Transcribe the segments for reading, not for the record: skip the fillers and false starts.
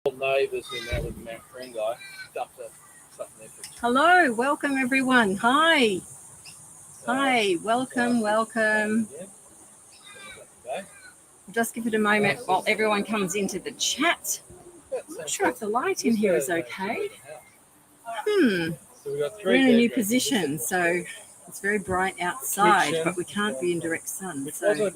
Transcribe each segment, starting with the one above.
Neighbours who now live in Mount Friendly stuff in their fridge. Hello, welcome everyone. Hi. Hi, welcome. Just give it a moment while everyone comes into the chat. I'm not sure if the light in here is okay. We're in a new position, so it's very bright outside, but we can't be in direct sun. So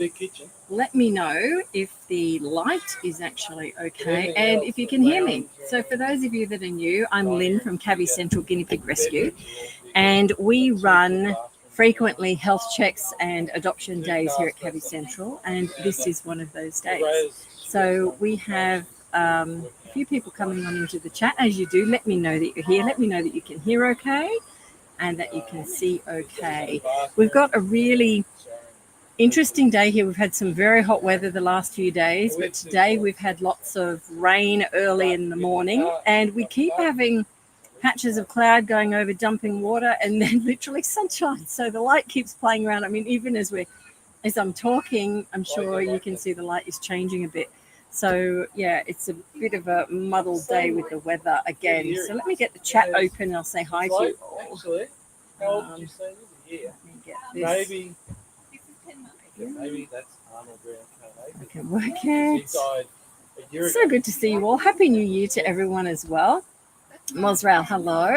let me know if the light is actually okay and if you can hear me. So for those of you that are new, I'm Lynn from Cabby Central Guinea Pig Rescue, and we run frequently health checks and adoption days here at Cabby Central, and this is one of those days. So we have a few people coming on into the chat. As you do, let me know that you're here. Let me know that you can hear okay and that you can see okay. We've got a really interesting day here. We've had some very hot weather the last few days, but today we've had lots of rain early in the morning, and we keep having patches of cloud going over, dumping water, and then literally sunshine. So the light keeps playing around. I mean, even as I'm talking, I'm sure you can see the light is changing a bit. So yeah, it's a bit of a muddled day with the weather again. So let me get the chat open and I'll say hi to you all. Actually, how old did you say you were? Let me get this. Maybe that's Arnold Brown Carnation. I can work it. So good to see you all. Happy New Year to everyone as well. Mosrael, hello.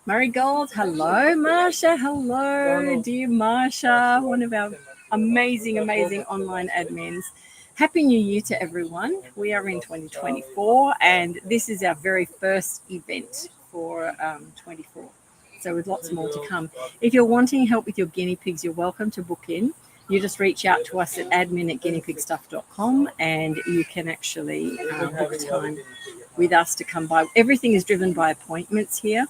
Marigold, hello. Marsha, hello. Dear Marsha, one of our amazing online admins. Happy New Year to everyone. We are in 2024 and this is our very first event for 24. So with lots more to come. If you're wanting help with your guinea pigs, you're welcome to book in. You just reach out to us at admin@guineapigstuff.com and you can actually book time with us to come by. Everything is driven by appointments here,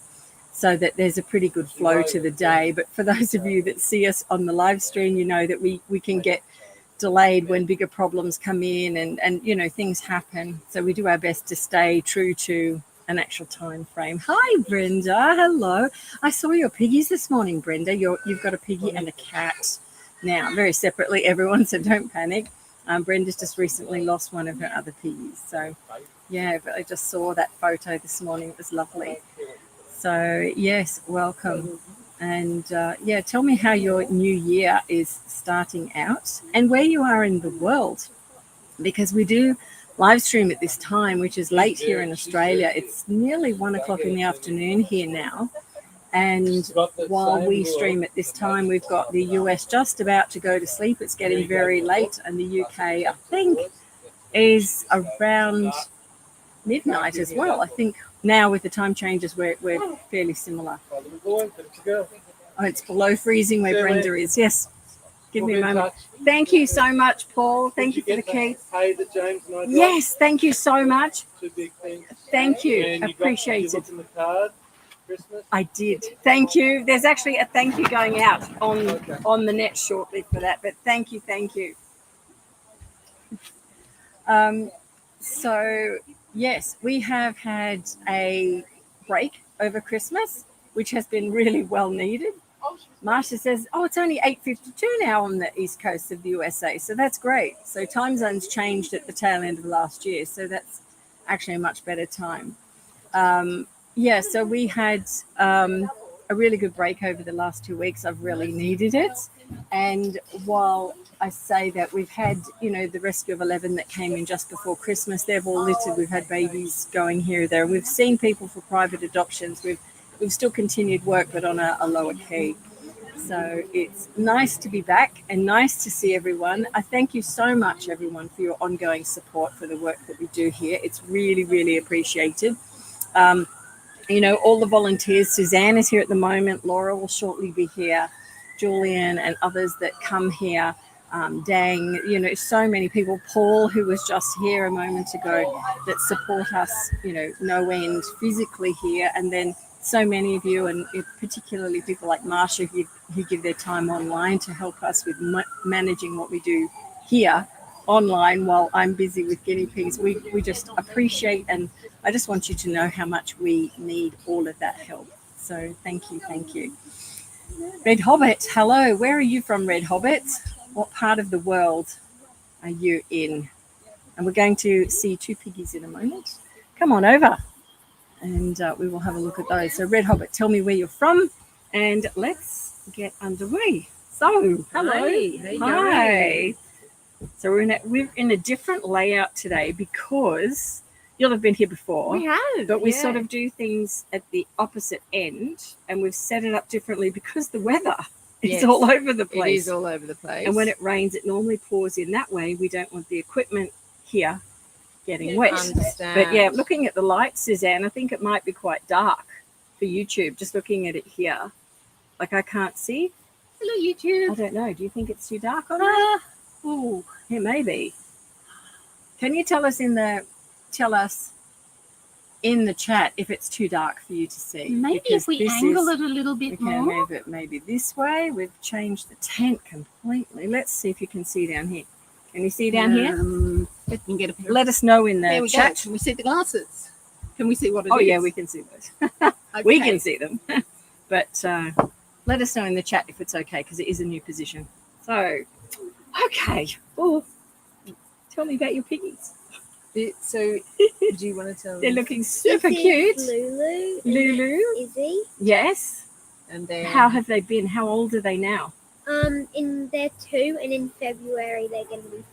so that there's a pretty good flow to the day. But for those of you that see us on the live stream, you know that we can get delayed when bigger problems come in and you know, things happen. So we do our best to stay true to an actual time frame. Hi, Brenda. Hello. I saw your piggies this morning, Brenda. You've got a piggy and a cat now, very separately, everyone, so don't panic. Brenda's just recently lost one of her other piggies. So yeah, but I just saw that photo this morning. It was lovely. So yes, welcome. And yeah, tell me how your new year is starting out and where you are in the world, because we do live stream at this time, which is late here in Australia. It's nearly 1 o'clock in the afternoon here now. And while we stream at this time, we've got the US just about to go to sleep. It's getting very late, and the UK, I think, is around midnight as well. I think now with the time changes, we're fairly similar. Oh, it's below freezing where Brenda is. Yes. Give me a moment. Thank you so much, Paul. Thank you for the cake. Yes, thank you so much. Thank you. Appreciate it. I did. Thank you. There's actually a thank you going out on the net shortly for that. But thank you. So yes, we have had a break over Christmas, which has been really well needed. Marsha says, oh, it's only 8:52 now on the east coast of the USA. So that's great. So time zones changed at the tail end of last year. So that's actually a much better time. Yeah, so we had a really good break over the last 2 weeks. I've really needed it. And while I say that we've had, you know, the rescue of 11 that came in just before Christmas, they've all littered. We've had babies going here or there. We've seen people for private adoptions. We've still continued work, but on a lower key. So it's nice to be back and nice to see everyone. I thank you so much, everyone, for your ongoing support for the work that we do here. It's really, really appreciated. You know, all the volunteers, Suzanne is here at the moment. Laura will shortly be here. Julian and others that come here. Dang, you know, so many people. Paul, who was just here a moment ago, that support us, you know, no end physically here. And then so many of you, and particularly people like Marsha, who give their time online to help us with managing what we do here online while I'm busy with guinea pigs. We just appreciate, and I just want you to know how much we need all of that help. So thank you. Red Hobbit, hello. Where are you from, Red Hobbit? What part of the world are you in? And we're going to see two piggies in a moment. come on over and we will have a look at those. So Red Hobbit, tell me where you're from and let's get underway. So, hello. Hi. So we're in a different layout today because you'll have been here before. We have. But we sort of do things at the opposite end and we've set it up differently because the weather is all over the place. It is all over the place. And when it rains, it normally pours in that way. We don't want the equipment here getting wet. But yeah, looking at the light, Suzanne, I think it might be quite dark for YouTube, just looking at it here. Like I can't see. Hello, YouTube. I don't know. Do you think it's too dark on there? Oh, it may be. Can you tell us in the chat if it's too dark for you to see? Maybe because if we angle it a little bit more. Move it maybe this way. We've changed the tent completely. Let's see if you can see down here. Can you see down here? Let us know in the chat. Can we see the glasses? Can we see what it is? Oh, yeah, we can see those. Okay. We can see them. But let us know in the chat if it's okay because it is a new position. So, okay. Oh, tell me about your piggies. So, do you want to tell They're them? looking super cute. Lulu. Izzy. Yes. And then How have they been? How old are they now? They're 2, and in February they're going to be 3.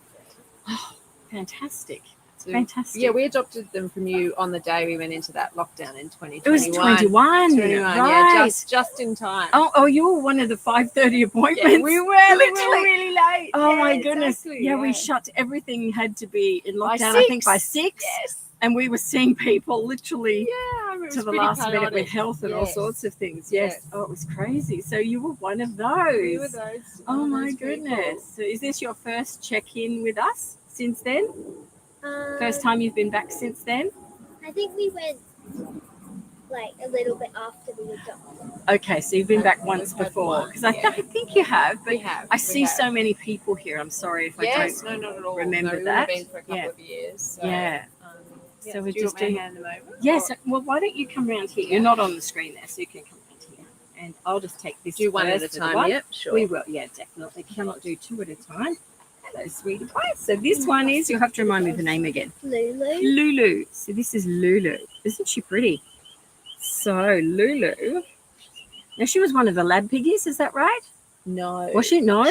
Oh, fantastic. So, Fantastic. Yeah, we adopted them from you on the day we went into that lockdown in 2021. It was 21. 21, right. yeah, just in time. Oh, you were one of the 5:30 appointments. Yeah, we were literally really late. Oh Yeah, my goodness. exactly, Yeah, we shut everything had to be in By lockdown, I think 6. by 6. Yes. And we were seeing people literally Yeah, it was to the pretty last minute chaotic. with health and all Yes. sorts of things. Yes. Yes. Oh, it was crazy. So you were one of those. We were those. Oh one of my those people. goodness. So is this your first check-in with us since then? First Um, time you've been back since then? I think we went like a little bit after we adopted. Okay, so you've been back once We've had before. one, Because I yeah. think you have, but We have. I we see have. so many people here. I'm sorry if Yes, I don't. no, not at all. remember no, that. We've been for a couple Yeah. of years. So, Yeah. yeah. So we're Do you just want me to doing. hand them over? Yes. Or Well, why don't you come around here? You're not on the screen there, so you can come around here. And I'll just take this. do one at first a for the time. one. Yep, sure. We will. Yeah, definitely. Cannot do 2 at a time. Hello, sweetie pie. So this one is. You'll have to remind me of the name again. Lulu. Lulu. So this is Lulu. Isn't she pretty? So Lulu. Now she was one of the lab piggies. Is that right? No. Was she? No.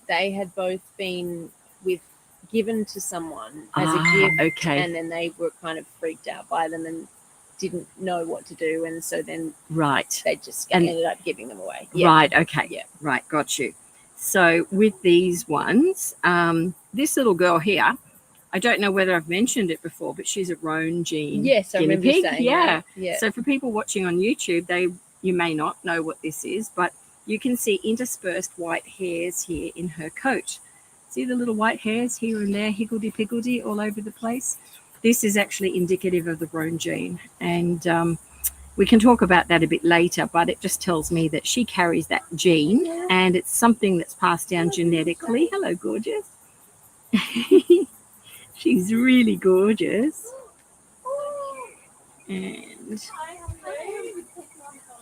They had both been given to someone as a Ah, gift. okay. And then they were kind of freaked out by them and didn't know what to do. And so then Right. they just And- ended up giving them away. Right. Okay. Yeah. Right. Got you. So with these ones, this little girl here, I don't know whether I've mentioned it before, but she's a roan gene. Yes, I guinea remember you pig. saying Yeah. that. Yeah. So for people watching on YouTube, you may not know what this is, but you can see interspersed white hairs here in her coat. See the little white hairs here and there, higgledy-piggledy all over the place? This is actually indicative of the roan gene. And we can talk about that a bit later, but it just tells me that she carries that gene and it's something that's passed down genetically. Hello, gorgeous. She's really gorgeous. And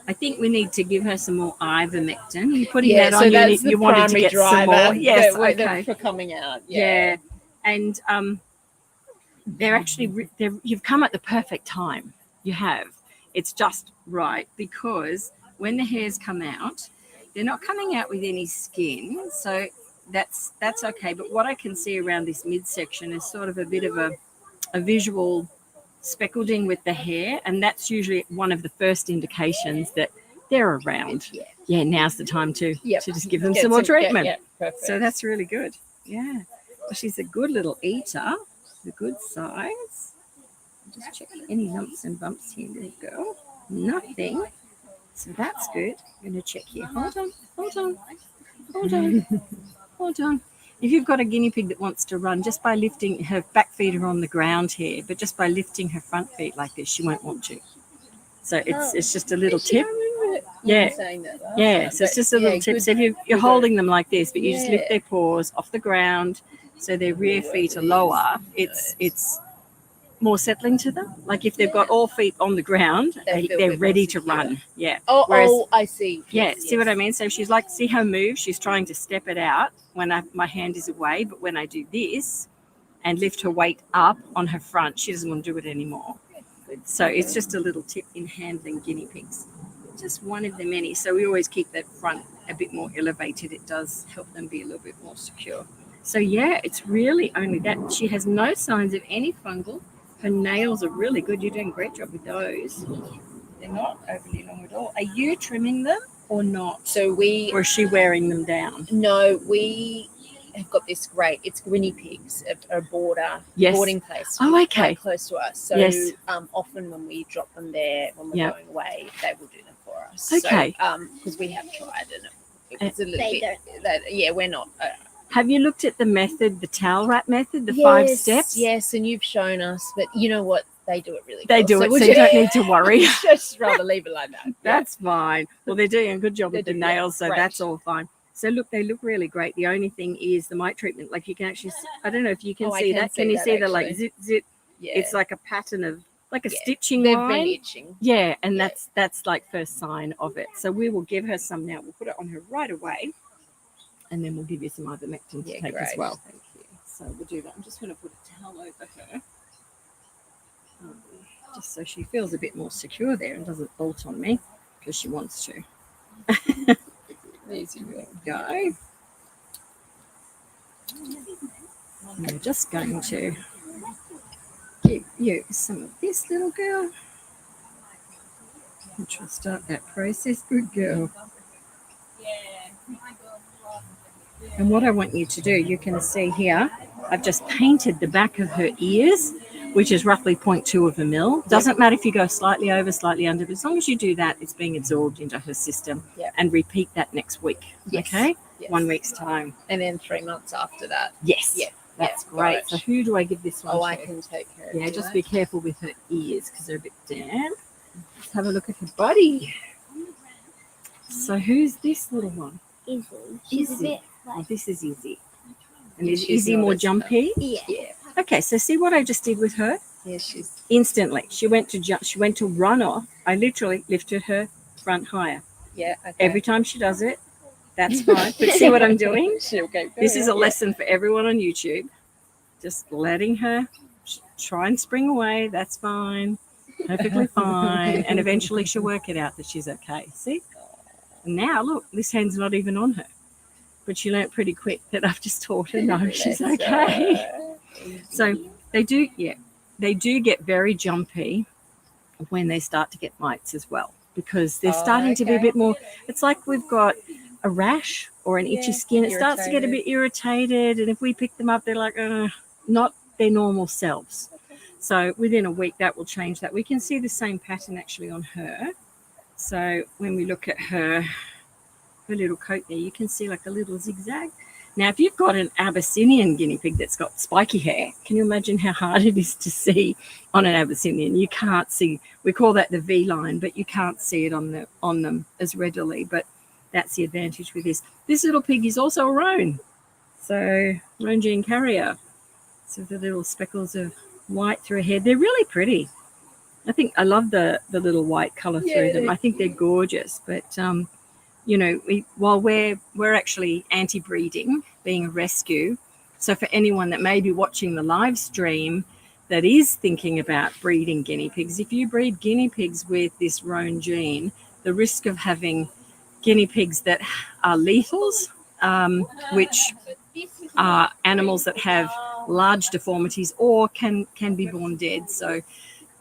I think we need to give her some more ivermectin. You're putting that on. You wanted to get some more. Yes, okay. For coming out. Yeah. And they're actually, you've come at the perfect time. You have. It's just right because when the hairs come out, they're not coming out with any skin. So that's okay. But what I can see around this midsection is sort of a bit of a visual speckling with the hair. And that's usually one of the first indications that they're around. Yeah, now's the time to just give them some more treatment. Perfect. So that's really good. Yeah. Well, she's a good little eater. She's a good size. Just check any lumps and bumps here. There you go. Nothing. So that's good. I'm going to check here. Hold on. Hold on. If you've got a guinea pig that wants to run, just by lifting her back feet are on the ground here, but just by lifting her front feet like this, she won't want to. So it's just a little tip. Yeah. Saying that last Yeah, time, so it's but just a little tip. good- So if you're holding them like this, but you just lift Yeah. their paws off the ground so their rear feet are lower, it's more settling to them. Like if they've got all feet on the ground, They feel a they're bit more ready to secure. run. Yeah. Oh, I see. Yeah, Yes, see what I mean? So she's like, see her move? She's trying to step it out when my hand is away, but when I do this and lift her weight up on her front. She doesn't want to do it anymore. So it's just a little tip in handling guinea pigs. Just one of the many. So we always keep that front a bit more elevated. It does help them be a little bit more secure. So yeah, it's really only that. She has no signs of any fungal. Her nails are really good. You're doing a great job with those. They're not overly long at all. Are you trimming them or not? So Or is she wearing them down? No, we have got this great. It's guinea pigs at a boarding place. Oh, okay. Quite close to us. So Yes. Often when we drop them there, when we're Yeah. going away, they will do them for us. Okay. So, because we have tried and it was a little They bit. We're not. Have you looked at the method, the towel wrap method, the 5 steps? Yes, and you've shown us, but you know what? They do it really They well. do it, we'll so you don't need to worry. just rather leave it like that. That's fine. Well, they're doing a good job with the They do, yeah. nails, so Great. that's all fine. So look, they look really great. The only thing is the mite treatment. Like you can actually, I don't know if you can I see can that. see Can you that, see the like actually. zip? Yeah. It's like a pattern of like a Yeah. stitching They've line. been itching. Yeah, and Yeah. that's like first sign of it. So we will give her some now. We'll put it on her right away, and then we'll give you some Ivermectin to Yeah, take great. as well. Thank you. So we'll do that. I'm just going to put a towel over her, just so she feels a bit more secure there and doesn't bolt on me because she wants to. Easy way. Go. We're just going to give you some of this, little girl. And try to start that process. Good girl. And what I want you to do, you can see here, I've just painted the back of her ears, which is roughly 0.2 of a mil. Doesn't matter if you go slightly over, slightly under, but as long as you do that, it's being absorbed into her system. Yep. And repeat that next week. Yes. Okay? Yes. 1 week's time. And then 3 months after that. Yes. Yeah. That's Yeah, great. got So it. who do I give this one Oh, to? I can take her. Yeah, just be careful with her ears because they're a bit damp. Let's have a look at her body. So who's this little one? Izzy. She's Izzy. a bit Oh, like, this is Izzy. And Yeah, is she's Izzy not more as- jumpy? yeah. Yeah. Okay, so see what I just did with her? Yeah, she's. Instantly, she went to run off. I literally lifted her front higher. Yeah. Okay. Every time she does it, that's fine. But see what I'm doing? She'll go. This is a lesson for everyone on YouTube. Just letting her try and spring away. That's fine. Perfectly fine. And eventually she'll work it out that she's okay. See? And now, look, this hand's not even on her. But she learnt pretty quick that I've just taught her, no, she's okay. So they do get very jumpy when they start to get mites as well, because they're starting to be a okay. bit more, it's like we've got a rash or an itchy Yeah, skin. It starts to get a bit irritated. And if we pick them up, they're like, not their normal selves. So within a week, that will change that. We can see the same pattern actually on her. So when we look at her little coat there, you can see like a little zigzag. Now, if you've got an Abyssinian guinea pig that's got spiky hair, can you imagine how hard it is to see on an Abyssinian? You can't see. We call that the V line, but you can't see it on them as readily. But that's the advantage with this. This little pig is also a roan. So roan gene carrier. So the little speckles of white through her head. They're really pretty. I love the little white color through them. I think they're gorgeous. But while we're actually anti-breeding, being a rescue. So for anyone that may be watching the live stream that is thinking about breeding guinea pigs, if you breed guinea pigs with this roan gene, the risk of having guinea pigs that are lethals, which are animals that have large deformities or can be born dead. So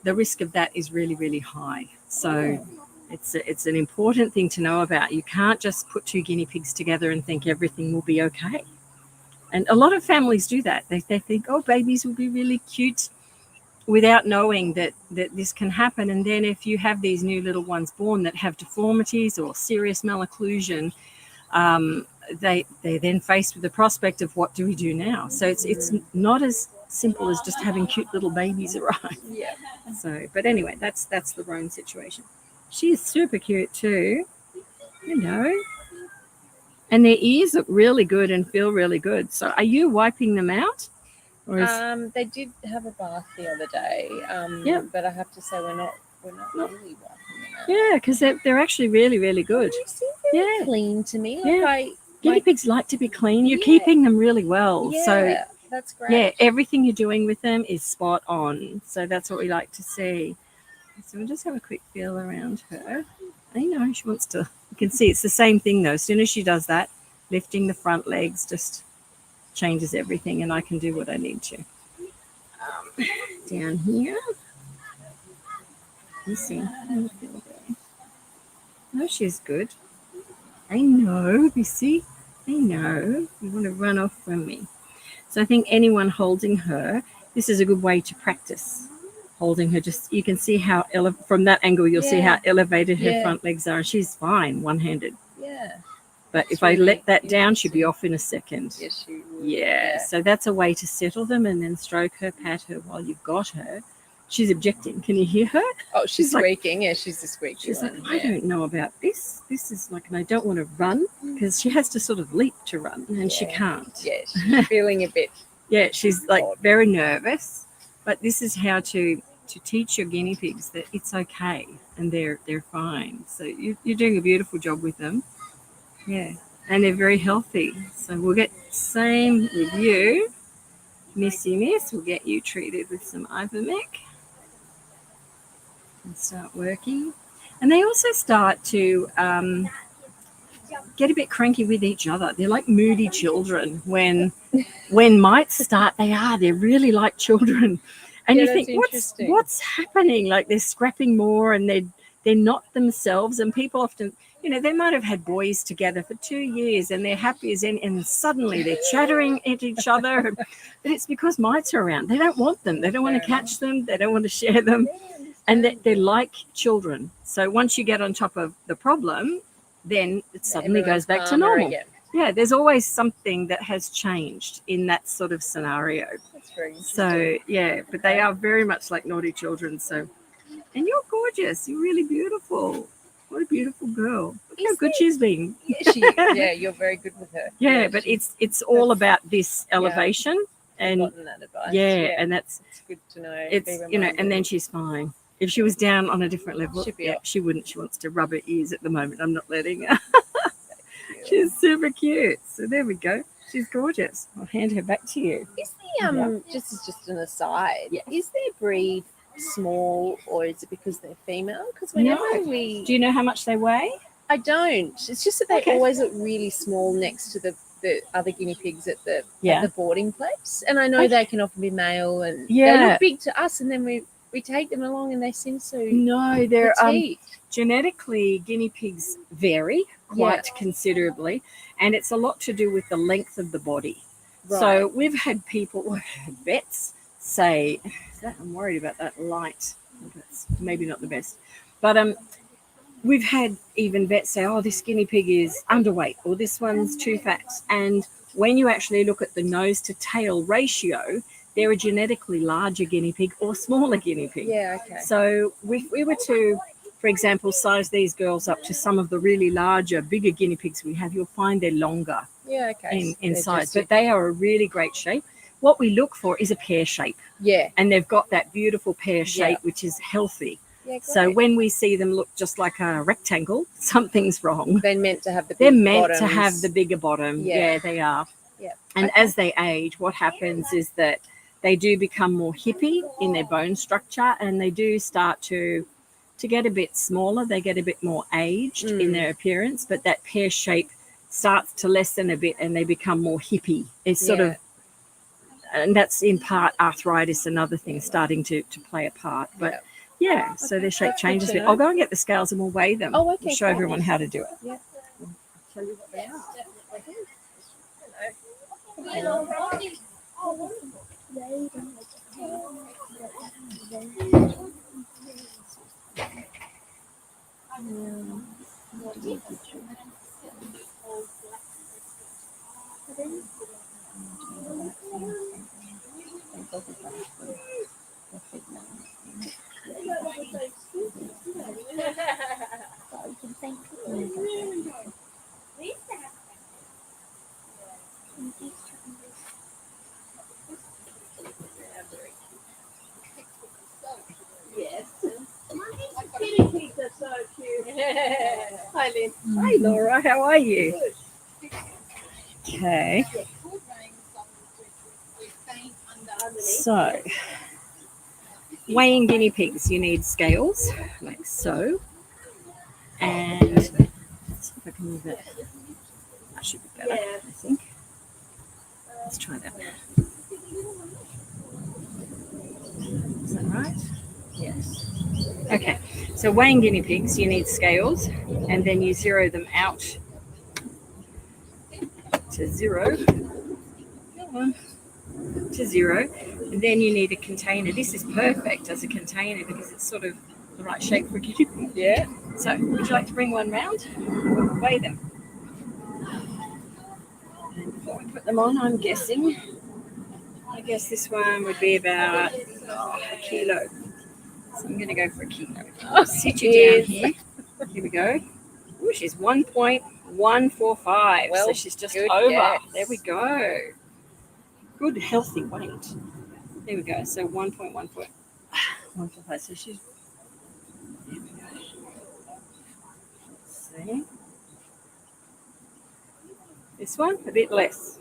the risk of that is really, really high. So it's an important thing to know about. You can't just put 2 guinea pigs together and think everything will be okay. And a lot of families do that. They think, oh, babies will be really cute, without knowing that this can happen. And then if you have these new little ones born that have deformities or serious malocclusion, they're then faced with the prospect of what do we do now? So it's not as simple as just having cute little babies arrive. Yeah. So, but anyway, that's the roan situation. She's super cute too, and their ears look really good and feel really good. So are you wiping them out? Or is, They did have a bath the other day. Yep. But I have to say we're not really wiping them out. yeah, because they're actually really, really good. They seem very Yeah. clean to me. Yeah. Like Guinea pigs like to be clean. You're Yeah. keeping them really well. yeah, So That's great. Yeah, everything you're doing with them is spot on. So that's what we like to see. So we'll just have a quick feel around her. You know, she wants to, you can see it's the same thing though. As soon as she does that, lifting the front legs just changes everything, and I can do what I need to. Down here. You see. No, she's good. I know, you see? I know. You want to run off from me. So I think anyone holding her, this is a good way to practice. Holding her, just you can see how from that angle you'll see how elevated her front legs are. She's fine one-handed. Yeah. But if I let that down, she'd be off in a second. Yes, she would. Yeah. So that's a way to settle them, and then stroke her, pat her while you've got her. She's objecting. Can you hear her? Oh, she's like, squeaking. Yeah, she's the squeaky she's one. like, I don't know about this. This is like, and I don't want to run, because she has to sort of leap to run, and she can't. Yeah, she's feeling a bit. Yeah, she's like very nervous. But this is how to teach your guinea pigs that it's okay and they're fine. So you're doing a beautiful job with them. Yeah, and they're very healthy. So we'll get same with you, Missy Miss. We'll get you treated with some Ivermectin and start working. And they also start to get a bit cranky with each other. They're like moody children. When mites start, they're really like children. And you think, what's happening? Like they're scrapping more, and they're not themselves. And people often, they might have had boys together for 2 years and they're happy as any, and suddenly they're chattering at each other. But it's because mites are around. They don't want them. They don't want to catch them. They don't want to share them. And they're like children. So once you get on top of the problem, then it suddenly goes back to normal. Again. Yeah, there's always something that has changed in that sort of scenario. That's very interesting. So, yeah, but they are very much like naughty children. So, and you're gorgeous. You're really beautiful. What a beautiful girl. Look how good she's been. Yeah, you're very good with her. Yeah, but it's all about this elevation. And that advice. And it's good to know. It's, and then she's fine. If she was down on a different level, she wouldn't. She wants to rub her ears at the moment. I'm not letting her. She's super cute. So there we go. She's gorgeous. I'll hand her back to you. Is the just an aside? Yeah. Is their breed small, or is it because they're female? Because whenever do you know how much they weigh? I don't. It's just that they always look really small next to the other guinea pigs at the boarding place. And I know they can often be male, and they look big to us, and then we take them along and they seem so they're petite. Genetically, guinea pigs vary quite considerably, and it's a lot to do with the length of the body. Right. So we've had vets say, I'm worried about that light. That's maybe not the best. But we've had even vets say, this guinea pig is underweight, or this one's too fat. And when you actually look at the nose to tail ratio, they're a genetically larger guinea pig or smaller guinea pig. Yeah, okay. So if we were to, for example, size these girls up to some of the really larger, bigger guinea pigs we have, you'll find they're longer in size. But they are a really great shape. What we look for is a pear shape. Yeah. And they've got that beautiful pear shape, which is healthy. Yeah, so when we see them look just like a rectangle, something's wrong. They're meant to have the bigger bottom. Yeah, they are. Yeah. And as they age, what happens is that they do become more hippy in their bone structure, and they do start to get a bit smaller. They get a bit more aged in their appearance, but that pear shape starts to lessen a bit and they become more hippy. It's sort of, and that's in part arthritis and other things starting to play a part. But so their shape changes a bit. I'll go and get the scales and we'll weigh them. Oh, okay. We'll show everyone how to do it. Yeah. I'll tell you what they are. Hi, Lynn. Hi, Laura. How are you? Okay. So, weighing guinea pigs, you need scales, like so. And let's see if I can move it. That should be better, I think. Let's try that. Is that right? Yes. Okay, so weighing guinea pigs, you need scales, and then you zero them out to zero. To zero. And then you need a container. This is perfect as a container because it's sort of the right shape for a guinea pig. Yeah. So, would you like to bring one round? We'll weigh them. And before we put them on, I guess this one would be about a kilo. So I'm going to go for a kilo. I'll sit you down here. Here we go. Ooh, she's 1.145. Well, so she's just over. Guess. There we go. Good, healthy weight. There we go. So 1.145. So she's. There we go. See? This one, a bit less.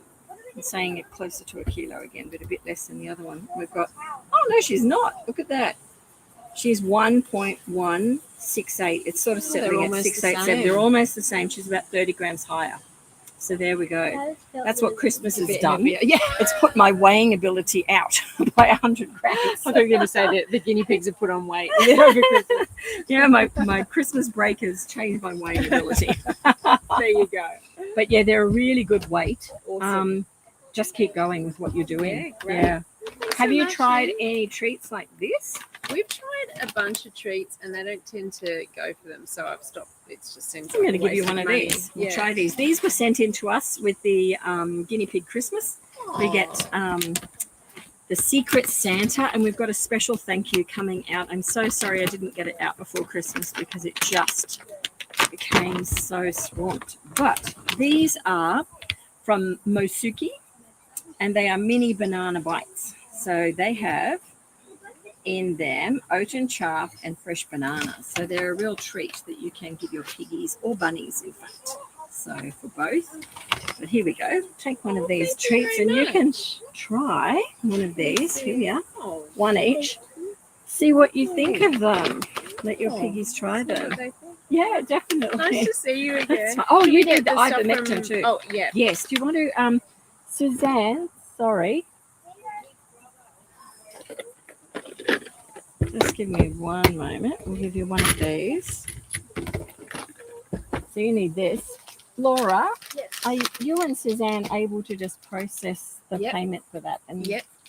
I'm saying it closer to a kilo again, but a bit less than the other one. We've got. Oh, no, she's not. Look at that. She's 1.168. It's sort of settling at 687. They're almost the same. She's about 30 grams higher. So there we go. That's what Christmas has done. Yeah, it's put my weighing ability out by 100 grams. I thought you were going to say that the guinea pigs have put on weight. Yeah, my Christmas break has changed my weighing ability. There you go. But yeah, they're a really good weight. Awesome. Just keep going with what you're doing. Yeah, great. Yeah. Have you tried any treats like this? We've tried a bunch of treats and they don't tend to go for them, so I've stopped. It's just seems. I'm going to give you one of these. We'll try these. These were sent in to us with the guinea pig Christmas. Aww. We get the Secret Santa, and we've got a special thank you coming out. I'm so sorry I didn't get it out before Christmas because it just became so swamped. But these are from Mosuki, and they are mini banana bites. So they have in them oat and chaff and fresh bananas. So they're a real treat that you can give your piggies or bunnies, in fact. So for both. But here we go. Take one of these treats and you can try one of these. Here we are. One each. See what you think of them. Let your piggies try them. Yeah, definitely. Nice to see you again. Oh, you need the Ivermectin too. Oh, yeah. Yes. Do you want to, Suzanne, sorry. Just give me one moment. We'll give you one of these. So you need this. Laura, yes. Are you and Suzanne able to just process the payment for that? And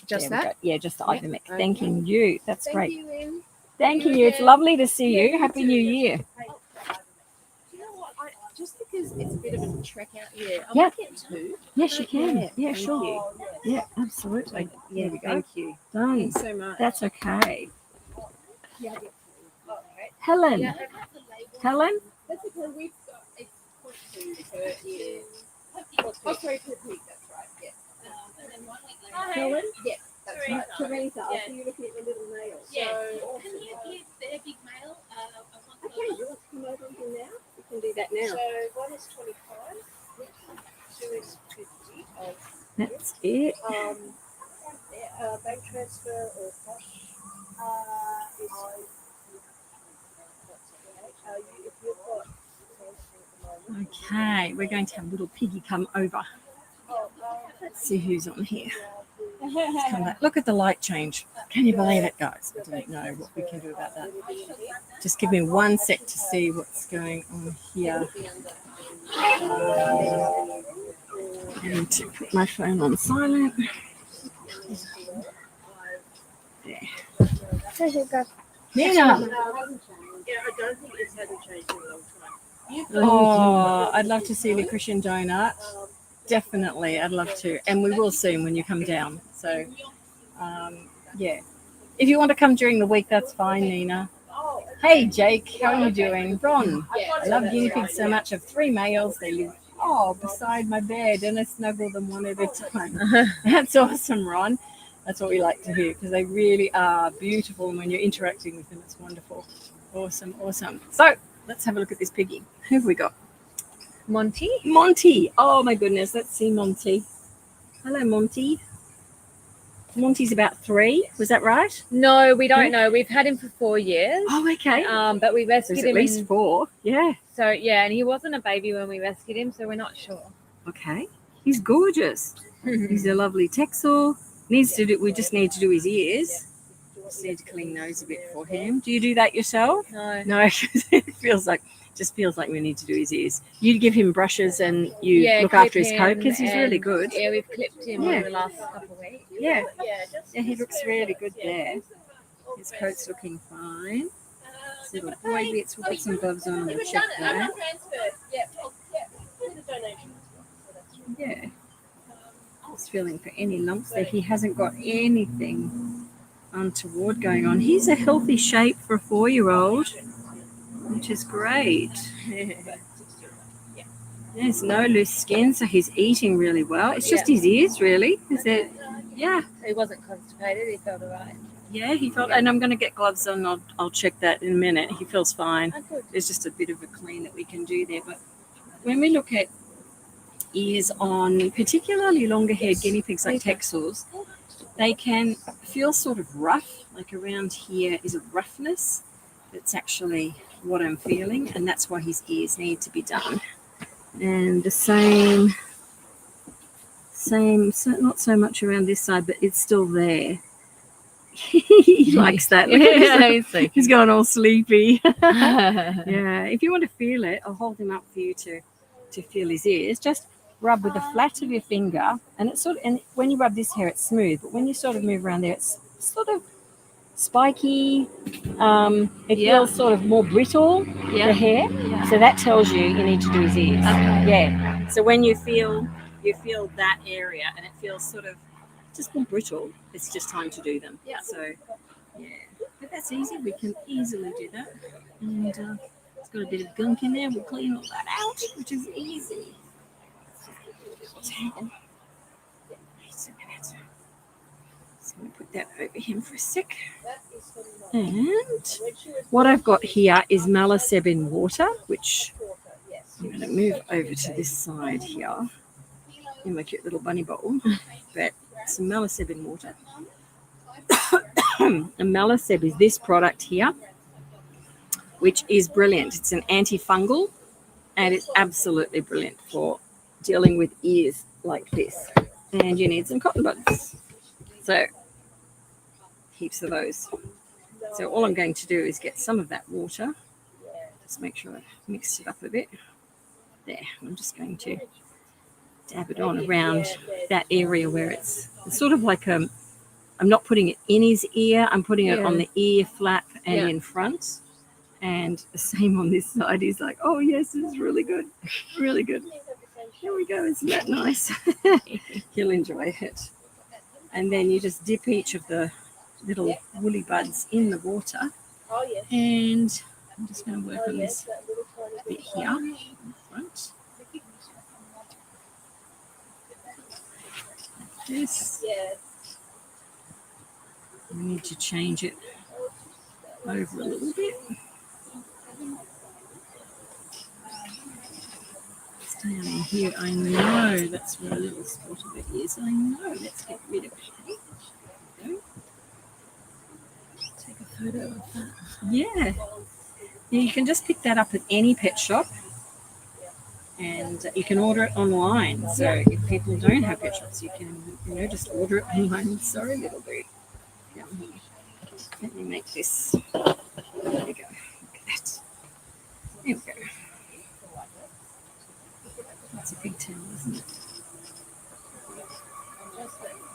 just that? Yeah, just the Ivermectin. Okay. Thanking you. That's great. You, Lynn. Thanking you. It's lovely to see you. Happy New Year. Do you know what? Just because it's a bit of a trek out here, I might get two. Yes, you can. Yeah, sure. Yeah, absolutely. Yeah, thank you. Done. Thanks so much. That's okay. Helen. Yeah. Helen? That's okay. We've got it's 0.2 per year. Oh, sorry, per pig. That's right. Yeah. And then 1 week later. Helen? Yeah, that's right. Teresa, I see you looking at the little nails. Yeah. So, Can you give their big male Okay, you want to come over and do now? We can do that now. So one is 25, two is 50. That's it. Bank transfer or cash is. If you've got. Okay, we're going to have little piggy come over. Let's see who's on here. Let's come back. Look at the light change. Can you believe it, guys? I don't know what we can do about that. Just give me 1 sec to see what's going on here. I need to put my phone on silent. There. Nina. Yeah, I don't think it hasn't changed in a long time. Oh, I'd love to see the Christian donut. Definitely, I'd love to. And we will soon when you come down. So, yeah. If you want to come during the week, that's fine, Nina. Hey, Jake, how are you doing? Ron, I love guinea pigs so much. I have 3 males. They live, beside my bed, and I snuggle them one at a time. That's awesome, Ron. That's what we like to hear because they really are beautiful. And when you're interacting with them, it's wonderful. Awesome, awesome. So let's have a look at this piggy. Who have we got? Monty. Monty. Oh, my goodness. Let's see Monty. Hello, Monty. Monty's about 3. Was that right? No, we don't know. We've had him for 4 years. Oh, okay. But we rescued There's him at least 4. Yeah. So yeah, and he wasn't a baby when we rescued him, so we're not sure. Okay. He's gorgeous. He's a lovely texel. We just need to do his ears. Just need to clean those a bit for him. Do you do that yourself? No. It feels like we need to do his ears. You give him brushes and you look after his coat because he's really good. Yeah, we've clipped him in the last couple of weeks. Yeah, he looks really good there. His coat's looking fine. His little boy bits, we'll put some gloves on and we'll check that. Yeah. Just feeling for any lumps there. He hasn't got anything untoward going on. He's a healthy shape for a 4-year-old, which is great. There's no loose skin, so he's eating really well. It's just his ears, really. Is it? Yeah. He wasn't constipated. He felt all right. Yeah, he felt, and I'm going to get gloves on. I'll check that in a minute. He feels fine. There's just a bit of a clean that we can do there. But when we look at ears on particularly longer-haired guinea pigs like texels, they can feel sort of rough. Like around here is a roughness. That's actually what I'm feeling, and that's why his ears need to be done. And the same, so not so much around this side, but it's still there. He likes that. Yeah, he's going all sleepy. Yeah, if you want to feel it, I'll hold him up for you to feel his ears. Just rub with the flat of your finger, and it's and when you rub this hair, it's smooth, but when you sort of move around there, it's sort of spiky. It feels sort of more brittle, the hair. So that tells you need to do his ears. Okay. Yeah. So when you feel that area and it feels sort of just more brittle, it's just time to do them. Yeah. So yeah, but that's easy. We can easily do that. And it's got a bit of gunk in there. We'll clean all that out, which is easy. Just going to put that over him for a sec. And what I've got here is malaseb in water, which I'm going to move over to this side here in my cute little bunny bowl. But some malaseb in water. And malaseb is this product here, which is brilliant. It's an antifungal, and it's absolutely brilliant for dealing with ears like this. And you need some cotton buds. So heaps of those. So all I'm going to do is get some of that water. Just make sure I mix it up a bit. There. I'm just going to dab it on around that area where it's sort of like I'm not putting it in his ear. I'm putting it on the ear flap and in front. And the same on this side. He's like, oh, yes, this is really good. Really good. Here we go. Isn't that nice? He'll enjoy it. And then you just dip each of the little woolly buds in the water. And I'm just going to work on this bit here in front. Like this. We need to change it over a little bit. Down in here, I know that's where a little spot of it is. I know. Let's get rid of it. There we go. Take a photo of that. Yeah. You can just pick that up at any pet shop, and you can order it online. So if people don't have pet shops, you can just order it online. Sorry, little bit. Let me make this. There we go. Look at that. There we go. That's a big towel, isn't it?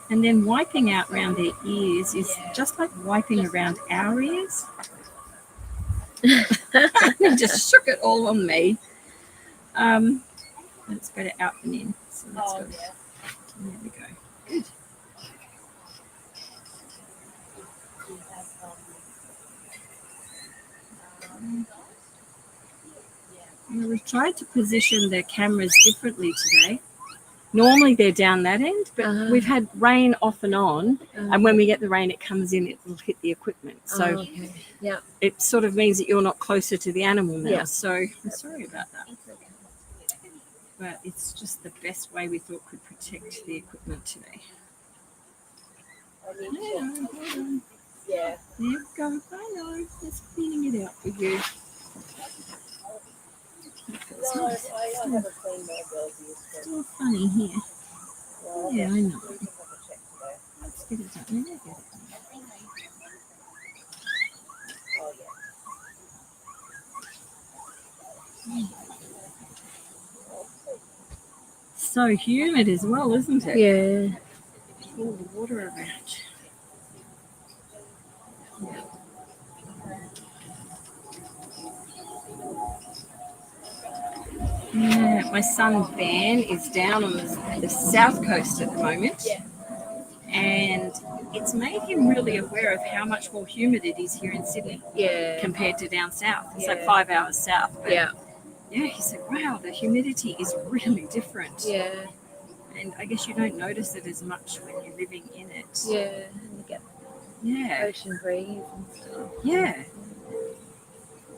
And then wiping out around their ears is just like wiping around our ears. They just shook it all on me. Let's go to out and in. So let's go. There we go. Good. We've tried to position the cameras differently today. Normally they're down that end, but we've had rain off and on, and when we get the rain, it comes in, it will hit the equipment. So it sort of means that you're not closer to the animal now. So I'm sorry about that. But it's just the best way we thought could protect the equipment today. Yeah. There we go. Hello. Just cleaning it out for you. No, I haven't cleaned my girls' yet. Still funny here. Well, Yeah, I know. we can have a check today. Let's get it done. Let me get it done. Oh, yeah. So humid as well, isn't it? Yeah. All the water around. Yeah, my son Ben is down on the south coast at the moment, and it's made him really aware of how much more humid it is here in Sydney compared to down south. It's like 5 hours south. But yeah, he said, wow, the humidity is really different. Yeah. And I guess you don't notice it as much when you're living in it. Yeah. And you get ocean breeze and stuff. Yeah.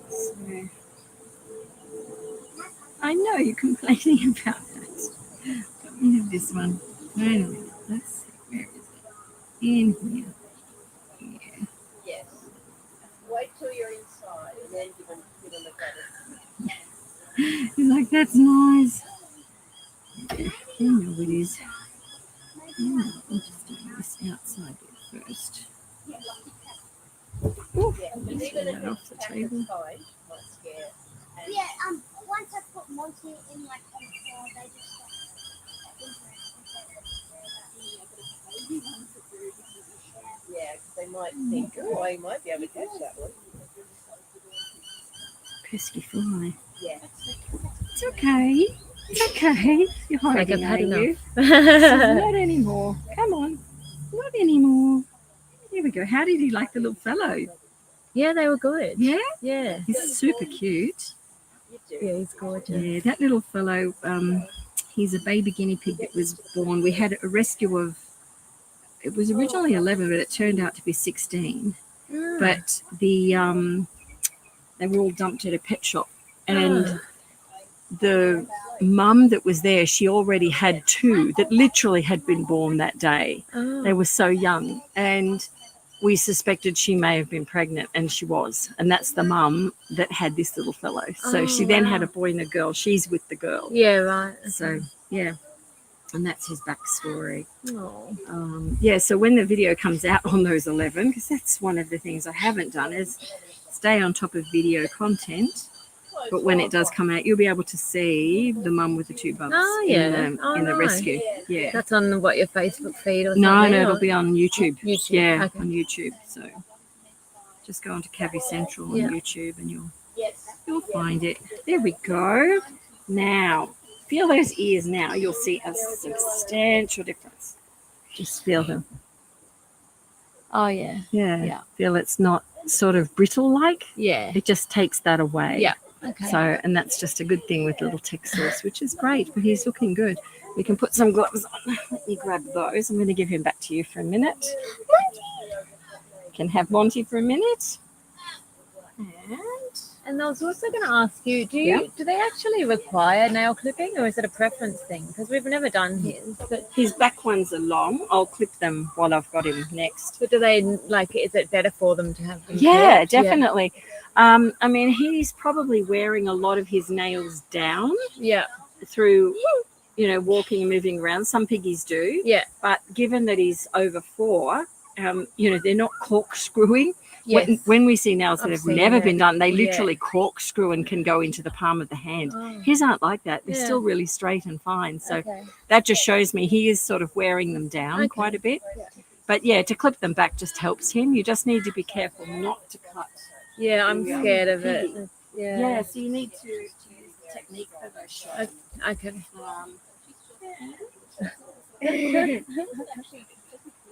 So, I know you're complaining about that. Let me have this one. Wait a minute. Let's see. Where is it? In here. Yeah. Yes. Wait till you're inside and then give them a cuddle. He's like, that's nice. Yeah, you know it is. Yeah, I'm just doing this outside bit first. Ooh, let's get that off the table. Yeah, once I put Monty in like on the floor, they just Yeah, because they might think, oh, I might be able to catch that one. Pesky fly. Yeah. It's okay. It's okay. You're hiding, I've had are you? enough. Not anymore. Come on. Not anymore. Here we go. How did he like the little fellow? Yeah, they were good. Yeah? Yeah. He's super cute. Yeah, he's gorgeous. Yeah, that little fellow, he's a baby guinea pig that was born. We had a rescue of, it was originally 11, but it turned out to be 16. But they were all dumped at a pet shop. And the mum that was there, she already had 2 that literally had been born that day. They were so young. And we suspected she may have been pregnant, and she was. And that's the mum that had this little fellow. So she then had a boy and a girl. She's with the girl. Yeah, right. Okay. So, yeah. And that's his backstory. Oh. Yeah, so when the video comes out on those 11, because that's one of the things I haven't done, is stay on top of video content. But when it does come out, you'll be able to see the mum with the 2 bubs in the rescue. Yeah. That's on your Facebook feed or something? No, it'll be on YouTube. YouTube. Yeah, Okay. on YouTube. So just go onto Cavi Central on YouTube and you'll find it. There we go. Now, feel those ears now. You'll see a substantial difference. Just feel them. Oh, yeah. Yeah. Feel it's not sort of brittle-like. Yeah. It just takes that away. Yeah. Okay. So, and that's just a good thing with little texels, which is great, but he's looking good. We can put some gloves on. Let me grab those. I'm going to give him back to you for a minute. Monty! Can have Monty for a minute. And I was also going to ask you, do they actually require nail clipping, or is it a preference thing? Because we've never done his. But his back ones are long. I'll clip them while I've got him next. But do they, is it better for them to have them Yeah, clipped? definitely. I mean, he's probably wearing a lot of his nails down through, walking and moving around. Some piggies do. Yeah. But given that he's over 4, they're not corkscrewing. Yes. When we see nails that have never been done, they Yeah. literally corkscrew and can go into the palm of the hand. Oh. His aren't like that. They're still really straight and fine. So Okay. that just shows me he is sort of wearing them down quite a bit. Yeah. But yeah, to clip them back just helps him. You just need to be careful not to cut. Yeah, I'm scared of it. Yeah, so you need to use the technique for those shots. Okay.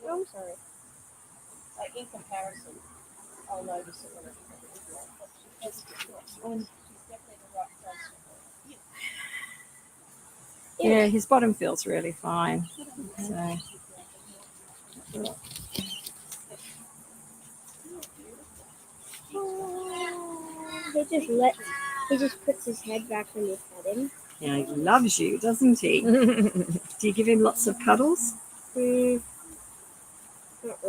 I'm sorry. Like in comparison, I'll notice it when Yeah, his bottom feels really fine. So. He just puts his head back when you pet him. Yeah, he loves you, doesn't he? Do you give him lots of cuddles? Not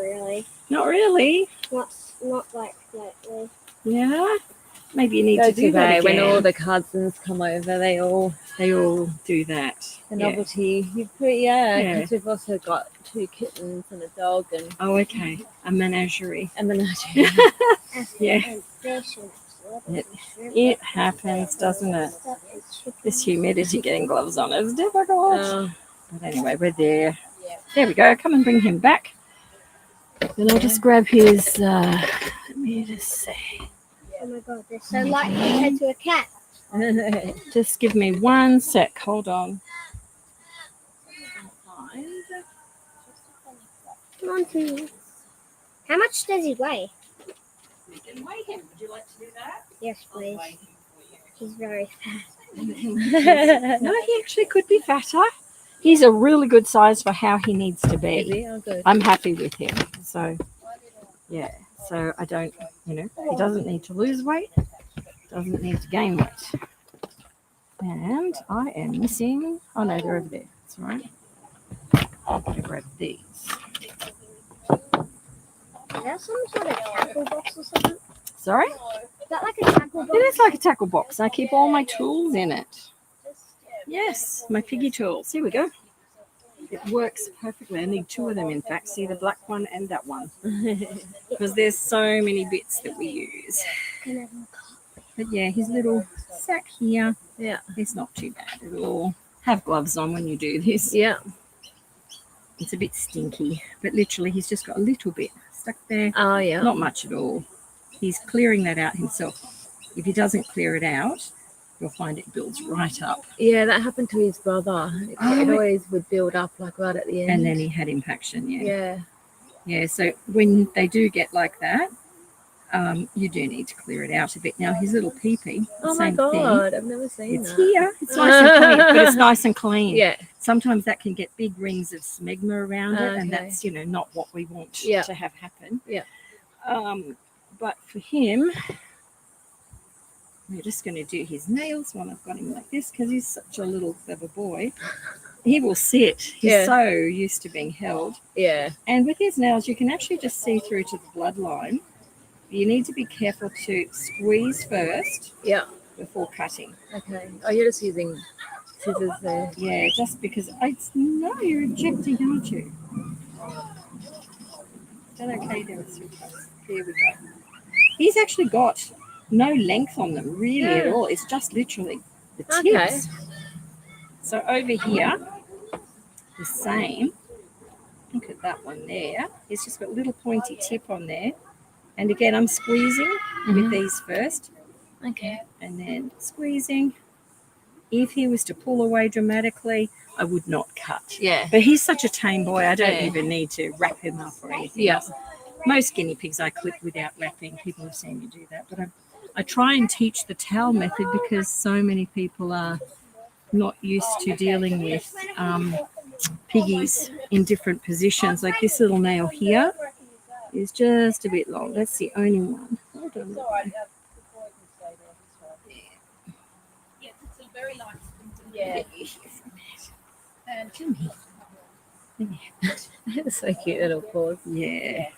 really. Not really. Not like lately. Yeah. Maybe you need to That's do that okay. again. When all the cousins come over, they all do that. the Yeah. novelty. You put because Yeah. we've also got 2 kittens and a dog and Oh, okay. A menagerie. a menagerie. Yeah. And fish and It, shrimp. it happens, doesn't it? This humidity, getting gloves on is difficult. But anyway, we're there. There we go. Come and bring him back. And I'll just grab his. Let me just see. Oh my god, they're so light compared to a cat. Just give me 1 sec. Hold on. Monty. How much does he weigh? We can weigh him. Would you like to do that? Yes, please. He's very fat. No, he actually could be fatter. He's a really good size for how he needs to Is be. he? Oh, good. I'm happy with him. So, yeah. So I don't, he doesn't need to lose weight. Doesn't need to gain weight. And I am missing, oh no, they're over there. That's all right. I'm going to grab these. Is that some sort of tackle box or something? Sorry? Is that like a tackle box? It is like a tackle box. I keep all my tools in it. Yes, my piggy tools. Here we go. It works perfectly. I need 2 of them, in fact. See, the black one and that one. Because there's so many bits that we use. But yeah, his little sack here. Yeah. It's not too bad at all. Have gloves on when you do this. Yeah. It's a bit stinky, but literally he's just got a little bit stuck there. Oh, yeah. Not much at all. He's clearing that out himself. If he doesn't clear it out, you'll find it builds right up. Yeah, that happened to his brother. It always would build up like right at the end. And then he had impaction, Yeah. Yeah, so when they do get like that, you do need to clear it out a bit. Now, his little pee-pee, Oh my same god, thing. I've never seen It's that. here. It's nice and clean, but it's nice and clean. Yeah. Sometimes that can get big rings of smegma around it, and Okay. that's, not what we want to have happen. Yeah. But for him, we're just going to do his nails while I've got him like this, because he's such a little clever boy. He will sit. He's so used to being held. Yeah. And with his nails, you can actually just see through to the bloodline. You need to be careful to squeeze first before cutting. Okay. Oh, you're just using scissors there. Yeah, just because you're injecting, aren't you? Is that okay there? Here we go. He's actually got no length on them really at all. It's just literally the tips. Okay. So over here, the same. Look at that one there. It's just got a little pointy tip on there. And again, I'm squeezing with these first. Okay. And then squeezing. If he was to pull away dramatically, I would not cut. Yeah. But he's such a tame boy, I don't even need to wrap him up or anything else. Most guinea pigs I clip without wrapping. People have seen me do that. But I try and teach the towel method because so many people are not used to dealing with piggies in different positions. Like this little nail here is just a bit long. That's the only one. Hold on. Yeah. And come here. It's so cute little paws. Yeah.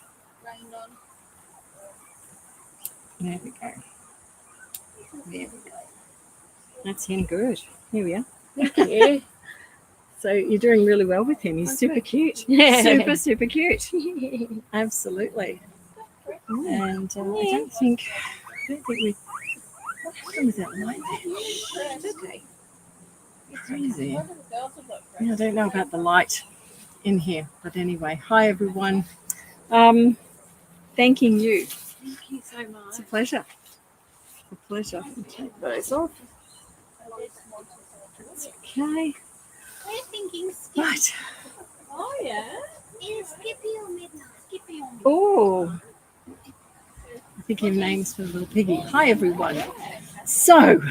There we go. There we go. That's him good. Here we are. Thank you. So you're doing really well with him. He's super cute. Super, super cute. Absolutely. And I don't think we... What happened with that light there? It's okay. It's easy. I don't know about the light in here. But anyway, hi everyone. Thanking you. Thank you so much. It's a pleasure. It's a pleasure. Take those off. That's okay. We're thinking Skippy. Right. Oh, yeah. Is Skippy or Midnight? Skippy or Midnight? Oh. I think your name's for the little piggy. Hi, everyone. So,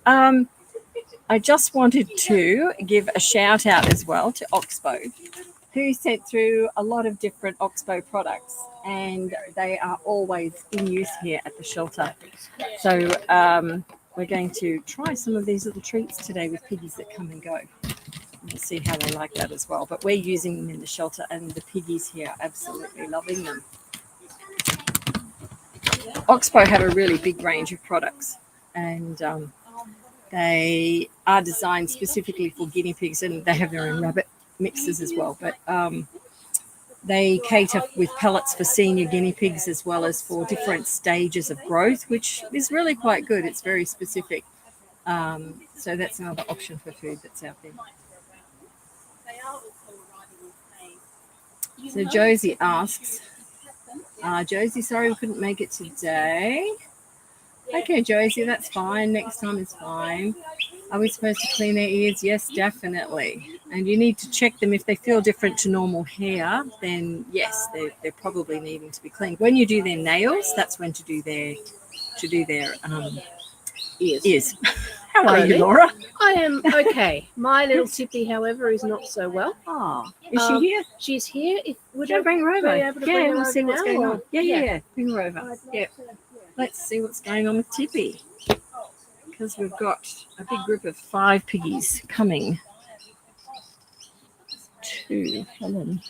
I just wanted to give a shout out as well to Oxbow, who sent through a lot of different Oxbow products, and they are always in use here at the shelter. So we're going to try some of these little treats today with piggies that come and go. We'll see how they like that as well. But we're using them in the shelter, and the piggies here are absolutely loving them. Oxbow have a really big range of products, and they are designed specifically for guinea pigs, and they have their own rabbit mixes as well. But they cater with pellets for senior guinea pigs as well as for different stages of growth, which is really quite good. It's very specific. So that's another option for food that's out there. So Josie asks, Josie, sorry we couldn't make it today. Okay, Josie, that's fine. Next time is fine. Are we supposed to clean their ears? Yes, definitely. And you need to check them. If they feel different to normal hair, then yes, they're probably needing to be cleaned. When you do their nails, that's when to do their ears. How are you, Laura? I am okay. My little Tippy, however, is not so well. Oh, is she here? She's here. Would you bring her over? Yeah, we'll see what's going on. Yeah. Bring her over. Yeah. Let's see what's going on with Tippy. Because we've got a big group of 5 piggies coming to Helen.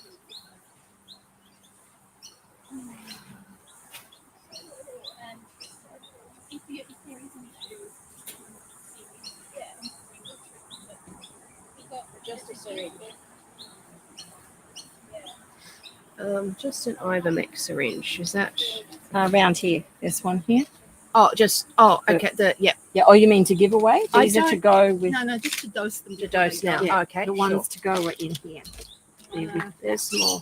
Just an Ivermectin syringe. Is that Around here? This one here? Okay. Yeah. Oh, you mean to give away? These are to go with. No, just to dose them. the dose now? Yeah, Okay. The ones to go are in here. There's more.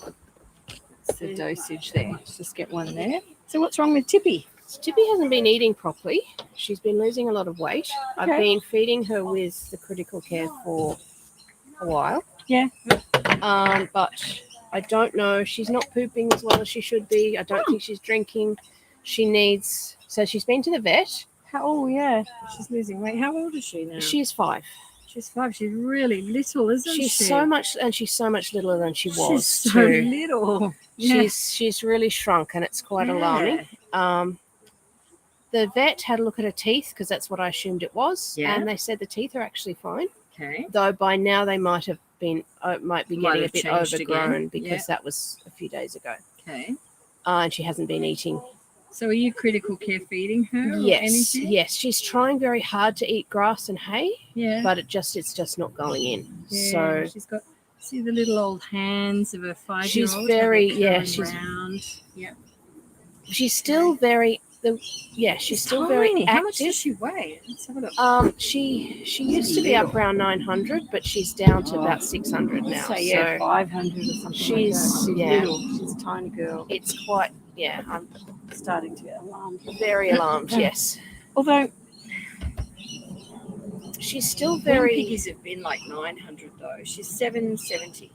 That's the dosage there. Just get one there. So what's wrong with Tippy? Tippy hasn't been eating properly. She's been losing a lot of weight. I've been feeding her with the critical care for a while. Yeah. But I don't know. She's not pooping as well as she should be. I don't think she's drinking. She needs. So she's been to the vet. She's losing weight. How old is she now? She's 5. She's 5. She's really little, isn't she? She's so much littler than she was. She's so too. little. Yeah. She's really shrunk, and it's quite alarming. The vet had a look at her teeth because that's what I assumed it was, and they said the teeth are actually fine. Okay. Though by now they might be getting a bit overgrown again. because that was a few days ago. Okay. And she hasn't been eating. So are you critical care feeding her? Yes, yes. She's trying very hard to eat grass and hay. Yeah. But it's just not going in. Yeah, so she's got. See the little old hands of a 5-year-old. She's very she's round. Yeah. She's still very. She's still very active. How much does she weigh? Let's have a look. She used to be up around 900, but she's down to about 600 now. So 500 or something. She's little. She's a tiny girl. It's quite. Yeah, I'm starting to get alarmed. Very alarmed. Yes. Although she's still very. Piggies have been like 900 though. She's 770.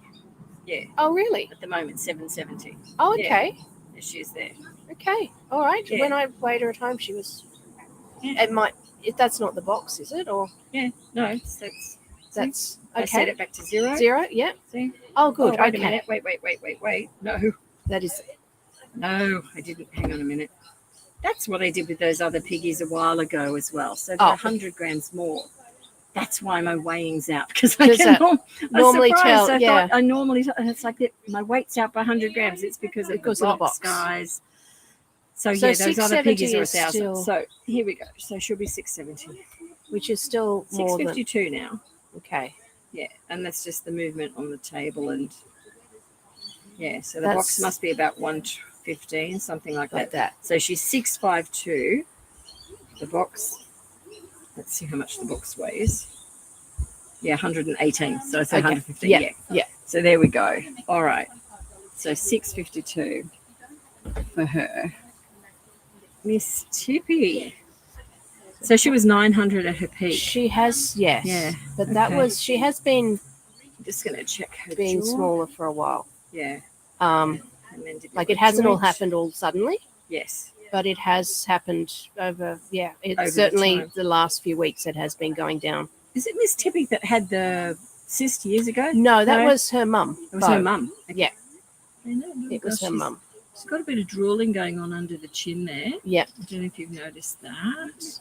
Yeah. Oh really? At the moment, 770. Oh okay. Yeah, she's there. Okay. All right. Yeah. When I weighed her at home, she was. Yeah. It might. That's not the box, is it? Or yeah. No. That's okay. I set it back to 0. 0. Yeah. See. Oh good. Oh, wait okay. a minute. Wait. No. That is. No, I didn't. Hang on a minute. That's what I did with those other piggies a while ago as well. So they're 100 grams more. That's why my weighing's out because I can normally tell. I normally it's like that. My weight's out by 100 grams. It's because of the box, guys. So yeah, those other piggies are 1,000. So here we go. So she'll be 670, which is still more than 652 now. Okay. Yeah, and that's just the movement on the table and yeah. So the box must be about 115, something like that. So she's 652. The box. Let's see how much the box weighs. Yeah, 118. So it's 115. Yeah. So there we go. All right. So 652 for her. Miss Tippy. So she was 900 at her peak. She has, yes. Yeah. But that was, she has been. I'm just going to check her being jaw. Smaller for a while. Yeah. And then like it hasn't all happened all suddenly. Yes. But it has happened over, over certainly the last few weeks it has been going down. Is it Miss Tippy that had the cyst years ago? No, that was her mum. It was her mum. Okay. Yeah. It was her mum. She's got a bit of drooling going on under the chin there. Yeah. I don't know if you've noticed that.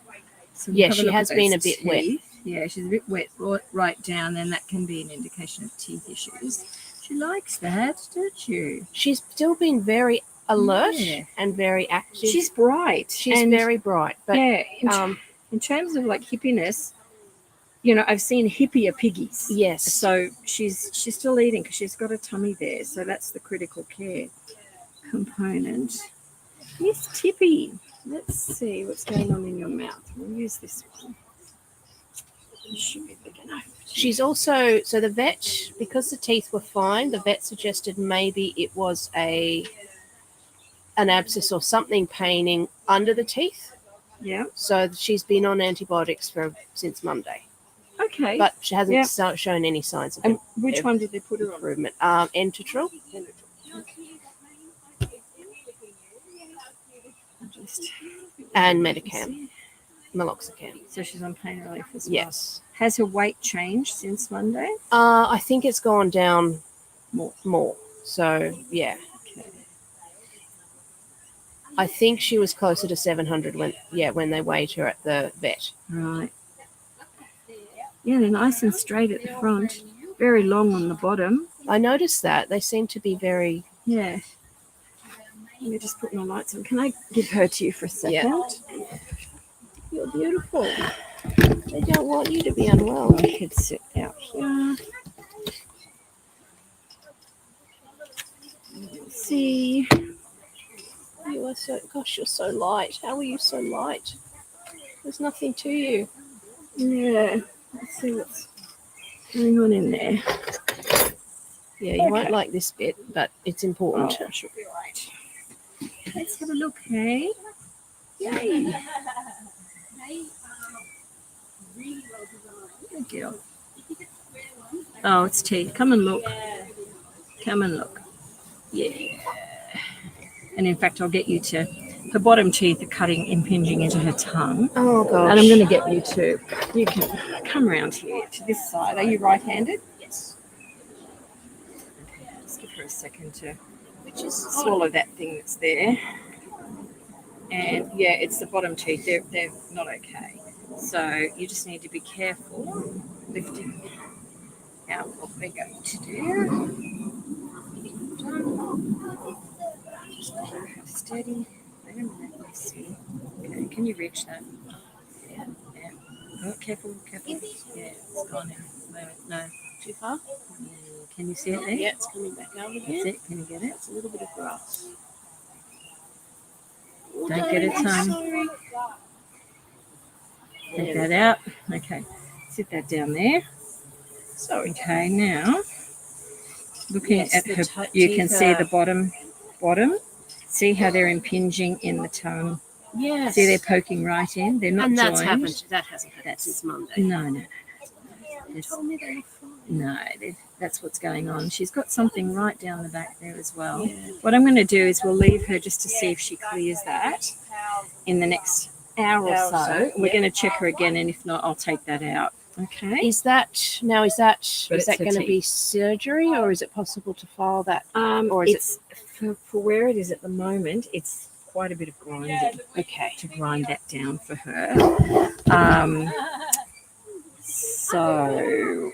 So she has been a bit wet. Yeah, she's a bit wet right down, then that can be an indication of teeth issues. She likes that, don't you? She's still been very alert Yeah. and very active. She's bright. She's and very bright. But in terms of like hippiness, you know, I've seen hippier piggies. yes. So she's still eating because she's got a tummy there. So that's the critical care component. Miss Tippy, let's see what's going on in your mouth. We'll use this one. It should be big enough. She's also, so the vet, because the teeth were fine, the vet suggested maybe it was an abscess or something paining under the teeth. Yeah. So she's been on antibiotics since Monday. Okay. But she hasn't shown any signs of and which one did they put her on? improvement. Entetrol. And Medicam. Meloxicam. So she's on pain relief as well. Yes. Has her weight changed since Monday? I think it's gone down more. So, yeah. Okay. I think she was closer to 700 when they weighed her at the vet. Right. Yeah, they're nice and straight at the front. Very long on the bottom. I noticed that. They seem to be very... Yeah. Let me just put my lights on. Can I give her to you for a second? Yeah. You're beautiful. They don't want you to be unwell. I could sit out here. Let's see. You are so... Gosh, you're so light. How are you so light? There's nothing to you. Yeah. Let's see what's going on in there. Yeah, you won't like this bit, but it's important. Oh, she'll be right. Let's have a look, hey? Yay. Good girl. Oh, it's teeth. Come and look. Come and look. Yeah. And in fact, I'll get you to... Her bottom teeth are impinging into her tongue. Oh, gosh. And I'm going to get you to... You can come around here to this side. Are you right-handed? Yes. Okay, just give her a second to swallow that thing that's there. And, yeah, it's the bottom teeth. They're not okay. So you just need to be careful lifting out what we're going to do. Just let her have steady. Wait a minute, let's see. Okay, can you reach that? Yeah. Oh, careful. Yeah, it's gone in. No. Too far? Can you see it there? Yeah, it's coming back over here. That's it. Can you get it? It's a little bit of grass. Don't get it, Sorry. Take that out. Okay. Sit that down there. Sorry. Okay, now looking Yes, at her, you can see the bottom. See how they're impinging in the tongue. Yes. See, they're poking right in. They're not and that's joined. happened. That hasn't happened since Monday. No. You told me they were fine. No, that's what's going on. She's got something right down the back there as well. Yeah. What I'm going to do is we'll leave her just to see if she clears that in the next hour or so. We're going to check her again, and if not, I'll take that out. Okay. Is that going to teeth. be surgery, or is it possible to file that? Or is it for where it is at the moment? It's quite a bit of grinding. Okay. To grind that down for her. So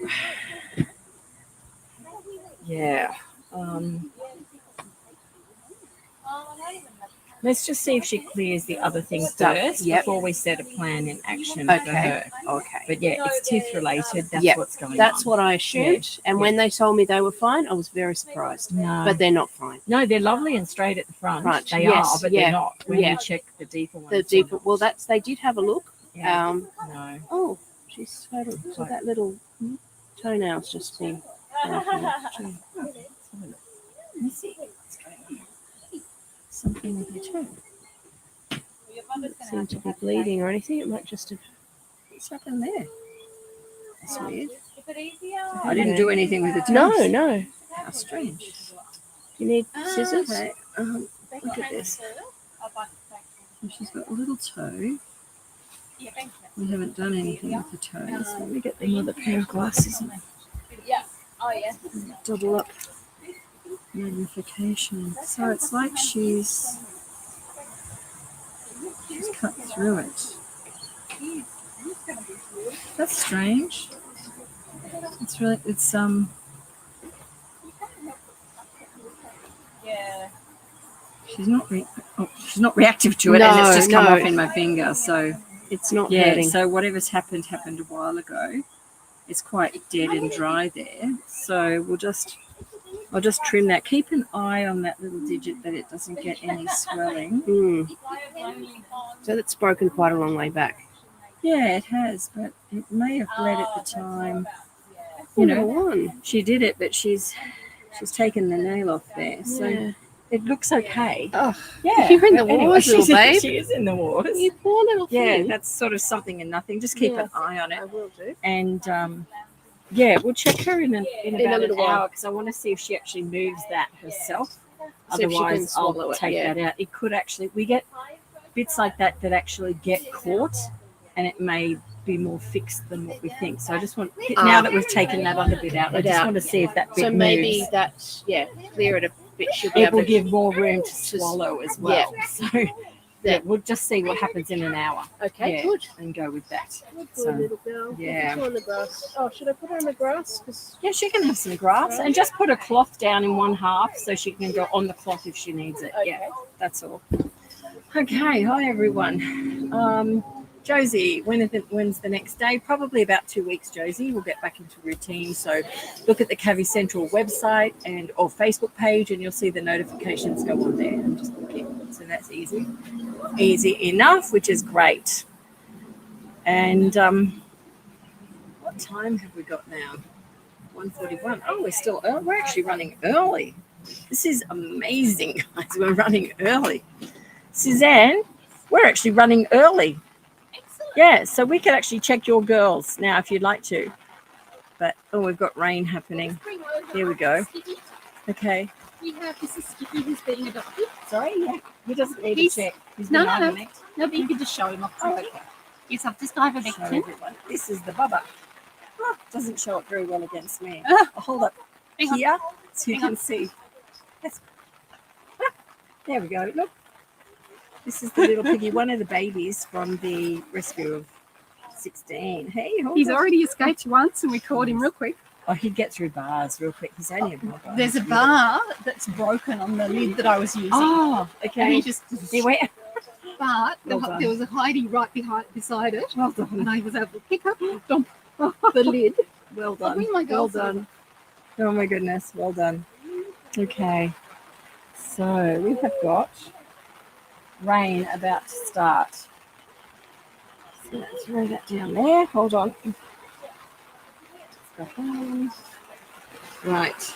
yeah. Let's just see if she clears the other things first before we set a plan in action for her. Okay. But yeah, it's teeth related. That's what's going on. That's what I assumed. And when they told me they were fine, I was very surprised. No. But they're not fine. No, they're lovely and straight at the front. Right. They Yes, are, but yeah, they're not. When yeah. you check the deeper ones. The deeper. Well, they did have a look. Yeah. No. Oh, she's total. So that little toenail's just been. Let me see what's going on. Something with your toe. Doesn't seem to be bleeding or anything. It might just have. What's happened there? That's weird. I Okay. didn't do anything with the toes. No. How strange. Do you need scissors? Okay. Look at this. She's got a little toe. We haven't done anything with the toes. Let me get another pair of glasses and double up magnification. So it's like she's cut through it. That's strange. It's Yeah. she's not reactive to it, and it's just come off in my finger. So It's not yeah. hurting. So whatever's happened a while ago. It's quite dead and dry there. So I'll just trim that. Keep an eye on that little digit that it doesn't get any swelling. So that's broken quite a long way back. Yeah, it has, but it may have bled at the time. You know, she did it, but she's taken the nail off there. So it looks okay. Oh, yeah. You're in the wars, little babe. She is in the wars. You poor little thing. Yeah, that's sort of something and nothing. Just keep an eye on it. I will do. And yeah, we'll check her in about a little an hour while because I want to see if she actually moves that herself. So if she can Otherwise, swallow I'll it, take that out. It could actually, we get bits like that actually get caught, and it may be more fixed than what we think. So I just want, now that we've taken that other bit out, I just want to see if that bit So maybe moves. that's, clear it a bit. She'll be It able will to give more room to swallow as well. So Yeah. we'll just see what happens in an hour. Okay, Yeah, good. and go with that. Good So, little girl. yeah. Put her on the grass. Oh, should I put her on the grass? 'Cause Yeah, she can have some grass and just put a cloth down in one half so she can go on the cloth if she needs it. Yeah, that's all. Okay, hi everyone. Josie, when's the next day? Probably about 2 weeks, Josie. We'll get back into routine. So look at the Cavi Central website or Facebook page and you'll see the notifications go on there and just look in. So that's easy. Easy enough, which is great. And what time have we got now? 1:41. Oh, we're still early. We're actually running early. This is amazing, guys. We're running early. Suzanne, we're actually running early. Yeah, so we can actually check your girls now if you'd like to. But, we've got rain happening. Here we go. Okay. We have, this is Tippy who's being adopted. Sorry, yeah. He doesn't need a check. He's No, been no. Ivermectin. No, but you can just show him off. Oh, okay. Yes, I've just Show Ivermectin. everyone. This is the Bubba. Oh, doesn't show it very well against me. Ah. I'll hold up Hang on. here so you Hang can see. Yes. There we go. Look. This is the little piggy, one of the babies from the rescue of 16. Hey, hold He's up. already escaped once and we caught him real quick. Oh, he'd get through bars real quick. He's only a Bubba. There's a bar that's broken on the lid that I was using. Oh, And okay. he just, He went. but Well done. there was a hidey right beside it. Well done. And I was able to pick up dump the lid. Well I'll done. bring my Well girls done. Oh my goodness. Well done. Okay. So we have got rain about to start. So let's throw that down there. Hold on. Let's go home. Right.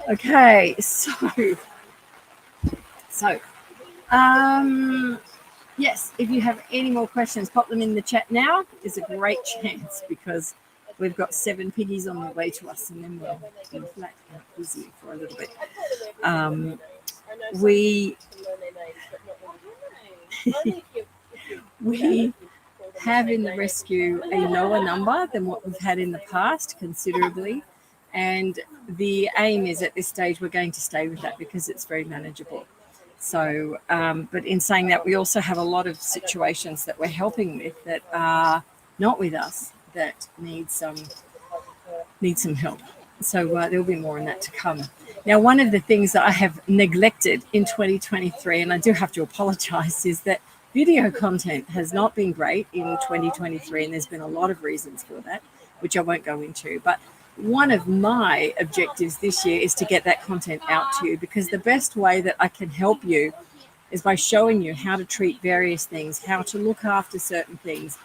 Okay. So, yes, if you have any more questions, pop them in the chat now. There's a great chance because we've got 7 piggies on their way to us and then we'll be flat out busy for a little bit. We have in the rescue a lower number than what we've had in the past considerably. And the aim is at this stage we're going to stay with that because it's very manageable. So, but in saying that, we also have a lot of situations that we're helping with that are not with us that need some help. So there'll be more on that to come. Now, one of the things that I have neglected in 2023, and I do have to apologize, is that video content has not been great in 2023, and there's been a lot of reasons for that, which I won't go into. But one of my objectives this year is to get that content out to you because the best way that I can help you is by showing you how to treat various things, how to look after certain things,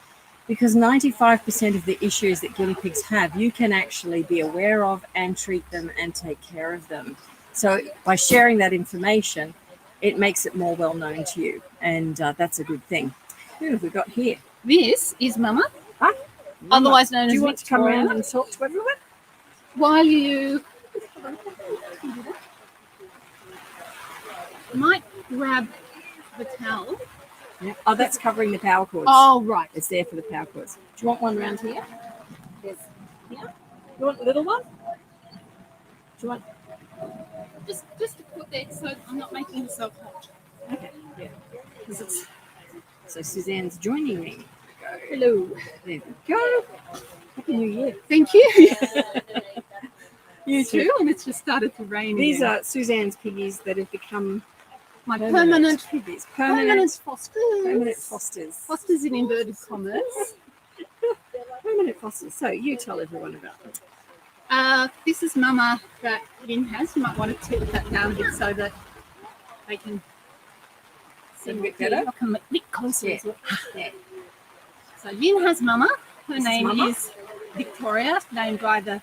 because 95% of the issues that guinea pigs have, you can actually be aware of and treat them and take care of them. So by sharing that information, it makes it more well known to you. And that's a good thing. Who have we got here? This is Mama, Huh? otherwise known Do as you want to come Victoria. around and talk to everyone? While you might grab the towel. Yeah. Oh, that's covering the power cords. Oh, right. It's there for the power cords. Do you want one around here? Yes. Yeah. You want a little one? Do you want? Just to put there so I'm not making myself hot. Okay. Yeah. Because So Suzanne's joining me. Hello. There we go. Happy New Year. Thank you. You too. And it's just started to rain. These again. are Suzanne's piggies that have become my permanent piggies. Permanent fosters. Permanent fosters. Fosters in inverted commas. Permanent fosters. So you tell everyone about them. This is Mama that Lynn has. You might want to tip that down a bit so that they can see A a bit bit better? I can look closer. Yeah. to it. Yeah. So Lynn has Mama. Her This is name Mama? is Victoria, named by the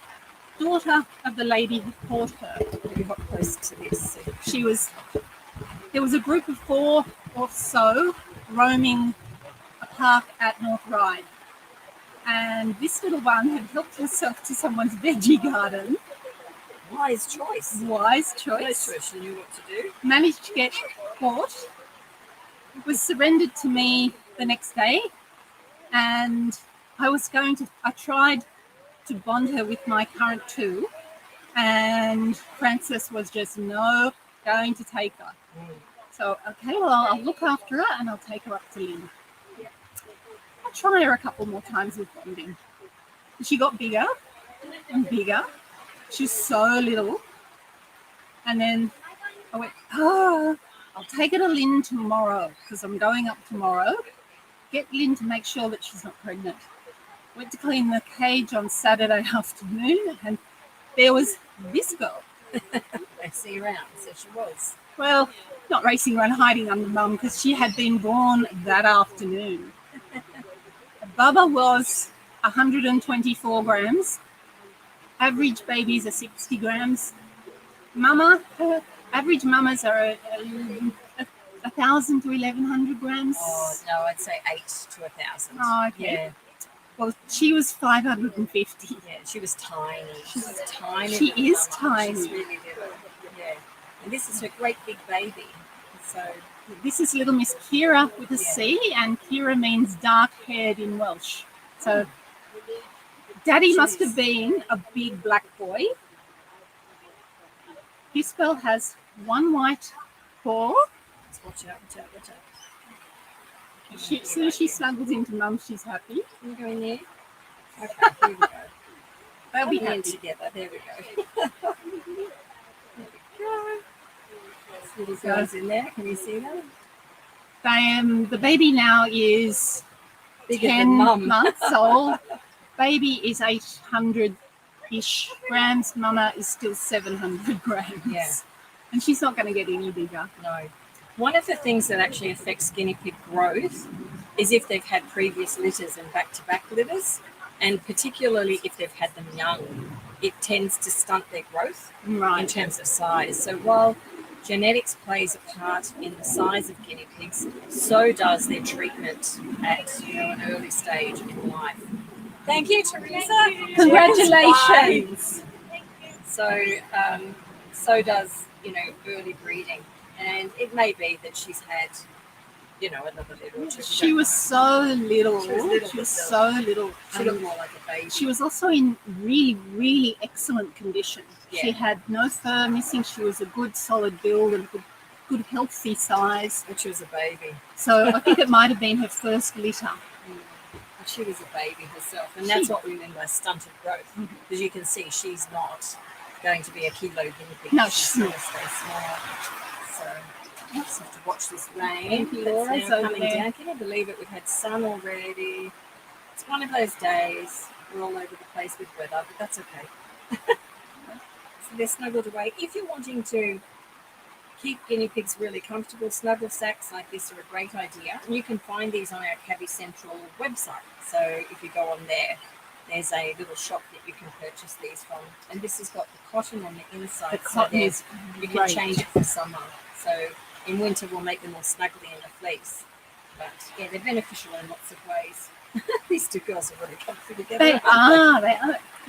daughter of the lady who caught her. You got close to this. There was a group of 4 or so roaming a park at North Ryde. And this little one had helped herself to someone's veggie garden. Wise choice. Wise choice. She knew what to do. Managed to get caught. Was surrendered to me the next day. And I tried to bond her with my current 2. And Frances was just going to take her. So, okay, well, I'll look after her and I'll take her up to Lynn. I'll try her a couple more times with bonding. She got bigger and bigger. She's so little. And then I went, I'll take her to Lynn tomorrow because I'm going up tomorrow. Get Lynn to make sure that she's not pregnant. Went to clean the cage on Saturday afternoon and there was this girl. They see around, so she was. Well, not racing around hiding under Mum because she had been born that afternoon. Bubba was 124 grams. Average babies are 60 grams. Her average mamas are 1,000 to 1,100 grams. Oh, no, I'd say 8 to 1,000. Oh, okay. Yeah. Well, she was 550. Yeah, she was tiny. She's tiny. She little is mama. tiny. She's really little. Yeah. And this is her great big baby. So This is little Miss Ceira with a C, and Ceira means dark-haired in Welsh. So Daddy must have been a big black boy. This girl has 1 white paw. watch out, watch out, watch out. As soon as she snuggles into Mum, she's happy. Can you go in there? Okay, here we go. They'll be Come in happy. together. There we go. There we go. Little girls in there. Can you see them? The baby now is Bigger 10 than Mum. months old. Baby is 800-ish grams. Mama is still 700 grams. Yeah. And she's not going to get any bigger. No. One of the things that actually affects guinea pig growth is if they've had previous litters and back-to-back litters, and particularly if they've had them young, it tends to stunt their growth in terms of size. So while genetics plays a part in the size of guinea pigs, so does their treatment at an early stage in life. Thank you, Teresa. Congratulations. So does early breeding, and it may be that she's had another little or two. She was so little. She was so little. She looked more like a baby. She was also in really, really excellent condition. Yeah. She had no fur missing. She was a good, solid build and good healthy size. But she was a baby. So I think it might have been her first litter. But she was a baby herself, and that's what we mean by stunted growth. Because you can see she's not going to be a kilo guinea pig. No, she's she's going not. to stay small. So I just have to watch this rain. Thank you, That's Laura. now So coming there. down. Can you believe it? We've had sun already. It's one of those days. We're all over the place with weather, but that's okay. So they're snuggled away. If you're wanting to keep guinea pigs really comfortable, snuggle sacks like this are a great idea. And you can find these on our Cabby Central website. So if you go on there, there's a little shop that you can purchase these from. And this has got the cotton on the inside. The cotton is you can great. change it for summer. So in winter, we'll make them all snuggly in the fleece. But yeah, they're beneficial in lots of ways. These two girls are really comfy together. They are.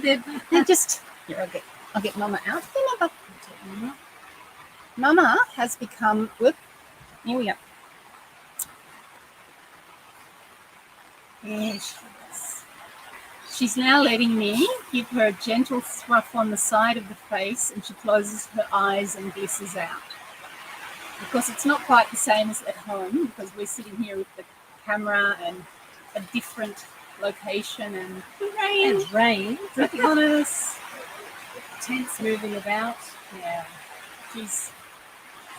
They're just. Here, I'll get Mama out. Here, Mama. Mama has become. Whoop. Here we go. There she is. She's now letting me give her a gentle thruff on the side of the face, and she closes her eyes and blisses out. Of course, it's not quite the same as at home because we're sitting here with the camera and a different location and rain dripping on us. Tents moving about. Yeah. Jeez.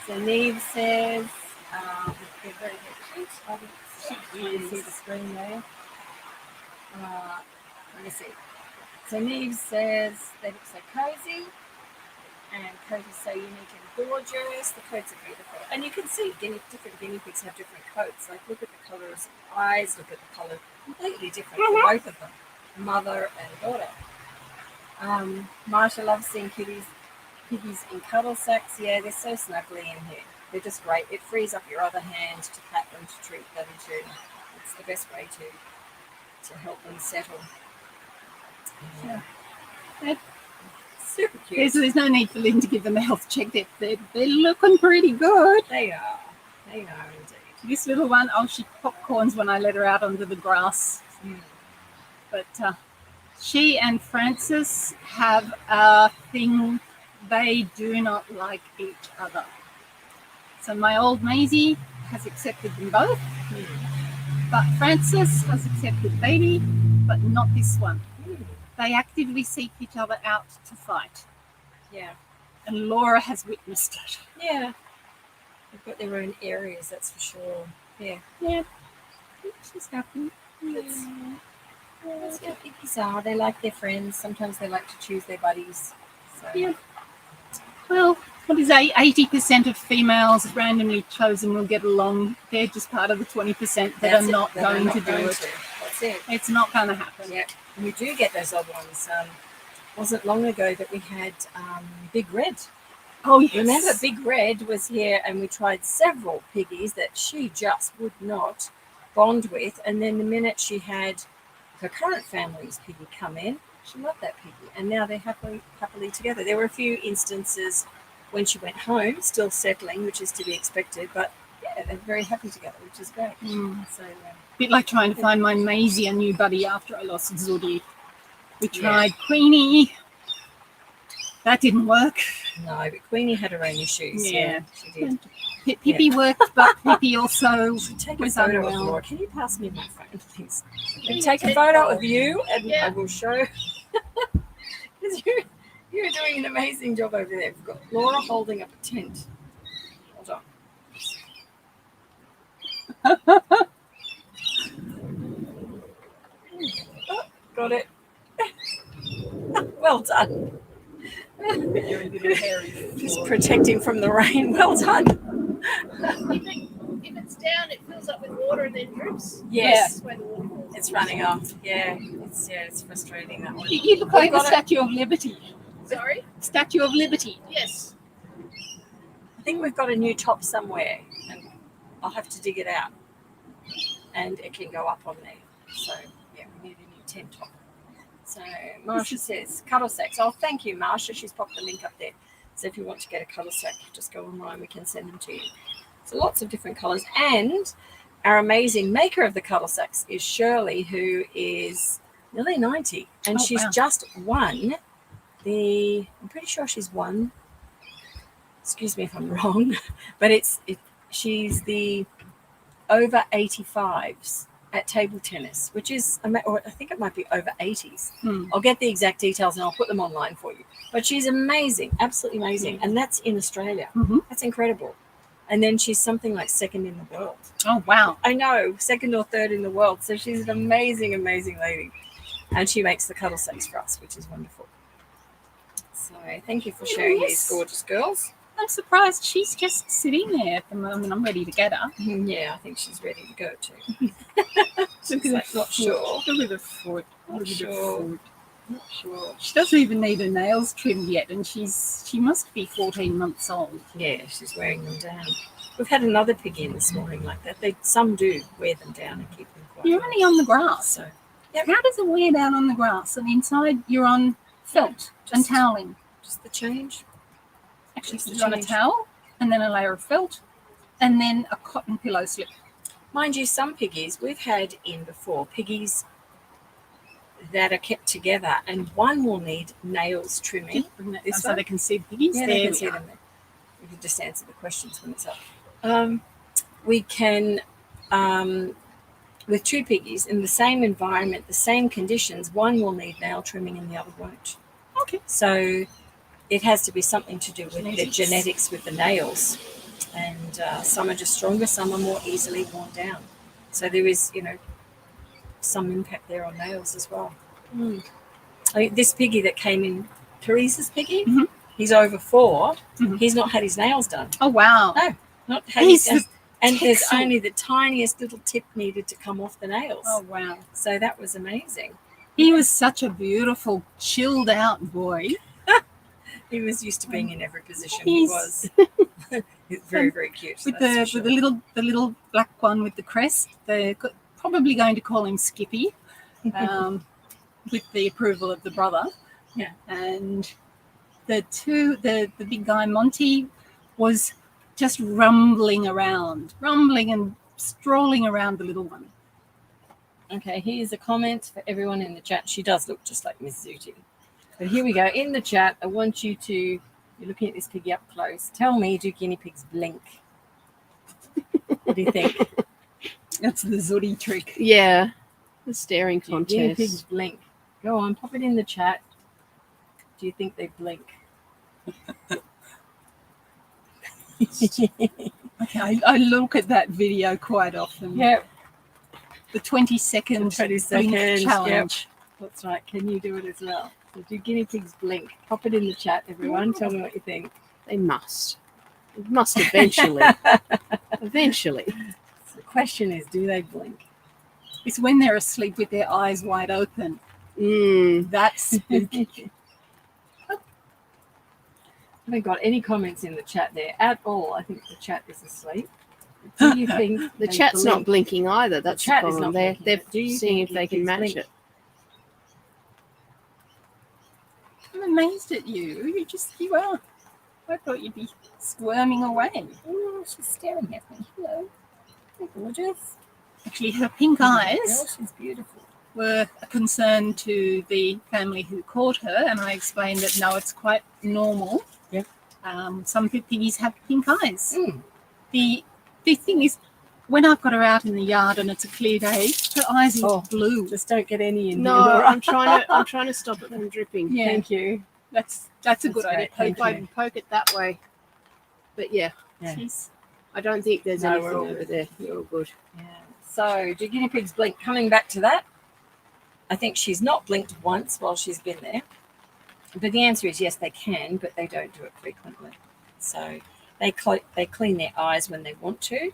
So Neve says, they're very cute. I think you see the screen there. Let me see. So Neve says they look so cozy, and coat is so unique and gorgeous. The coats are beautiful, and you can see different guinea pigs have different coats. Like look at the colours of the eyes, look at the colour, completely different for both of them, mother and daughter. Marsha loves seeing piggies in cuddle sacks. Yeah, they're so snuggly in here. They're just great. It frees up your other hand to pat them, to treat them, it's the best way to help them settle. Yeah. Super cute. There's no need for Lynn to give them a health check. They're looking pretty good. They are indeed. This little one, she popcorns when I let her out under the grass. But she and Francis have a thing. They do not like each other. So my old Maisie has accepted them both. But Francis has accepted Baby, but not this one. They actively seek each other out to fight. Yeah. And Laura has witnessed it. Yeah. They've got their own areas, that's for sure. Yeah. Yeah. She's happy. That's what piggies are. They like their friends. Sometimes they like to choose their buddies. So. Yeah. Well, what is 80% of females randomly chosen will get along. They're just part of the 20% that are not going to do it. That's it. It's not going to happen. Yeah. And we do get those odd ones. Wasn't long ago that we had Big Red. Oh, yes. Remember, Big Red was here and we tried several piggies that she just would not bond with. And then the minute she had her current family's piggy come in, she loved that piggy. And now they're happily together. There were a few instances when she went home, still settling, which is to be expected. But yeah, they're very happy together, which is great. So, a bit like trying to find my Maisie a new buddy after I lost Zudi. We tried Queenie. That didn't work. No, but Queenie had her own issues. Yeah, she did. Pippy worked, but Pippy also Take was a photo of unwell. Laura. Can you pass me my phone, please? Take a photo of you, and I will show. Because you're doing an amazing job over there. We've got Laura holding up a tent. Hold on. Oh, got it. Well done. Just protecting from the rain. Well done. If it's down, it fills up with water and then drips. Yes. That's where the water falls. It's running off. Yeah, it's frustrating, that one. You look like the Statue of Liberty. Sorry? Statue of Liberty. Yes. I think we've got a new top somewhere, and I'll have to dig it out, and it can go up on there. So yeah, we need a new tent top. So Marsha says Cuddle Sacks. Oh, thank you, Marsha. She's popped the link up there. So if you want to get a Cuddle Sack, just go online. We can send them to you. So lots of different colours. And our amazing maker of the Cuddle Sacks is Shirley, who is nearly 90, and she's just won the. I'm pretty sure she's won. Excuse me if I'm wrong, but she's the over 85s at table tennis, which is, or I think it might be over 80s. I'll get the exact details and I'll put them online for you. But she's amazing, absolutely amazing, and that's in Australia. That's incredible. And then she's something like second in the world. Oh, wow. I know, second or third in the world. So she's an amazing, amazing lady, and she makes the Cuddle Sacks for us, which is wonderful. So thank you for sharing these gorgeous girls. I'm surprised she's just sitting there at the moment. I'm ready to get her. Yeah, I think she's ready to go too. Look at the Not sure. Look at the foot. Not sure. Not sure. She doesn't even need her nails trimmed yet, and she must be 14 months old. Yeah, she's wearing them down. We've had another pig in this morning like that. Some do wear them down and keep them quiet. You're only on the grass. So, How does it wear down on the grass? And inside you're on felt and toweling. Just the change. Actually, you're on a towel, and then a layer of felt, and then a cotton pillow slip. Mind you, some piggies we've had in before, piggies that are kept together, and one will need nails trimming. So they can see the piggies. Yeah, they can see them. We can just answer the questions when it's up. We can with two piggies in the same environment, the same conditions, one will need nail trimming and the other won't. Okay. So it has to be something to do with the genetics with the nails. And some are just stronger, some are more easily worn down. So there is, some impact there on nails as well. I think this piggy that came in, Teresa's piggy, he's over 4. He's not had his nails done. Oh, wow. No, not had his nails. And there's only the tiniest little tip needed to come off the nails. Oh, wow. So that was amazing. He was such a beautiful, chilled out boy. He was used to being in every position. He was. He's very, very cute. With the little black one with the crest, they're probably going to call him Skippy, with the approval of the brother. Yeah. And the big guy Monty was just rumbling and strolling around the little one. Okay, here's a comment for everyone in the chat. She does look just like Miss Zuti. But here we go. In the chat, I want you to, you're looking at this piggy up close. Tell me, do guinea pigs blink? What do you think? That's the Zuri trick. Yeah, the staring Do contest. guinea pigs blink? Go on, pop it in the chat. Do you think they blink? Okay, I look at that video quite often. Yep. The 20-second 20-second blink challenge. Yep. That's right. Can you do it as well? So do guinea pigs blink? Pop it in the chat, everyone. Tell me what you think. They must. It must eventually. Eventually. So the question is, do they blink? It's when they're asleep with their eyes wide open. That's spooky. I haven't got any comments in the chat there at all. I think the chat is asleep. Do you think The they chat's blink? not blinking either. That's The chat the is problem. not They're blinking. Do you seeing think if they can pigs match blink? it. I'm amazed at you. You are. I thought you'd be squirming away. Oh, she's staring at me. Hello. You're gorgeous. Actually, her pink eyes Oh, she's beautiful. were a concern to the family who caught her, and I explained that no, it's quite normal. Yep. Some piggies have pink eyes. Mm. The thing is, when I've got her out in the yard and it's a clear day, her eyes look blue. Just don't get any in No, here. Laura. I'm trying to stop it from dripping. Yeah, Thank you. that's a good great. idea. Thank If I you. can poke it that way. But yeah, Yeah. She's- I don't think there's No, anything we're all over good. there. You're all good. Yeah. So, do guinea pigs blink? Coming back to that, I think she's not blinked once while she's been there. But the answer is yes, they can, but they don't do it frequently. So they clean their eyes when they want to.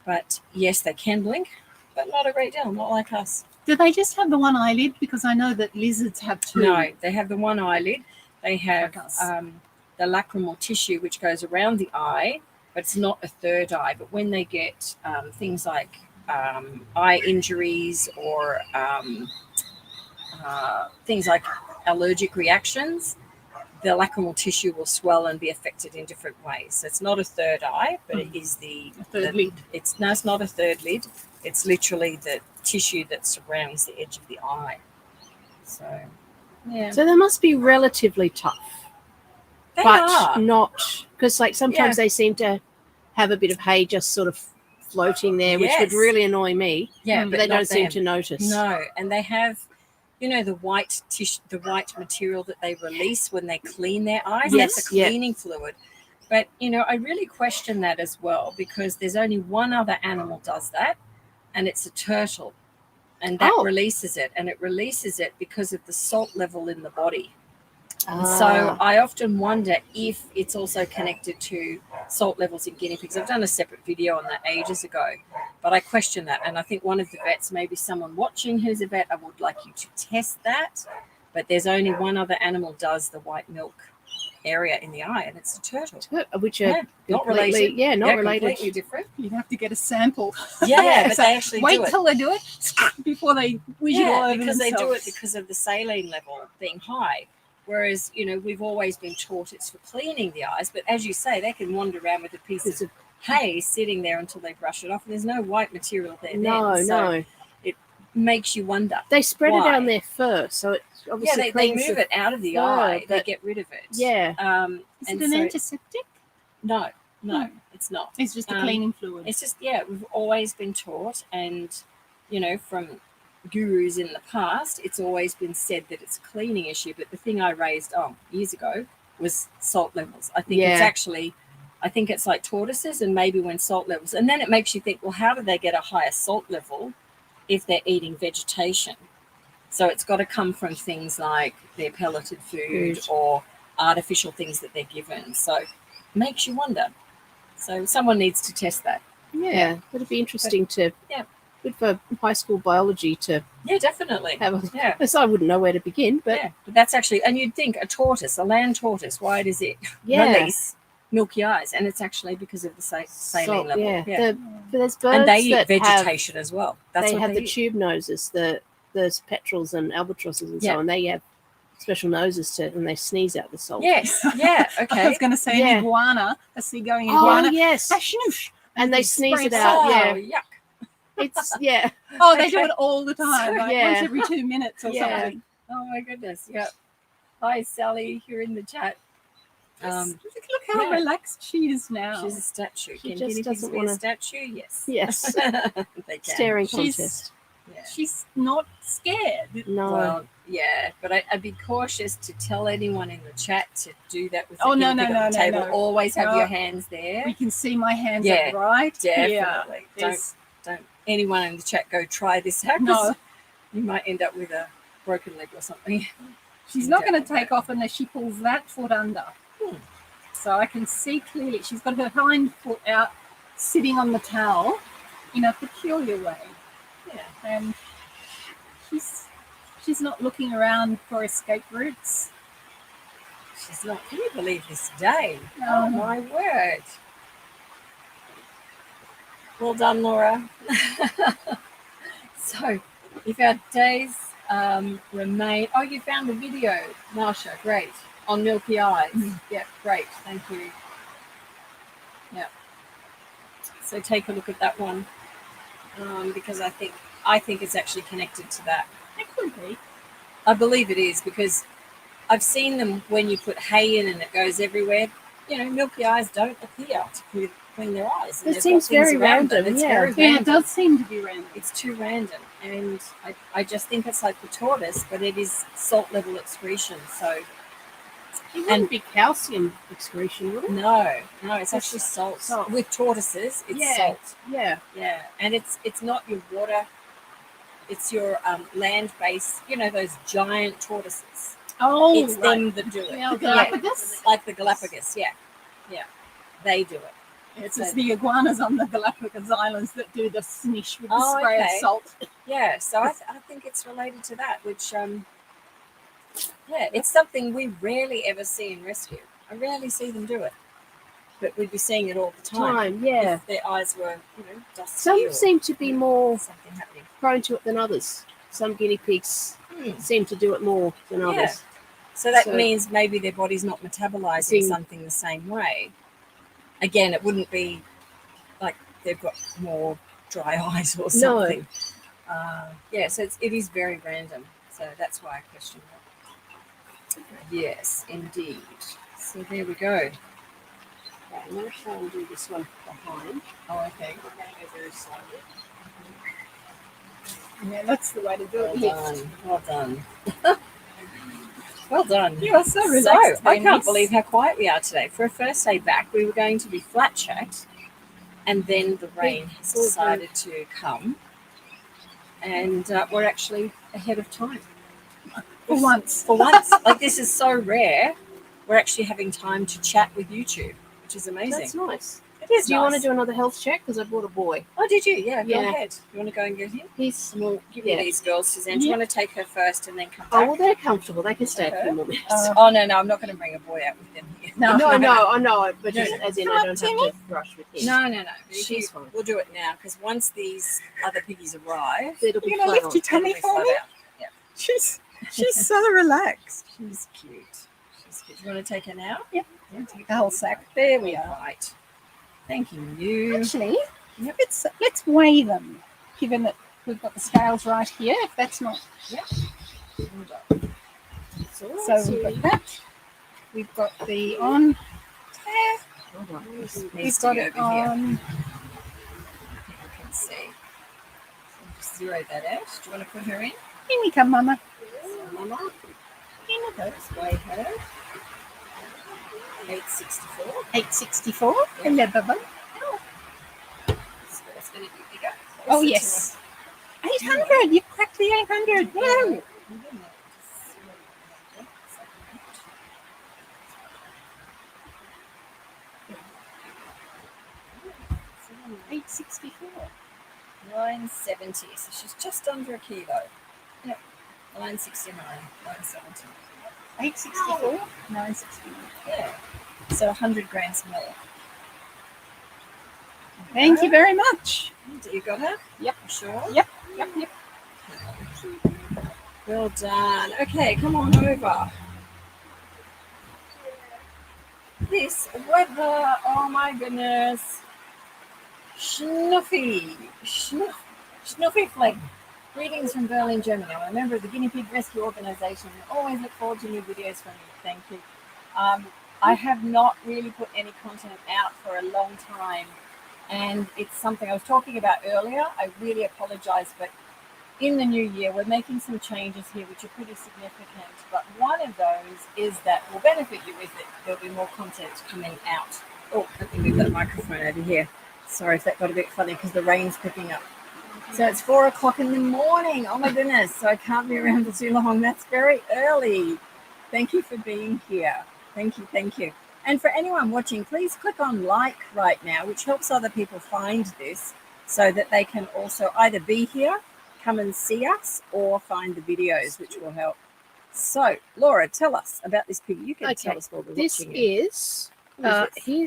But yes, they can blink, but not a great deal, not like us. Do they just have the one eyelid? Because I know that lizards have two. No, they have the one eyelid. They have Like us. the lacrimal tissue, which goes around the eye, but it's not a third eye. But when they get things like eye injuries or things like allergic reactions, the lacrimal tissue will swell and be affected in different ways. So it's not a third eye, but it is the third lid. It's not a third lid. It's literally the tissue that surrounds the edge of the eye. So, yeah. So they must be relatively tough, They but are. not because like sometimes they seem to have a bit of hay just sort of floating there, which would Yes. really annoy me. Yeah, but they not don't seem them. to notice. No, and they have, the white tissue, the white material that they release when they clean their eyes. Yes, That's a yeah. cleaning fluid. But I really question that as well, because there's only one other animal does that, and it's a turtle, and that releases it, and it releases it because of the salt level in the body. And so I often wonder if it's also connected to salt levels in guinea pigs. I've done a separate video on that ages ago, but I question that. And I think one of the vets, maybe someone watching who's a vet, I would like you to test that. But there's only one other animal does the white milk area in the eye, and it's a turtle. Which are not completely- related. Yeah, not related. Completely different. You'd have to get a sample. Yeah, but So they actually wait do it. till they do it before they whiz it all over because they do it themselves. because of the saline level being high. Whereas, we've always been taught it's for cleaning the eyes. But as you say, they can wander around with a piece of hay sitting there until they brush it off. And there's no white material there. No, then. So no. it makes you wonder. They spread why. it down there first, so it obviously they cleans move the it out of the fur, eye. They but- get rid of it. Yeah. Is and it an so- antiseptic? No, it's not. It's just a Um, cleaning fluid. It's just, we've always been taught, and from gurus in the past, it's always been said that it's a cleaning issue. But the thing I raised years ago was salt levels. I think it's like tortoises, and maybe when salt levels, and then it makes you think, well, how do they get a higher salt level if they're eating vegetation? So it's got to come from things like their pelleted food or artificial things that they're given. So it makes you wonder. So someone needs to test that. Yeah. It'd be interesting good for high school biology to definitely have because I wouldn't know where to begin, but but that's actually, and you'd think a land tortoise, why does it release milky eyes? And it's actually because of the saline level. There's birds and they eat that vegetation as well. That's they what have the eat. tube noses, the petrels and albatrosses and so on. They have special noses and they sneeze out the salt. Yes, okay. I was going to say an iguana, a seagoing iguana. Oh, yes. And they sneeze it out. Yuck. It's, Oh, they do it all the time, once every 2 minutes or something. Oh, my goodness. Yep. Hi, Sally. You're in the chat. Look how relaxed she is now. She's a statue. She Can just guinea pigs doesn't be a wanna- statue? Yes. Yes. They can. Staring She's- contest. She's not scared. No. Well, but I'd be cautious to tell anyone in the chat to do that with the Oh, no, guinea pig no, on the no, table. no. Always have No. your hands there. We can see my hands Yeah, are right Definitely. here. Don't anyone in the chat go try this out. No, You might end up with a broken leg or something. she's not going to take off unless she pulls that foot under. So I can see clearly she's got her hind foot out, sitting on the towel in a peculiar way. Yeah. And she's not looking around for escape routes. She's not. Can you believe this day? No. Oh my word. Well done, Laura. So, if our days remain... Oh, you found the video, Marsha. Great. On milky eyes. Yeah, great. Thank you. Yeah. So take a look at that one, because I think it's actually connected to that. It could be. I believe it is, because I've seen them when you put hay in and it goes everywhere. Milky eyes don't appear to clean their eyes. And It they've seems got things very around them. random, It's yeah. very Yeah, it random. does seem to be random. It's too random. And I just think it's like the tortoise, but it is salt level excretion. So It wouldn't be calcium excretion, would it? no, it's actually salt. Salt. With tortoises, it's Yeah. salt. Yeah. Yeah, and it's not your water. It's your land-based, those giant tortoises. Oh, It's them that do it. Yeah, Galapagos? Like the Galapagos, yeah. They do it. It's just the iguanas on the Galapagos Islands that do the snish with the Oh, spray okay. of salt. Yeah, so I think it's related to that, which, it's something we rarely ever see in rescue. I rarely see them do it, but we'd be seeing it all the time. Yeah. If their eyes were, dusty Some or seem to be more something happening. prone to it than others. Some guinea pigs seem to do it more than Yeah. others. So that So- means maybe their body's not metabolizing Seeing- something the same way. Again, it wouldn't be like they've got more dry eyes or something. So it is very random. So that's why I question that. Yes, indeed. So there we go. Right, I'm going to try and do this one behind. Oh, okay. I'm going to go very slowly. Yeah, that's the way to do Well it. done. Well done. Well done. You are so relaxed. I can't Denise. believe how quiet we are today. For a first day back, we were going to be flat chat, and then the rain has decided to come, and we're actually ahead of time. For once. For once. Like, this is so rare. We're actually having time to chat with YouTube, which is amazing. That's nice. It is Do you want to nice. do another health check? Because I brought a boy. Oh, did you? Yeah, go Yeah. ahead. You want to go and get him? He's And we'll give you Yeah. these girls, Suzanne. Do you Yeah. want to take her first and then come oh back? well, they're comfortable. They can stay a few more minutes. Oh, no, I'm not going to bring a boy out with them here. No. no, I know, but No, just no. as in Come I on, don't Timmy. have to rush with him. No. She's fine. We'll do it now, because once these other piggies arrive, It'll be You're gonna flat lift your tummy we for flood me? out. Yeah, She's so relaxed. she's cute. She's cute. Do you want to take her now? Yep. Yeah, take The whole sack. There we are. Right. Thank you. Actually, let's weigh them, given that we've got the scales right here. If that's not so, we've got that. We've got the on there. Needs We've to got be it over here. on. You can see. zero that out. Do you want to put her in? Here we come, Mama. Mama. Let's weigh her. 864. 864. Hello, Bubba. So it's going to be bigger. Oh, yes. 800. You've cracked the 800. Woo! 864. 970. So she's just under a kilo. Yep. 969. 970. 864. 964. Yeah. So 100 grams of milk. Thank you very much. You got her? Yep. Sure. Yep. Well done. Okay, come on over. This weather, oh my goodness. Schnuffy. Schnuffy Fleck. Greetings from Berlin, Germany. I'm a member of the Guinea Pig Rescue Organization. I always look forward to new videos from you. Thank you. I have not really put any content out for a long time, and it's something I was talking about earlier. I really apologize, but in the new year, we're making some changes here which are pretty significant, but one of those is that will benefit you with it. There'll be more content coming out. Oh, let me move that microphone over here. Sorry if that got a bit funny because the rain's picking up. So it's 4 o'clock in the morning. Oh my goodness. So I can't be around for too long. That's very early. Thank you for being here. Thank you. Thank you. And for anyone watching, please click on like right now, which helps other people find this so that they can also either be here, come and see us, or find the videos, which will help. So, Laura, tell us about this pig. You can tell us what we're This watching. is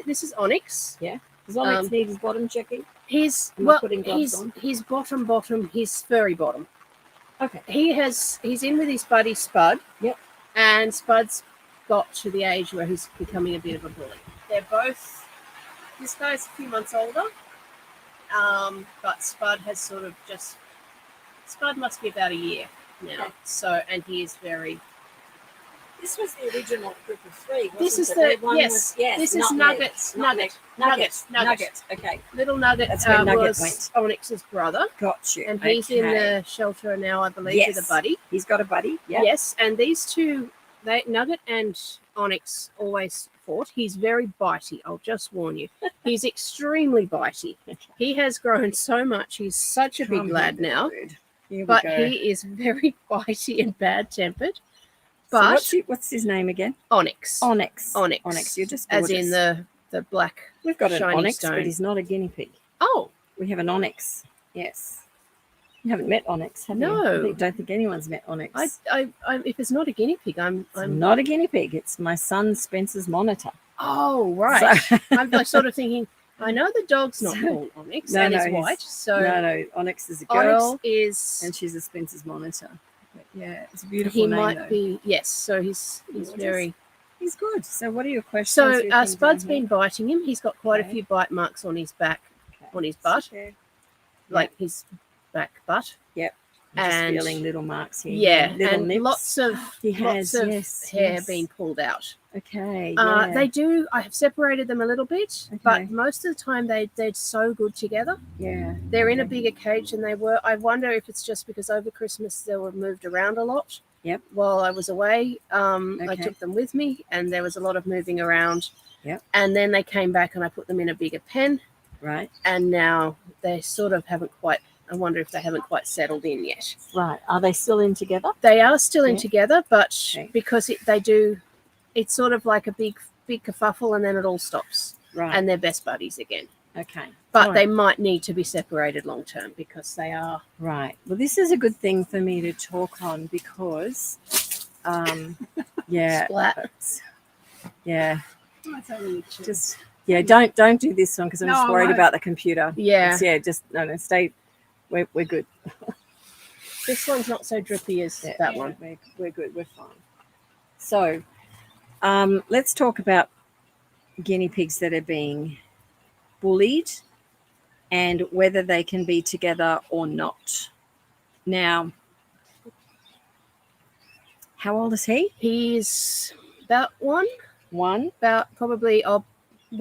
this is Onyx. Yeah. Does Onyx need his bottom checking? His putting gloves on. his bottom, his furry bottom. Okay. He's in with his buddy Spud. Yep. And Spud's got to the age where he's becoming a bit of a bully. They're both. This guy's a few months older, but Spud has sort of just. Spud must be about a year now. Okay. So, and he is very. This was the original group of three. This is wasn't it? the One yes. was- yes. This is Nugget. Nugget. Okay. Little Nugget That's where Nugget was went. Onyx's brother, Got you. and he's in the shelter now, I believe, with a buddy. He's got a buddy. Yeah. Yes, and these two, Nugget and Onyx, always fought. He's very bitey. I'll just warn you. He's extremely bitey. He has grown so much. He's such a big lad now, but he is very bitey and bad-tempered. But so what's his name again? Onyx. Onyx. Onyx. Onyx. You're just as gorgeous. in the black. We've got an shiny Onyx, stone. but he's not a guinea pig. Oh, We have an Onyx. Yes. You haven't met Onyx, have No. you? I don't think anyone's met Onyx. I if it's not a guinea pig, I'm not a guinea pig. It's my son Spencer's monitor. Oh, right. So- I'm like sort of thinking, I know the dog's not So- called Onyx No, and no, it's he's- white. So no, Onyx is a girl, Onyx is and she's a Spencer's monitor. But yeah, it's a beautiful he name. might though. be yes. So he's Gorgeous. very He's good. So what are your questions? so or things Spud's on been here? biting him. He's got quite a Okay. few bite marks on his back, Okay. on his butt, Okay. like his back butt. I'm just and- feeling little marks here. Yeah, little and nips. lots of He has, lots of hair yes. being pulled out. Okay. Yeah. They do. I have separated them a little bit, Okay. but most of the time they're so good together. yeah. They're in a Okay. bigger cage than they were. I wonder if it's just because over Christmas they were moved around a lot. Yep. While I was away, I Okay. took them with me, and there was a lot of moving around. Yep. And then they came back, and I put them in a bigger pen, Right. and now they sort of haven't quite. I wonder if they haven't quite settled in yet. Right. Are they still in together? They are still in Yeah. together, but Okay. because they do, it's sort of like a big kerfuffle, and then it all stops, Right. and they're best buddies again. Okay. But Right. they might need to be separated long term because they are. Right. Well, this is a good thing for me to talk on because, yeah, Splat. yeah, That's only a chill. just yeah. Don't do this one because I'm just No, worried no. about the computer. Yeah. Yeah. Just no. Stay. We're good. This one's not so drippy as Yeah, that yeah, one. We're good. We're fine. So, let's talk about guinea pigs that are being bullied and whether they can be together or not. Now, how old is he? He's about one, about probably 1.5.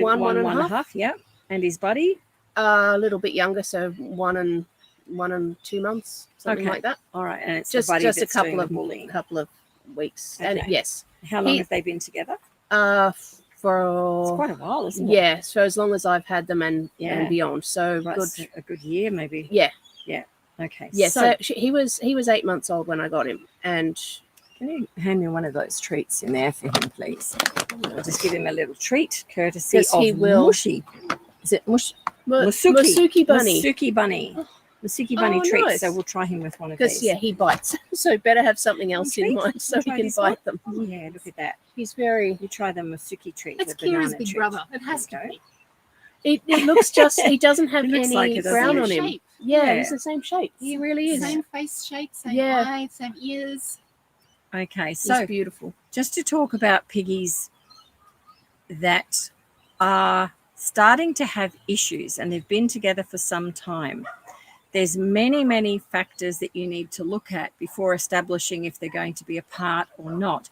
one and a half. Yeah. And his buddy? A little bit younger, so 1 and 1 and 2 months, something Okay. like that. All right, and it's Just the buddy just a that's doing couple the of bullying. weeks. Okay. And yes, How long he- have they been together? It's for quite a while, isn't it? yeah, so as long as I've had them and beyond. So Right, good. so a good year, maybe. Yeah. Okay. Yeah. So, He was 8 months old when I got him, and can you hand me one of those treats in there for him, please? I'll just give him a little treat, courtesy Because of he will- Mushy. Is it Mush? Masuki. Masuki bunny. Masuki bunny. Masuki bunny Oh, treats. nice. So we'll try him with one of Because these. he bites, so better have something else in treat? mind so he Try can this bite them. Yeah, look at that. He's very. You try the Masuki treat. That's the banana Kira's big treat. brother. It has to Okay. be. It looks just. He doesn't have It looks any like it, doesn't brown it? on him. Shape. Yeah, Yeah. he's the same shape. He really is. Same face shape, same Yeah. eyes, same ears. Okay, He's so beautiful. just to talk about piggies that are starting to have issues and they've been together for some time. There's many factors that you need to look at before establishing if they're going to be apart or not.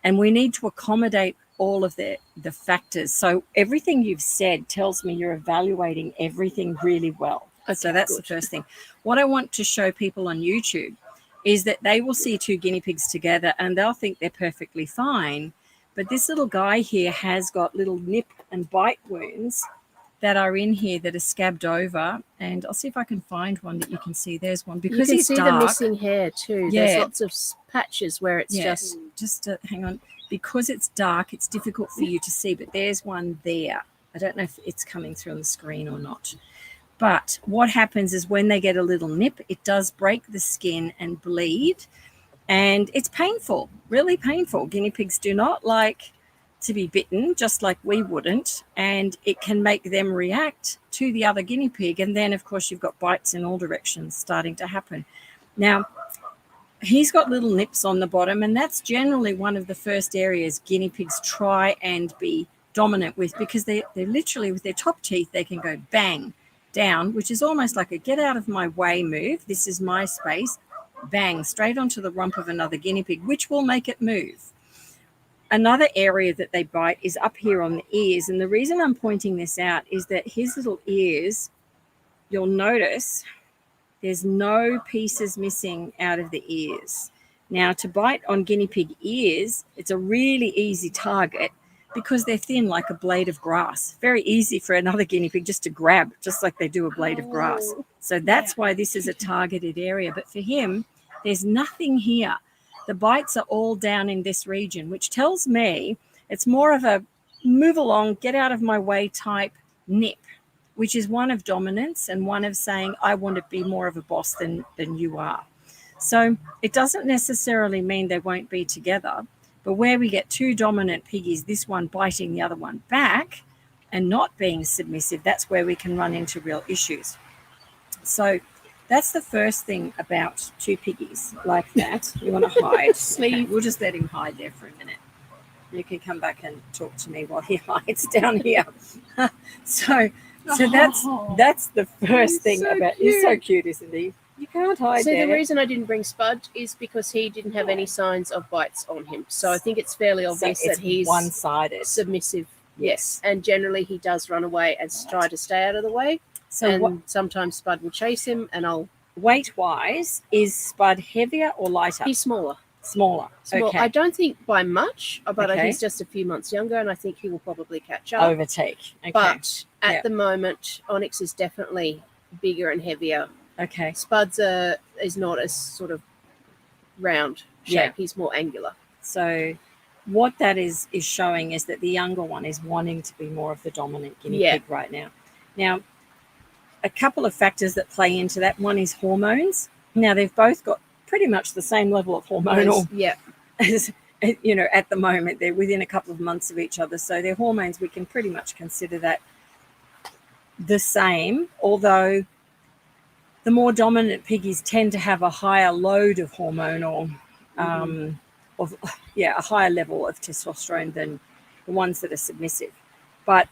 And we need to accommodate all of the factors. So everything you've said tells me you're evaluating everything really well. So that's the first thing. What I want to show people on YouTube is that they will see two guinea pigs together and they'll think they're perfectly fine. But this little guy here has got little nip and bite wounds that are in here that are scabbed over. And I'll see if I can find one that you can see. There's one. Because you can he's see dark, the missing hair too. Yeah. There's lots of patches where it's just hang on. Because it's dark, it's difficult for you to see. But there's one there. I don't know if it's coming through on the screen or not. But what happens is when they get a little nip, it does break the skin and bleed. And it's painful, really painful. Guinea pigs do not like to be bitten, just like we wouldn't. And it can make them react to the other guinea pig. And then, of course, you've got bites in all directions starting to happen. Now, he's got little nips on the bottom, and that's generally one of the first areas guinea pigs try and be dominant with, because they're literally, with their top teeth, they can go bang down, which is almost like a get out of my way move. This is my space. Bang, straight onto the rump of another guinea pig, which will make it move. Another area that they bite is up here on the ears. And the reason I'm pointing this out is that his little ears, you'll notice there's no pieces missing out of the ears. Now, to bite on guinea pig ears, it's a really easy target because they're thin like a blade of grass. Very easy for another guinea pig just to grab, just like they do a blade of grass. So that's why this is a targeted area. But for him, there's nothing here. The bites are all down in this region, which tells me it's more of a move along, get out of my way type nip, which is one of dominance and one of saying, I want to be more of a boss than you are. So it doesn't necessarily mean they won't be together, but where we get two dominant piggies, this one biting the other one back and not being submissive, that's where we can run into real issues. So that's the first thing about two piggies like that. You want to hide. Sleeve. We'll just let him hide there for a minute. You can come back and talk to me while he hides down here. So that's the first thing so about. cute. He's so cute, isn't he? You can't hide So there. the reason I didn't bring Spud is because he didn't have any signs of bites on him. So I think it's fairly obvious it's that he's one-sided. submissive. Yes. And generally he does run away and try to stay out of the way. So And sometimes Spud will chase him and I'll... weight-wise, is Spud heavier or lighter? He's smaller. Smaller. Small. Okay. I don't think by much, but Okay. he's just a few months younger and I think he will probably catch up. Overtake. Okay. But at Yeah. the moment, Onyx is definitely bigger and heavier. Okay. Spud's is not as sort of round shape. Yeah. He's more angular. So what that is showing is that the younger one is wanting to be more of the dominant guinea Yeah. pig right now. Now, a couple of factors that play into that. One is hormones. Now, they've both got pretty much the same level of hormonal Yeah. as, you know, at the moment. They're within a couple of months of each other. So their hormones, we can pretty much consider that the same, although the more dominant piggies tend to have a higher load of hormonal, a higher level of testosterone than the ones that are submissive. But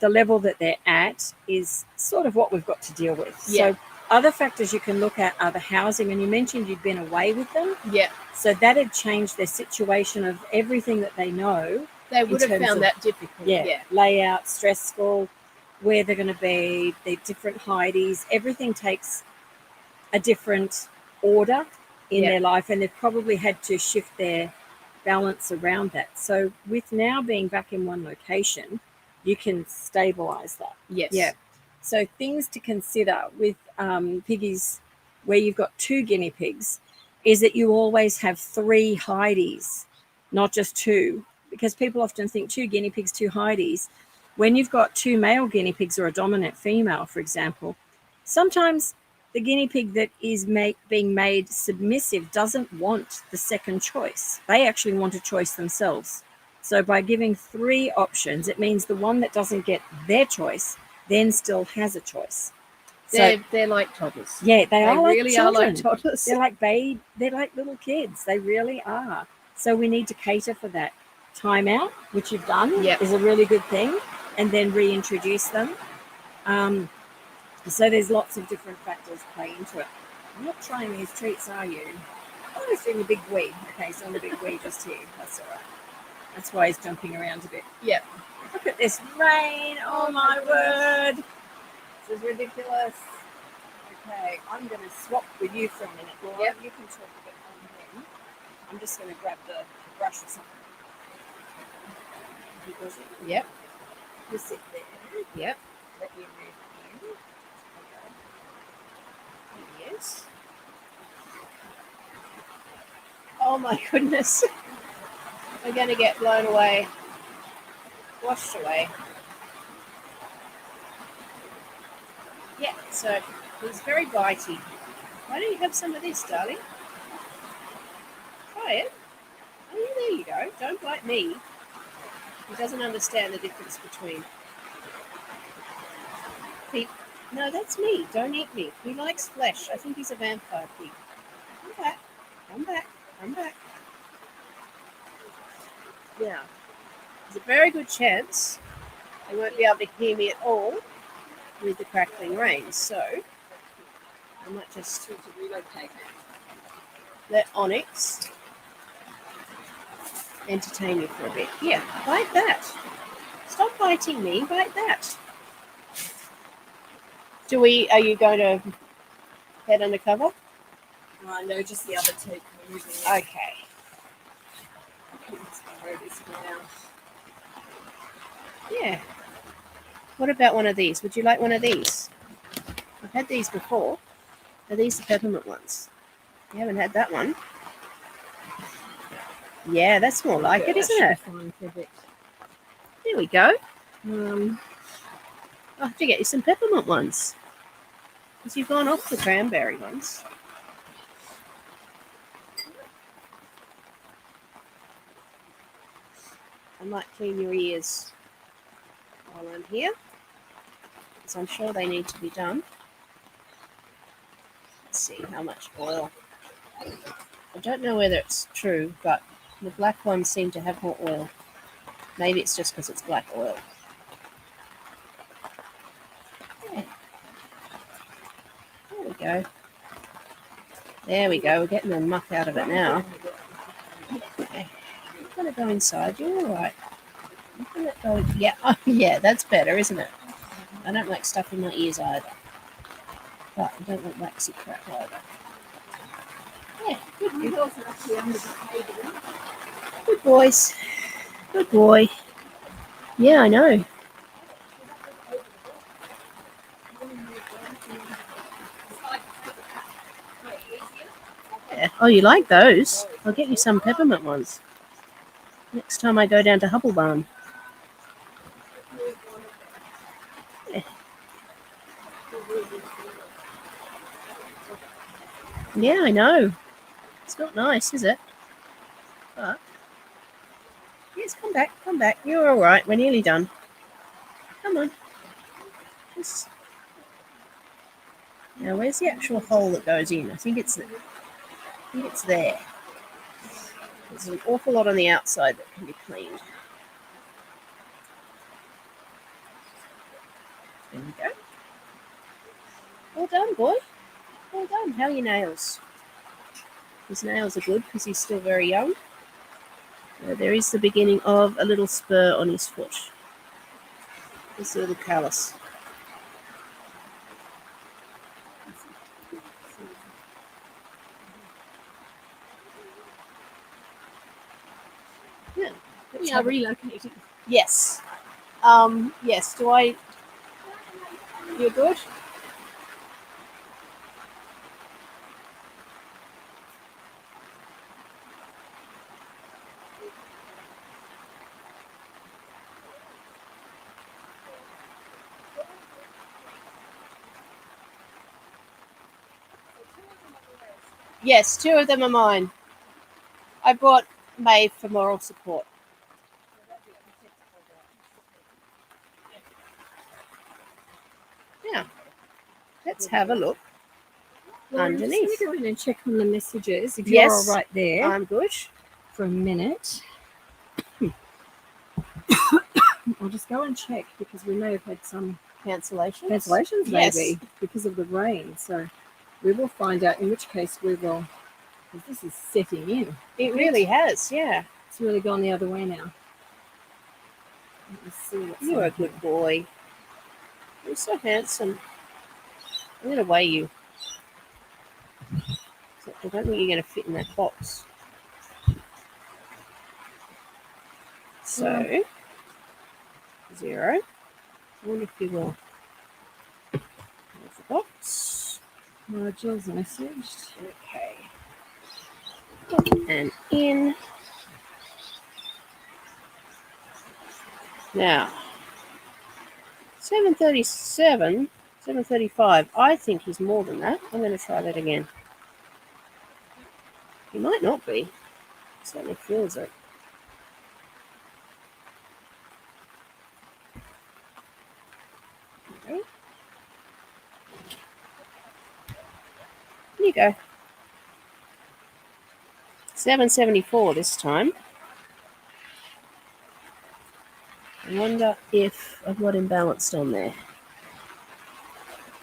the level that they're at is sort of what we've got to deal with. Yeah. So other factors you can look at are the housing, and you mentioned you'd been away with them. Yeah. So that had changed their situation of everything that they know. They would have terms found of- that difficult. Yeah. Layout, stressful, where they're going to be, their different hideys. Everything takes a different order in their life, and they've probably had to shift their balance around that. So with now being back in one location, you can stabilize that. Yes. Yeah. So things to consider with piggies where you've got 2 guinea pigs is that you always have 3 hideys, not just 2, because people often think 2 guinea pigs, 2 hideys. When you've got 2 male guinea pigs or a dominant female, for example, sometimes the guinea pig that is being made submissive doesn't want the second choice. They actually want a choice themselves. So by giving 3 options, it means the one that doesn't get their choice then still has a choice. So They're like toddlers. yeah, they are like really children. are like toddlers. They're like little kids. They really are. So we need to cater for that. Time out, which you've done, is a really good thing, and then reintroduce them. So there's lots of different factors play into it. I'm not trying these treats, are you? Oh, he's doing a big wee. Okay, so on a big wee just here. That's all right. That's why he's jumping around a bit. Yep. Look at this rain. Oh, my word. This is ridiculous. Okay, I'm going to swap with you for a minute, Laura. Yep. You can talk a bit on him. I'm just going to grab the brush or something. Yep. You sit there. Yep. Let you move in. Okay. Yes. Oh my goodness. We're going to get blown away. Washed away. Yeah, so he's very bitey. Why don't you have some of this, darling? Try it. Oh, yeah, there you go. Don't bite me. He doesn't understand the difference between. No, that's me. Don't eat me. He likes flesh. I think he's a vampire pig. Come back. Come back. Come back. Yeah. There's a very good chance they won't be able to hear me at all with the crackling rain. So I might just relocate. Let Onyx entertain you for a bit. Here, bite that. Stop biting me. Bite that. Are you going to head undercover? No, just the other 2. Okay. Yeah. What about one of these? Would you like one of these? I've had these before. Are these the peppermint ones? You haven't had that one. Yeah, that's more like it, isn't it? There we go. I'll have to get you some peppermint ones. Because you've gone off the cranberry ones. I might clean your ears while I'm here. Because I'm sure they need to be done. Let's see how much oil. I don't know whether it's true, but the black ones seem to have more oil. Maybe it's just because it's black oil. Yeah. There we go. There we go. We're getting the muck out of it now. Okay. I'm going to go inside. You're all right. I'm going to go. Yeah. Oh, yeah, that's better, isn't it? I don't like stuff in my ears either. But I don't like waxy crap either. Yeah, good boys. Good boy. Yeah, I know. Yeah. Oh, you like those? I'll get you some peppermint ones. Next time I go down to Hubble Barn. Yeah. Yeah, I know. It's not nice, is it? But yes, come back, come back. You're all right. We're nearly done. Come on. Just... Now, where's the actual hole that goes in? I think it's there. There's an awful lot on the outside that can be cleaned. There we go. Well done, boy. Well done. How are your nails? His nails are good because he's still very young. There is the beginning of a little spur on his foot. Just a little callus. are relocating. Yes. Yes. You're good? Yes, 2 of them are mine. I bought May for moral support. Yeah. Let's have a look. Well, I'm just going Underneath. to go in and check on the messages. If Yes, you're all right there I'm good. for a minute. I'll just go and check because we may have had some Cancellations? maybe because of the rain. So we will find out, in which case we will, because this is setting in. It really has, yeah. It's really gone the other way now. Let me see what's You're on a good here. boy. You're so handsome. I'm going to weigh you. I don't think you're going to fit in that box. So, 0. I wonder if you will. There's the box. Nigel's messaged. Okay. And in. Now, 737, 735. I think he's more than that. I'm going to try that again. He might not be. Certainly feels it. Okay. Here you go. 774 this time. I wonder if I've got him balanced on there.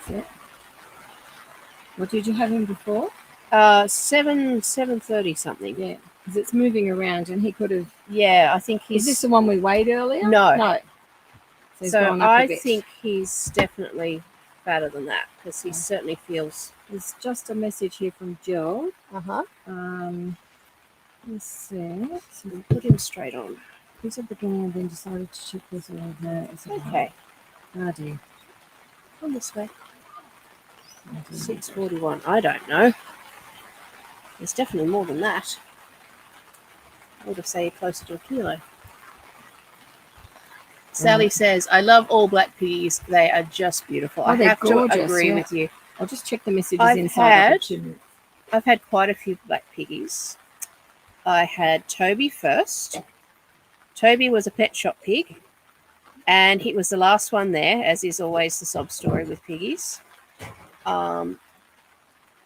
Yeah. What did you have him before? 730 something. Yeah, because it's moving around, and he could have. Yeah, I think he's. Is this the one we weighed earlier? No. No. He's So gone up a I bit. think he's definitely fatter than that because he certainly feels. There's just a message here from Jill. Uh-huh. Let's see. So we'll put him straight on. He's at the beginning and then decided to check this over there. Okay. Oh dear. On this way. 641. I don't know. There's definitely more than that. I would have said closer to a kilo. Sally says, I love all black piggies. They are just beautiful. I they're have gorgeous, to agree yeah. with you. I'll just check the messages I've inside. had quite a few black piggies. I had Toby first. Toby was a pet shop pig, and he was the last one there, as is always the sob story with piggies.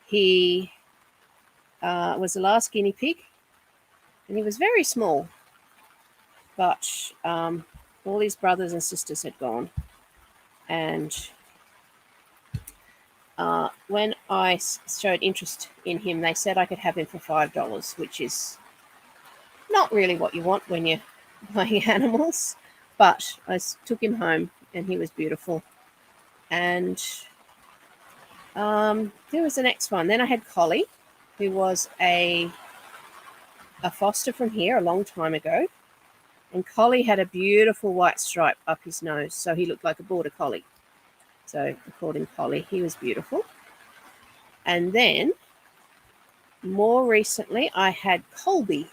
He was the last guinea pig, and he was very small, but all his brothers and sisters had gone. And when I showed interest in him, they said I could have him for $5, which is not really what you want when you're buying animals. But I took him home, and he was beautiful. And there was the next one. Then I had Collie, who was a foster from here a long time ago. And Collie had a beautiful white stripe up his nose, so he looked like a border collie. So I called him Collie. He was beautiful. And then, more recently, I had Colby,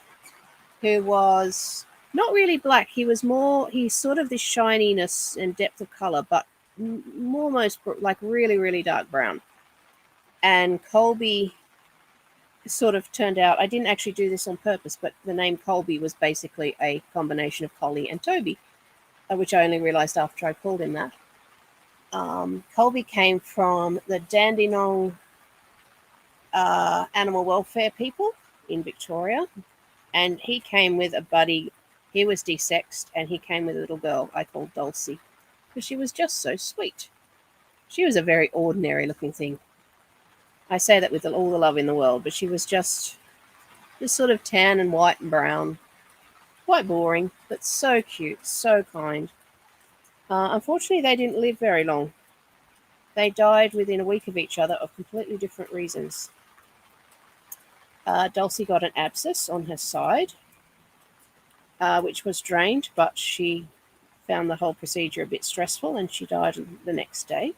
who was not really black. He's sort of this shininess and depth of color, but almost like really, really dark brown. And Colby sort of turned out, I didn't actually do this on purpose, but the name Colby was basically a combination of Collie and Toby, which I only realized after I called him that. Colby came from the Dandenong animal welfare people in Victoria, and he came with a buddy. He was desexed, and he came with a little girl I called Dulcie, because she was just so sweet. She was a very ordinary looking thing. I say that with all the love in the world, but she was just this sort of tan and white and brown, quite boring, but so cute, so kind. Unfortunately, they didn't live very long. They died within a week of each other of completely different reasons. Dulcie got an abscess on her side. which was drained, but she found the whole procedure a bit stressful and she died the next day.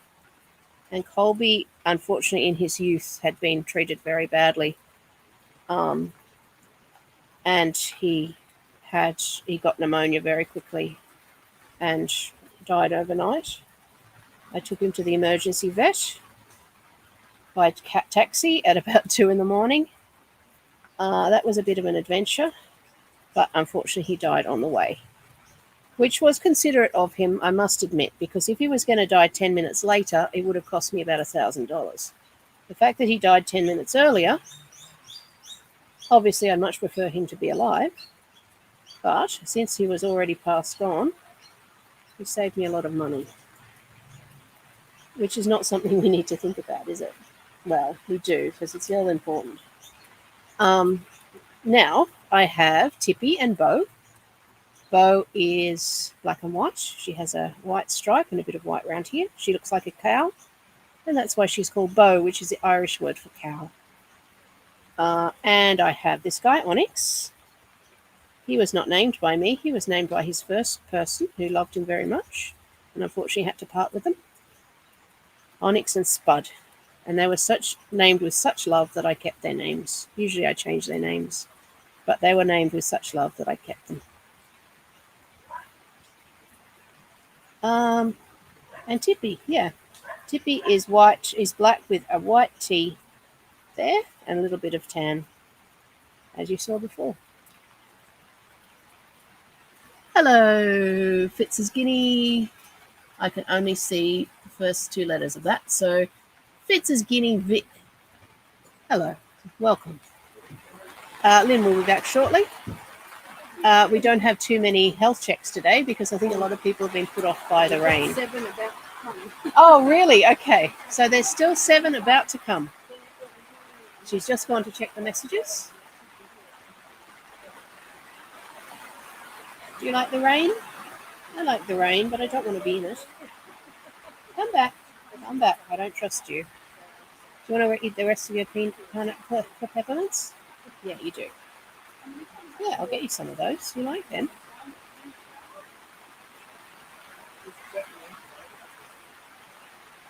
And Colby, unfortunately, in his youth, had been treated very badly. And he got pneumonia very quickly and died overnight. I took him to the emergency vet by taxi at about 2 a.m. That was a bit of an adventure, but unfortunately he died on the way, which was considerate of him, I must admit, because if he was going to die 10 minutes later, it would have cost me about $1,000. The fact that he died 10 minutes earlier, obviously I'd much prefer him to be alive, but since he was already passed on, he saved me a lot of money, which is not something we need to think about, is it? Well, we do, because it's all important. Now I have Tippy and Bo. Bo is black and white. She has a white stripe and a bit of white around here. She looks like a cow, and that's why she's called Bo, which is the Irish word for cow. And I have this guy, Onyx. He was not named by me. He was named by his first person who loved him very much and unfortunately had to part with him. Onyx and Spud. And they were named with such love that I kept their names. Usually I change their names, but they were named with such love that I kept them. And Tippy, yeah. Tippy is black with a white T there and a little bit of tan, as you saw before. Hello, Fitz's guinea. I can only see the first 2 letters of that. So Fitz's guinea Vic. Hello, welcome. Lynn will be back shortly. We don't have too many health checks today because I think a lot of people have been put off by the rain. 7 about to come. Oh, really? Okay. So there's still 7 about to come. She's just gone to check the messages. Do you like the rain? I like the rain, but I don't want to be in it. Come back. Come back. I don't trust you. Do you want to eat the rest of your peppermints? Yeah, you do. Yeah, I'll get you some of those. You like them?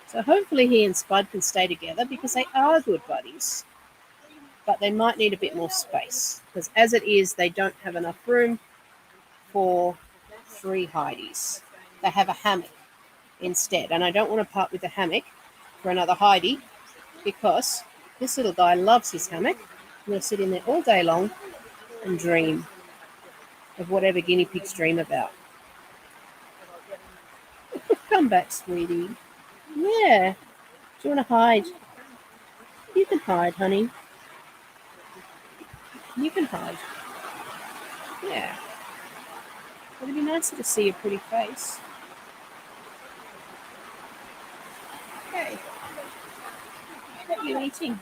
So hopefully he and Spud can stay together because they are good buddies. But they might need a bit more space because as it is, they don't have enough room for 3 Heidies. They have a hammock instead. And I don't want to part with the hammock for another Heidi because this little guy loves his hammock. He'll sit in there all day long and dream of whatever guinea pigs dream about. Come back, sweetie. Yeah. Do you want to hide? You can hide, honey. You can hide. Yeah. It'd be nicer to see your pretty face. Okay. What are you eating?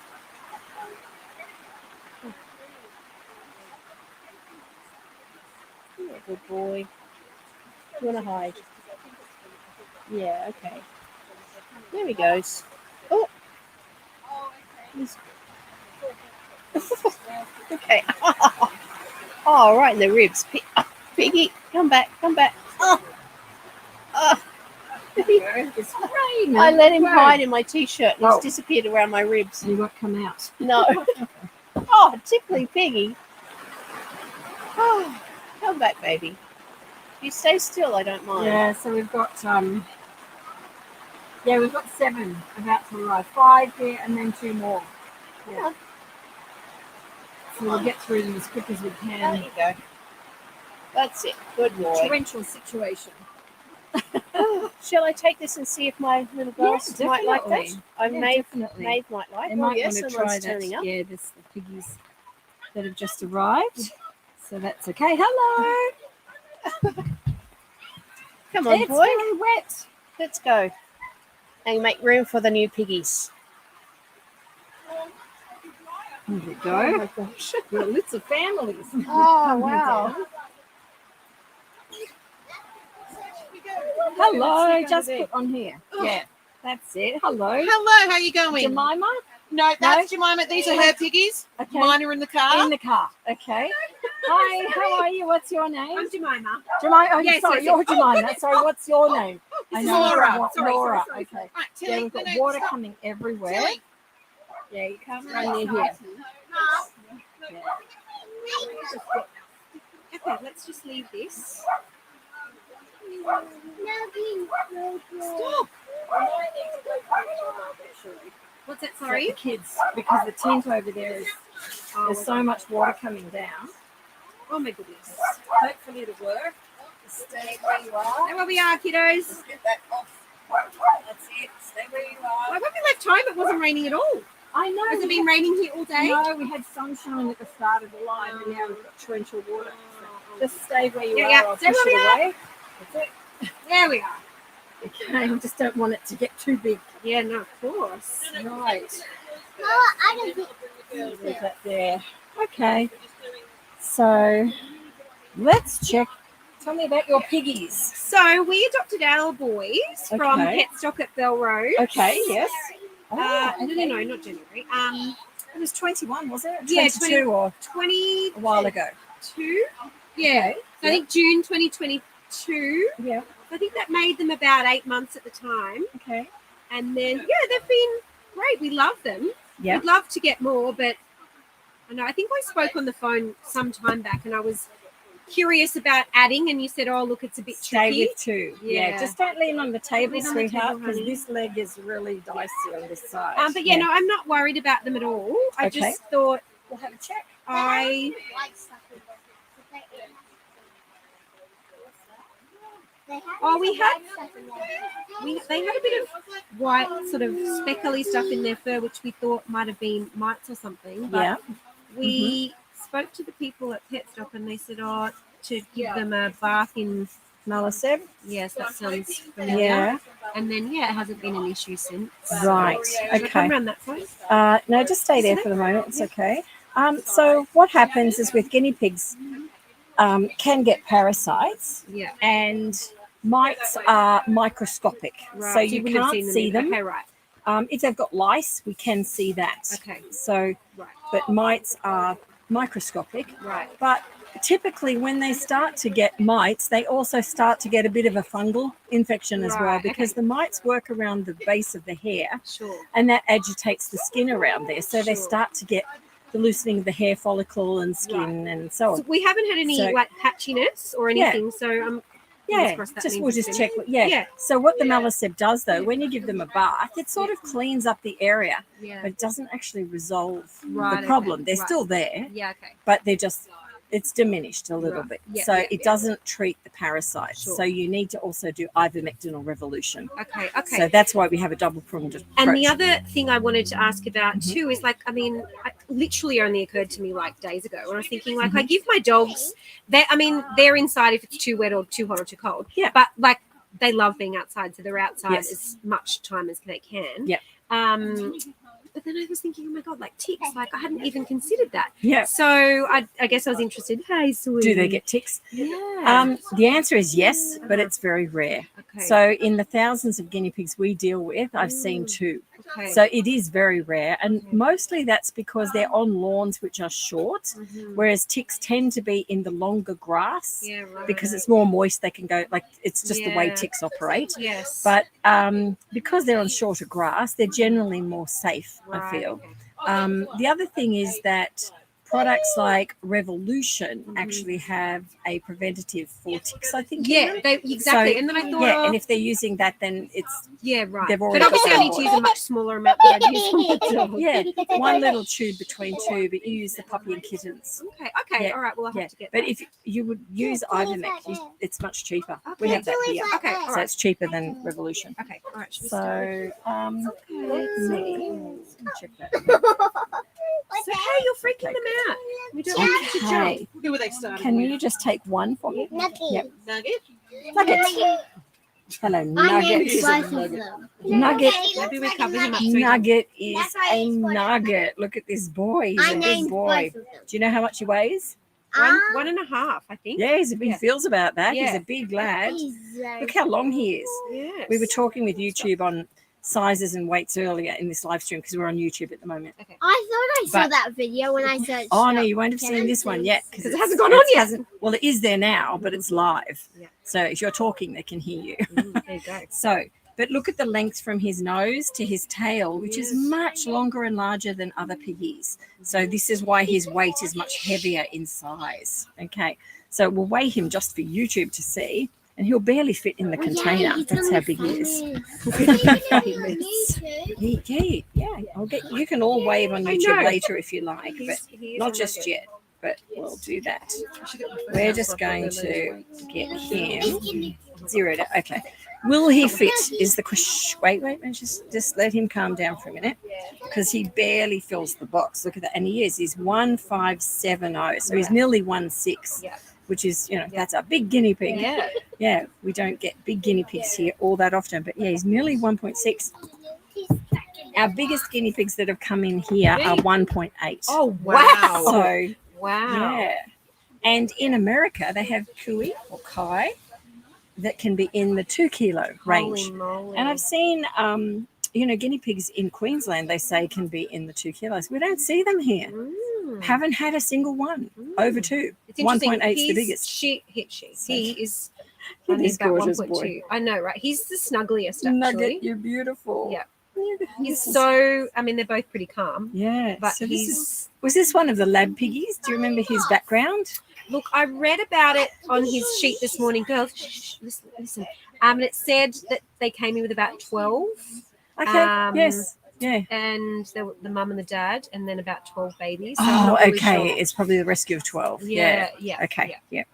You're a good boy. You want to hide? Yeah, okay. There he goes. Oh! Okay. Oh, right in the ribs. Piggy, come back, come back. Oh! It's raining. I let him hide in my t-shirt and it's disappeared around my ribs. He won't come out. No. Oh, tickly piggy. Oh, come back, baby. If you stay still, I don't mind. Yeah, so we've got we've got 7 about to arrive. 5 here and then 2 more. Yeah. So we'll get through them as quick as we There can. you go. That's it. Good boy. Torrential situation. Shall I take this and see if my little girls might like that? Definitely. Maeve might like. They Oh, might yes, want to someone's try that. turning up. Yeah, there's the piggies that have just arrived. So that's okay. Hello. Come on, It's boy. very wet. Let's go. And make room for the new piggies. There we go. Oh, my gosh. Got lots of families. Oh, wow. Hello, just put on here. Yeah, that's it. Hello. Hello, how you going? Jemima? No, that's Jemima. These are her piggies. Okay. Mine are in the car. In the car. Okay. Hi, how are you? What's your name? I'm Jemima. Jemima. Oh, Yes, sorry, yes, you're Jemima. Sorry, what's your name? This is know Laura. Sorry, Laura. sorry. Okay. Right, Yeah, Tilly, we've got no, water stop. coming everywhere. Tilly. Yeah, you can't run near here. Okay, let's just leave this. Stop. What's that? Sorry, Sorry. the kids, because the tent over there is there's so much water coming down. Oh my goodness. Hopefully it'll work. Stay where you are. There we are, kiddos. Just get that off. That's it. Stay where you are. Like when we left home, it wasn't raining at all. I know. Has it been raining here all day? No, we had sunshine at the start of the line, and now we've got torrential water. So just stay where you Yeah, are. yeah. I'll Stay push where it we are. away. That's it. There we are. Okay, I just don't want it to get too big. Yeah, no, of course. Right. I don't think Leave that there. Okay. So let's check. Tell me about your piggies. So we adopted our boys from Okay. Pet Stock at Bell Road. Okay, yes. No, not January. It was 21, wasn't it? Yeah, 22 or 22. a while ago. Yeah. So I think June 2022. Yeah. I think that made them about 8 months at the time. Okay. And then, yeah, they've been great. We love them. Yeah. We'd love to get more, but I know, I think I spoke on the phone some time back and I was curious about adding, and you said, oh, look, it's a bit Stay tricky. with two. Yeah. Yeah. Just don't lean on the table, Lean on the sweetheart, table, because honey. this leg is really dicey on this side. But yeah, no, I'm not worried about them at all. I Okay. just thought We'll have a check. I we had they had a bit of white sort of speckly stuff in their fur, which we thought might have been mites or something. But Yeah. we spoke to the people at Pet Stop and they said, oh, to give them a bath in Malaseb? yes, that sounds familiar. Yeah. And then yeah, it hasn't been an issue since. Right. Should I come Okay. around that side? No, just stay there for the moment. It's okay. So what happens is with guinea pigs can get parasites, Yeah. and mites are microscopic, Right. so you wouldn't have can't seen see them. Okay, right. If they've got lice, we can see that. Okay. So, Right. but mites are microscopic. Right. But typically, when they start to get mites, they also start to get a bit of a fungal infection as well, Right, because the mites work around the base of the hair, Sure. and that agitates the skin around there. So they Sure. start to get the loosening of the hair follicle and skin and so on. So we haven't had any So- like patchiness or anything, so Yeah, crossed that just means we'll it's just been- check. Yeah. Yeah. So what the malaseb does, though, when you give them a bath, it sort of cleans up the area, yeah. but it doesn't actually resolve Right, the problem. okay, They're right. still there, Yeah, okay. but it's diminished a little Right. bit. Yeah, So yeah, it yeah. doesn't treat the parasites. Sure. So you need to also do ivermectin or revolution. Okay. So that's why we have a double pronged approach. And the other thing I wanted to ask about Mhm. too is like, I mean, it literally only occurred to me like days ago when I was thinking like, I give my dogs, they're inside if it's too wet or too hot or too cold. Yeah. But like they love being outside, so they're outside Yes. as much time as they can. Yep. But then I was thinking, oh my god, like ticks, like I hadn't even considered that. Yeah. So I guess I was interested. Hey, sweetie. Do they get ticks? Yeah. The answer is yes, but it's very rare. Okay. So in the thousands of guinea pigs we deal with, I've seen 2. okay. So it is very rare, and mostly that's because they're on lawns which are short, Mhm. whereas ticks tend to be in the longer grass Yeah, right. because it's more moist. They can go like it's just the way Yeah. ticks operate. Yes. But because they're on shorter grass, they're generally more safe. I Right, feel. okay. The other thing is that products like Revolution Mhm. actually have a preventative for ticks, I think. Yeah, in them. exactly. So, and then I thought, Yeah, oh, and if they're using that, then it's yeah, right. they've But already obviously, I got need to that use a much smaller amount than I use on the dog. yeah, one little tube between 2, but you use the puppy and kittens. Okay. Yeah, All right. Well, I'll Yeah, have to get but that. if you would use Ivermectin, it's much cheaper. We Okay. have that here, Okay. All so right. it's cheaper than Revolution. Okay. All right. Should we start? So let me check that. So hey, you're freaking them out. We don't want you to jump. Okay. Who were they starting Can with? you just take one for me? Nugget. Yep. Nugget? Nugget. Hello, I named Nugget. both of them. Nugget. Maybe we cover him up. So he- Nugget is a nugget. Look at this boy. He's I a big named boy. both of them. Do you know how much he weighs? One and a half, I think. Yeah, he Yeah. feels about that. He's Yeah. a big lad. He's, Look how long he is. Yes. We were talking with YouTube on sizes and weights earlier in this live stream because we're on YouTube at the moment. Okay. I thought I saw But- that video when I searched. Oh no, you won't have seen this one yet Because it hasn't gone on yet. Well, it is there now, but it's live. Yeah. So if you're talking, they can hear you. There you go. So, but look at the length from his nose to his tail, which is much longer and larger than other piggies. So this is why his weight is much heavier in size. Okay. So we'll weigh him just for YouTube to see. And he'll barely fit in the container. That's how big he is. Yeah. You can all wave on YouTube later if you like, but not just yet. But we'll do that. We're just going to get him zeroed out. Okay. Will he fit? Is the question. Wait. Just let him calm down for a minute, because he barely fills the box. Look at that, and he is. He's 1570, so he's nearly 16. Yeah. Which is, that's a big guinea pig. Yeah. Yeah, we don't get big guinea pigs here all that often. But, yeah, he's nearly 1.6. Our biggest guinea pigs that have come in here are 1.8. Oh, wow. So, Wow. yeah. And in America, they have Cutie or Kai that can be in the 2 kilo range. Holy moly. And I've seen, guinea pigs in Queensland, they say can be in the 2 kilos. We don't see them here. Haven't had a single one over 2. It's interesting. 1.8 is the biggest. He is He is about gorgeous 1.2. boy. I know, right? He's the snuggliest, actually. Nugget, you're beautiful. Yeah. He's so, they're both pretty calm. Yeah. But So was this one of the lab piggies? Do you remember his background? Look, I read about it on his sheet this morning. Girls, listen. And it said that they came in with about 12. Okay. Yes. Yeah. And there were the mum and the dad, and then about 12 babies. So Oh, I'm not really okay. sure. It's probably the rescue of 12. Yeah. Okay. Yeah.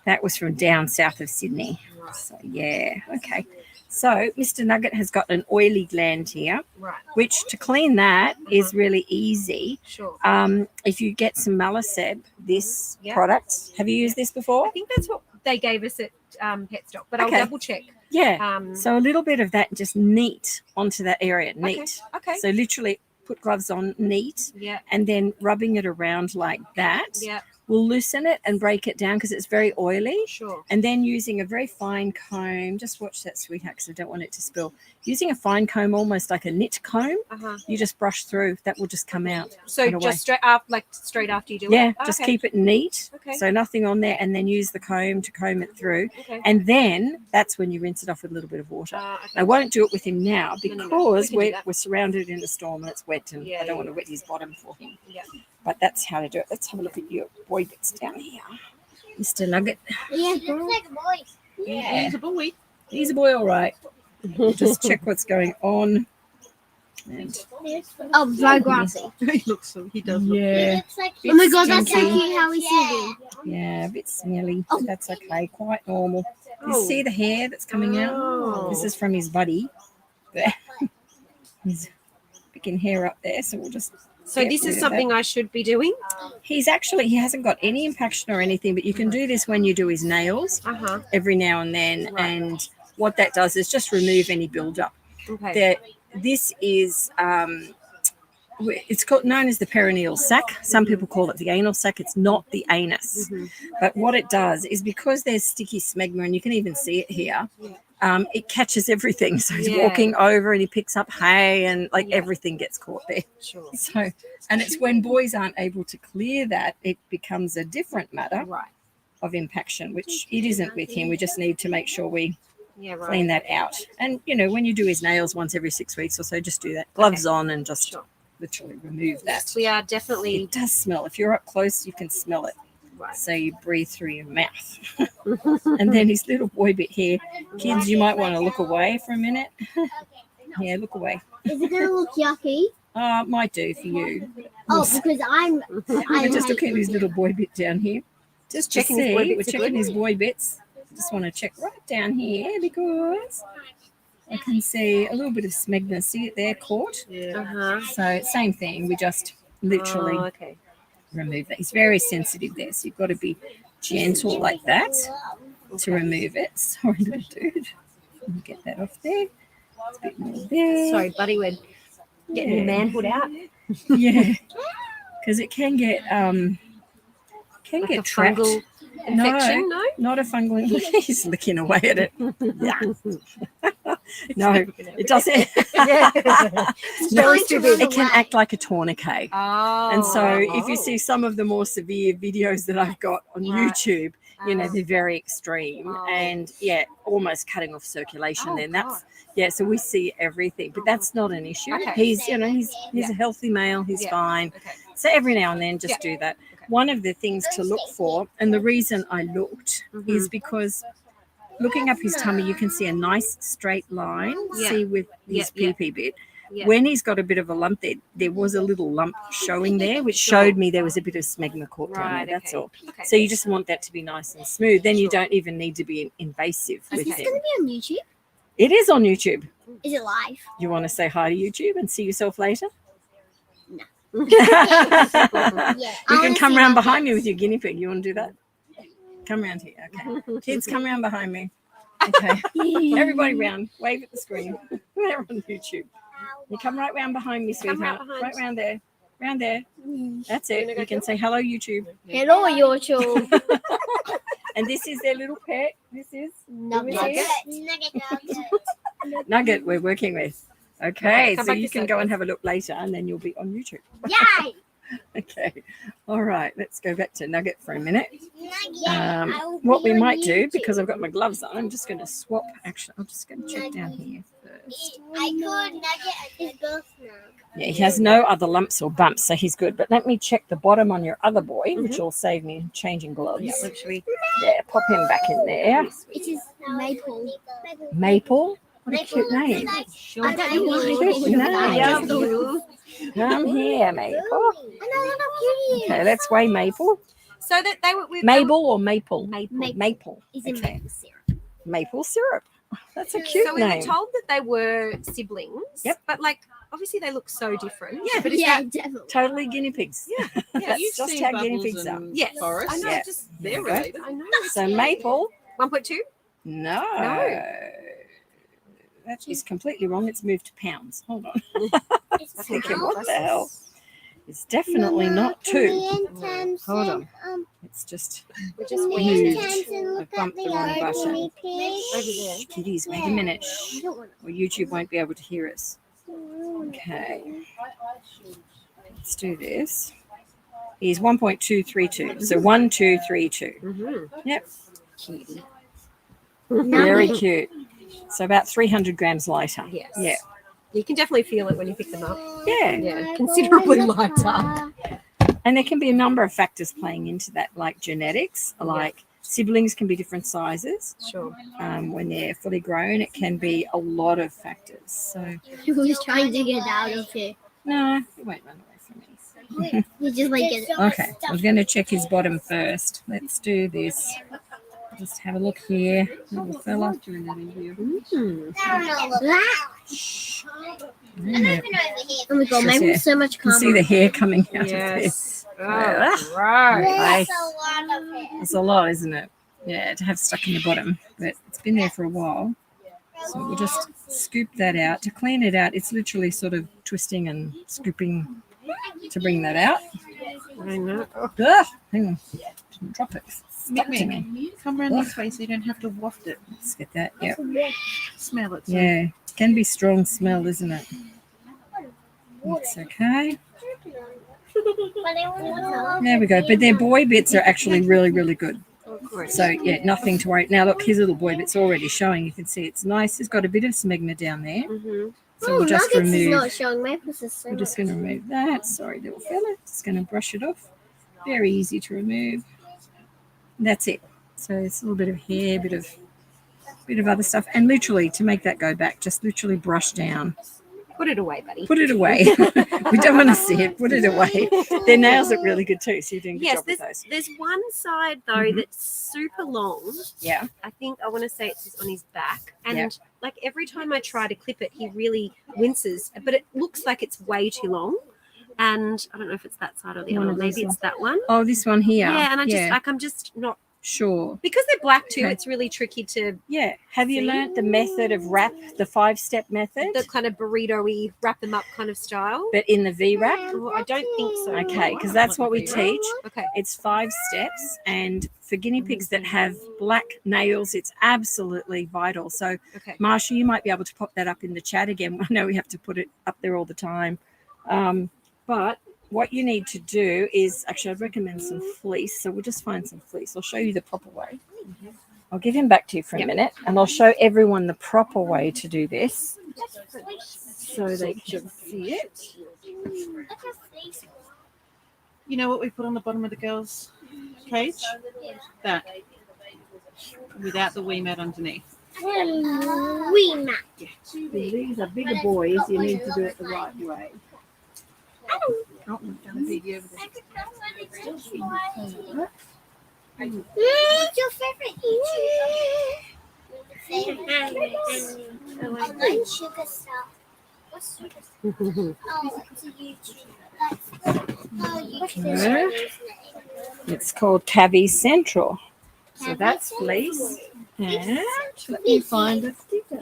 That was from down south of Sydney. Right. So, yeah. Okay. So, Mr. Nugget has got an oily gland here, Right. which to clean that is really easy. Sure. If you get some malaseb, this Yeah. product, have you used this before? I think that's what they gave us at Pet Stock, but Okay. I'll double check. Yeah. So a little bit of that, just neat onto that area, neat. Okay. So literally put gloves on, neat, Yeah. and then rubbing it around like that Yeah. will loosen it and break it down because it's very oily. Sure. And then using a very fine comb, just watch that, sweetheart, because I don't want it to spill. Using a fine comb, almost like a knit comb, you just brush through. That will just come out. So right away. just straight after you do it? Yeah, just keep it neat. Okay. So nothing on there, and then use the comb to comb it through. Okay. And then that's when you rinse it off with a little bit of water. Okay. I won't do it with him now No, no, because we can do that. we're surrounded in a storm and it's wet, and Yeah, I don't yeah, want to wet his bottom for him. Yeah. But that's how to do it. Let's have a look at your boy bits down here. Mr. Nugget. Yeah, looks like a boy. Yeah. He's a boy. He's a boy, all right. Just check what's going on. And Oh, very grassy. He looks. He does. yeah, Looks like, oh my god, that's so stinky. cute how he's sitting. yeah, a bit smelly. That's okay. Quite normal. You Oh. see the hair that's coming out? Oh. This is from his buddy. There. He's picking hair up there, so we'll just. So get this rid is of something I should be doing? He hasn't got any impaction or anything, but you can do this when you do his nails every now and then. Right. And what that does is just remove any buildup. Okay. This is it's known as the perineal sac. Some people call it the anal sac. It's not the anus. But what it does is, because there's sticky smegma, and you can even see it here, it catches everything. So he's walking over and he picks up hay, and everything gets caught there. Sure. So, and it's when boys aren't able to clear that, it becomes a different matter of impaction, which it isn't with him. We just need to make sure we clean that out. And, when you do his nails once every 6 weeks or so, just do that. Gloves on and just literally remove that. Yes, we are definitely. It does smell. If you're up close, you can smell it. Right. So you breathe through your mouth. And then his little boy bit here. Kids, you might want to look away for a minute. Yeah, look away. Is it going to look yucky? It might do for you. Oh, because We're just looking at his little boy bit down here. Just checking checking his boy bits We're are checking good. his boy bits. Just want to check right down here because I can see a little bit of smegma. See it there, caught? So same thing. We just literally remove that. It's very sensitive there, so you've got to be gentle like that to remove it. Sorry, little dude. Let me get that off there. It's a bit more there. Sorry, buddy, we're getting your manhood out. Yeah, because it can get Like a trapped. fungal infection, no? Not a fungal. He's licking away at it. Yeah. No, it doesn't. Yeah. No, It's too big. it can act like a tourniquet. Oh. And so if you see some of the more severe videos that I've got on Right. YouTube, they're very extreme and almost cutting off circulation. Then that's so we see everything, but that's not an issue. Okay. He's a healthy male. He's fine. Okay. So every now and then just do that. Okay. One of the things to look for, and the reason I looked is because looking up his tummy, you can see a nice straight line. Yeah. See with his Yeah, yeah. pee-pee bit. Yeah. When he's got a bit of a lump there was a little lump showing there, which showed me there was a bit of smegma caught down Right, there. That's okay. all. Okay. So you just want that to be nice and smooth. Then you Sure. don't even need to be invasive Is with this him. going to be on YouTube? It is on YouTube. Is it live? You want to say hi to YouTube and see yourself later? No. You Yeah. can come around behind me with your guinea pig. You want to do that? Come around here. Okay. Kids, come around behind me. Okay. Everybody round. Wave at the screen. We're on YouTube. You come right round behind me, Come right sweetheart. behind. Right round there. Round there. That's it. You can say hello, YouTube. Hello, YouTube. And this is their little pet. This is Nugget. Nugget we're working with. Okay, Come so back you to can go circles. and have a look later and then you'll be on YouTube. Yay! Okay. All right, let's go back to Nugget for a minute. I will What be we on might do, YouTube. because I've got my gloves on, I'm just going to swap. Actually, I'm just going to check down here first. I could Nugget his birth now. Yeah, he has no other lumps or bumps, so he's good. But let me check the bottom on your other boy, which will save me changing gloves. Yeah, literally. Yeah, pop him back in there. It is Maple. Maple. What a cute name. I don't know why. Cute name. Yeah, Lulu. Come here, Maple. Another cutie. Okay, let's weigh Maple. So that they were with Mabel or Maple? Maple. Maple. Is in Okay. maple syrup. Maple syrup. That's a cute So we were name. told that they were siblings. Yep. But like obviously they look so different. Yeah, But is Yeah, that definitely. Totally guinea pigs. yeah. That's You've just seen how guinea Bubbles pigs are. and Yes. Forrest. I know. Yeah. Just They're There we go. related. I know. So Maple, 1.2. no. That is completely wrong. It's moved to pounds. Hold on. It's Thinking, pounds. what the hell? It's definitely not two. Hold Hold on. It's just We're just Moved. waiting. I've bumped the wrong button. Over there. Kitties, wait a minute. Shh. Or YouTube won't be able to hear us. Okay. Let's do this. He's 1.232. So 1232. Mm-hmm. Yep. Cutie. Very cute. So about 300 grams lighter. Yes. Yeah. You can definitely feel it when you pick them up. Yeah. Yeah, considerably lighter. And there can be a number of factors playing into that, like genetics, like siblings can be different sizes. Sure. When they're fully grown, it can be a lot of factors. So, He was trying to get out of here. no, he won't run away from me. He just like get it. Okay, I was going to check his bottom first. Let's do this. Just have a look here. Little fella. Mm. Yeah. Oh my god, Just, Mabel's so much You can see calmer. the hair coming out of Yes. there. Oh, right. That's a lot of it. It's a lot, isn't it? Yeah, to have stuck in the bottom. But it's been there for a while. So we'll just scoop that out. To clean it out, it's literally sort of twisting and scooping to bring that out. I know. Ah, hang on. Didn't drop it. Stuck to me. Come around this way so you don't have to waft it. Let's get that. Yep. Smell it. Yeah. It can be strong smell, isn't it? It's okay. There we go. But their boy bits are actually really, really good. So, yeah, nothing to worry. Now, look, his little boy bit's already showing. You can see it's nice. It's got a bit of smegma down there. Mm-hmm. So we'll just Nuggets is remove. not showing. Maple's is so We're just going to remove that. Sorry, little fella. Just going to brush it off. Very easy to remove. That's it. So it's a little bit of hair, bit of other stuff. And literally, to make that go back, just literally brush down. Put it away, buddy. Put it away. We don't want to see it. Put it away. Their nails look really good too, so you're doing a good Yes, job with those. there's one side though Mhm. that's super long. Yeah. I think I want to say it's on his back, and Yeah. like every time I try to clip it, he really winces. But it looks like it's way too long, and I don't know if it's that side or the One other. of these Maybe it's that one. Oh, this one here. Yeah, and I just like I'm just not Sure. Because they're black too, Okay. it's really tricky to Yeah. Have you See? learnt the method of wrap, the 5-step method, the kind of burrito-y wrap them up kind of style. but in the V wrap? Oh, I don't think so. Okay, because that's what we teach. Okay. It's 5 steps, and for guinea pigs that have black nails, it's absolutely vital. So, Okay. Marsha, you might be able to pop that up in the chat again. I know we have to put it up there all the time. But what you need to do is, actually, I'd recommend some fleece. So we'll just find some fleece. I'll show you the proper way. I'll give him back to you for a minute, and I'll show everyone the proper way to do this so they can see it. You know what we put on the bottom of the girls' cage? That. Without the wee mat underneath. Wee mat. These are bigger boys. You need to do it the right way. Oh, we've done a baby over there. What's your favorite YouTube? I like sugar stuff. What's sugar stuff? Oh, it's a YouTube. YouTube. It's called Cavi Central. So that's fleece. And let me find the sticker.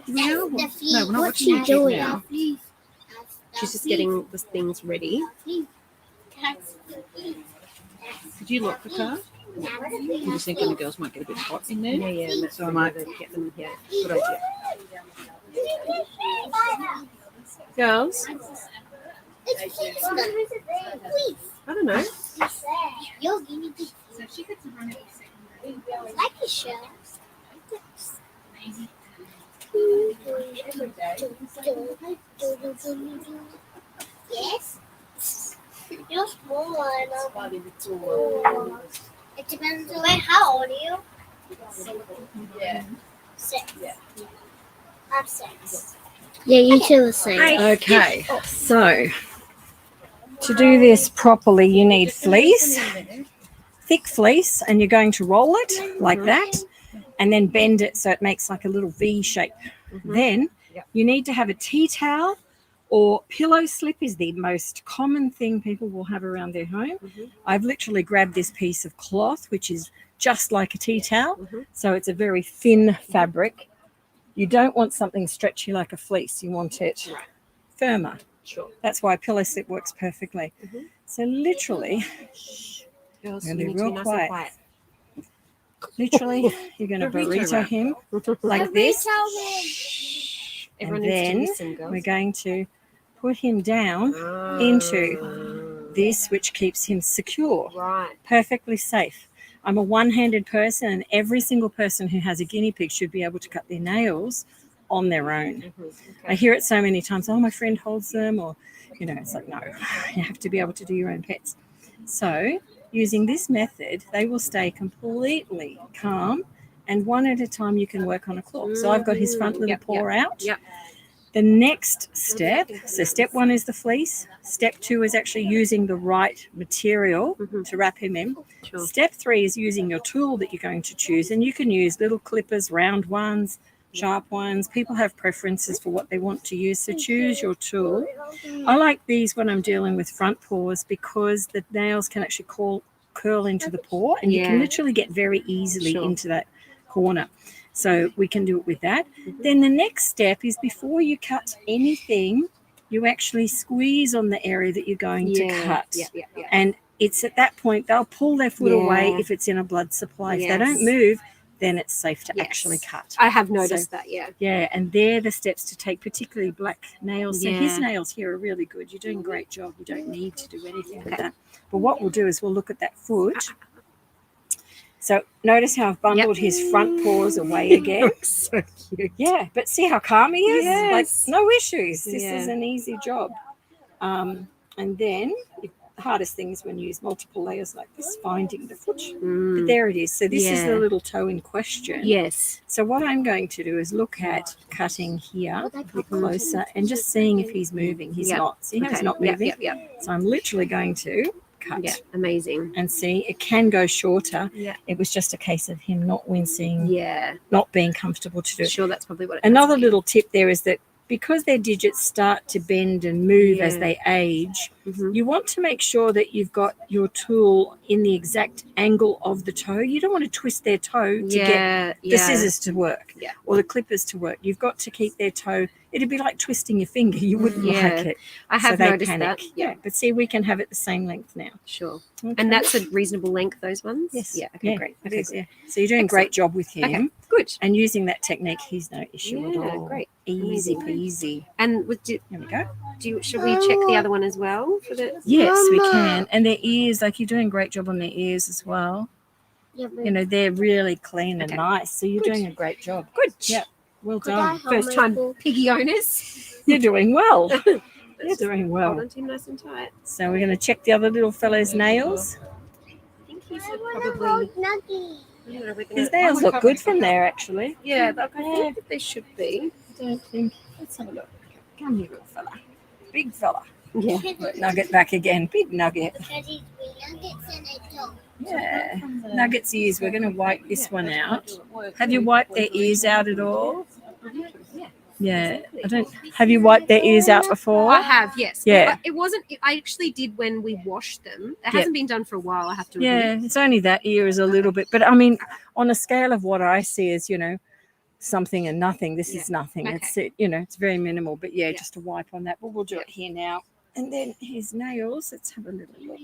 No, we're not What's watching she YouTube doing? now. She's just getting the things ready. Did you lock the car? I'm just thinking the girls might get a bit hot in there. Yeah, that's So I might get them here. Good idea. Girls, I don't know. You're guinea pig. Like a show. Yes. You're small one. It depends on how old are you? Yeah. 6. I'm 6. Yeah, you two are same. Okay, so to do this properly, you need fleece, thick fleece, and you're going to roll it like that and then bend it so it makes like a little V shape. Then you need to have a tea towel, or pillow slip is the most common thing people will have around their home. I've literally grabbed this piece of cloth, which is just like a tea towel. So it's a very thin fabric. You don't want something stretchy like a fleece. You want it firmer. Sure. That's why pillow slip works perfectly. So literally, Girls, I'm you going need to to be be real nice and quiet. Literally, you're going to burrito wrap. him like this. Everyone And needs to then listen, girls. we're going to put him down into this, which keeps him secure, Right. perfectly safe. I'm a one-handed person, and every single person who has a guinea pig should be able to cut their nails on their own. I hear it so many times, oh, my friend holds them, or, you know, it's like, no, you have to be able to do your own pets. So using this method, they will stay completely calm, and one at a time you can work on a claw. So I've got his front little paw out. Yep. The next step, so step 1 is the fleece. Step 2 is actually using the right material to wrap him in. Sure. Step 3 is using your tool that you're going to choose, and you can use little clippers, round ones, sharp ones. People have preferences for what they want to use, so choose your tool. I like these when I'm dealing with front paws because the nails can actually curl into the paw, and you can literally get very easily into that corner. So we can do it with that. Then the next step is, before you cut anything, you actually squeeze on the area that you're going to cut. And it's at that point they'll pull their foot away if it's in a blood supply. If they don't move, then it's safe to actually cut. I have noticed that, yeah. Yeah, and they're the steps to take, particularly black nails. So his nails here are really good. You're doing a great job. You don't need to do anything with that. But what we'll do is we'll look at that foot. So notice how I've bundled his front paws away again. So cute. Yeah, but see how calm he is? Yes. Like, no issues. This Yeah. is an easy job. And then the hardest thing is when you use multiple layers like this, finding the foot. But there it is. So this is the little toe in question. Yes. So what I'm going to do is look at cutting here a bit closer and just seeing if he's moving. He's not. See how he's not moving? So I'm literally going to cut. Yeah, amazing. And see, it can go shorter. Yeah. It was just a case of him not wincing, Yeah. not being comfortable to do it. Sure, that's probably what it Another has to be. little tip there is that because their digits start to bend and move as they age, you want to make sure that you've got your tool in the exact angle of the toe. You don't want to twist their toe to get the scissors to work or the clippers to work. You've got to keep their toe. It'd be like twisting your finger. You wouldn't like it. I have noticed that. Yeah, but see, we can have it the same length now. Sure. Okay. And that's a reasonable length, those ones? Yes. Yeah. Okay, great. It Okay, is, good. yeah. So you're doing a great job with him. Okay, good. And using that technique, he's no issue at all. Great. Easy Amazing. peasy. And Here we go. should we check the other one as well for the? Yes, we can. And their ears, like you're doing a great job on their ears as well. Yeah, You know, they're really clean and Okay. nice. So you're doing a great job. Good. Yeah. Well Could I done. hold First my time ball? piggy owners. You're doing well. You're doing Hold well. on to him nice and tight. So we're going to check the other little fellow's nails. I think he's I wanna probably. hold Nugget. I don't know, we're gonna, His nails look good from there, actually. yeah, look, I think that they should be. I don't think. Let's have a look. Come here, little fella. Big fella. Yeah. Nugget back again. Big Nugget. Because he's wee nuggets and a dog. Yeah. Nugget's ears. We're going to wipe this one out. Have you wiped their ears out at all? Yeah. I don't. Have you wiped their ears out before? I have, yes. Yeah. It wasn't. I actually did when we washed them. It hasn't been done for a while. I have to. Yeah. admit. It's only that ear is a little bit, but I mean, on a scale of what I see as, you know, something and nothing, this is nothing. Okay. It's, you know, it's very minimal, but yeah, Yeah. just a wipe on that. But we'll do it here now. And then his nails. Let's have a little look.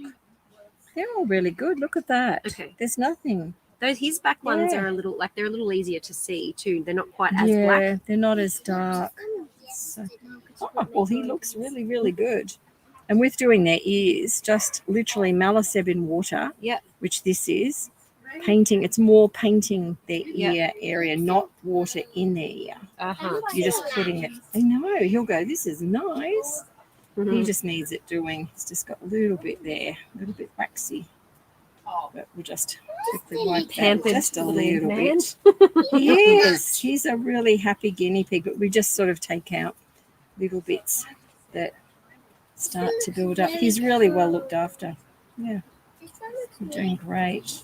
They're all really good. Look at that. Okay. There's nothing. Those his back ones Yeah. are a little easier to see too. They're not quite as black. They're not as dark. So, well, he looks really, really good. And with doing their ears, just literally malaseb in water, Yep. which this is, painting. It's more painting their Yep. ear area, not water in their ear. Uh-huh. You're just putting it. I know. He'll go, this is nice. He just needs it doing. It's just got a little bit there, a little bit waxy. But we'll just quickly wipe that Pampered just a little little man. bit. He is. He's a really happy guinea pig, but we just sort of take out little bits that start to build up. He's really well looked after. Yeah, you're doing great.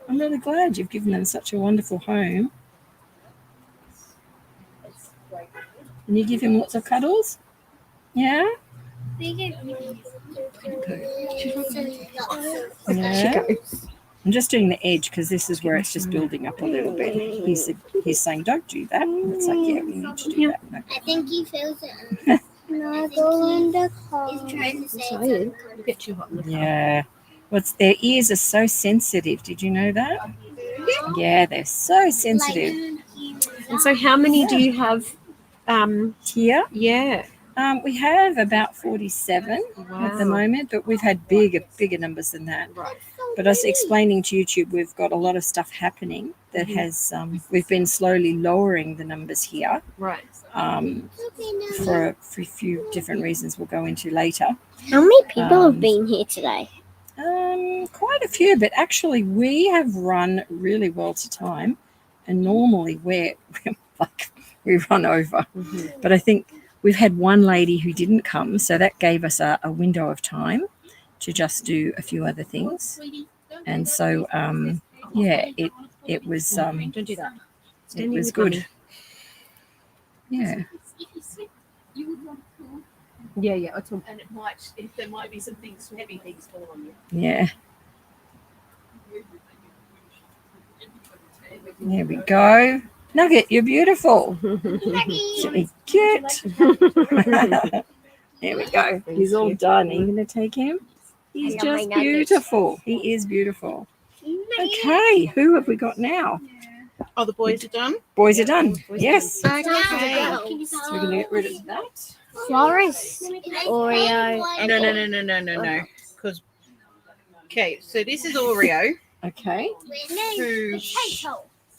I'm really glad you've given them such a wonderful home. And you give him lots of cuddles? Yeah? Yeah. I'm just doing the edge because this is where it's just building up a little bit. He's saying, don't do that. And it's like, yeah, we need to do that. No. I think he feels it. No, go in the car. He's trying to say Excited. Get you hot in the car. Yeah. Their ears are so sensitive. Did you know that? Yeah, they're so sensitive. And so, how many do you have? Here, Yeah. we have about 47 at the moment, but we've had bigger numbers than that. Right. But I was explaining to YouTube, we've got a lot of stuff happening that has, we've been slowly lowering the numbers here Right. for a few different reasons we'll go into later. How many people have been here today? Quite a few, but actually we have run really well to time, and normally we're like we run over. But I think we've had one lady who didn't come, so that gave us a window of time to just do a few other things. And so, it was Don't do that. it was good. Yeah. Yeah. It's all. And there might be some things, heavy things falling on you. Yeah. There we go. Nugget, you're beautiful. Really cute. There we go. He's all done. Are you going to take him? He's I got my just nuggets. beautiful. He is beautiful. Okay, who have we got now? Oh, the boys are done? Boys are done. Yes. Okay. So we're going to get rid of that. Flores, Oreo, and No. Because, okay, so this is Oreo, Okay. who,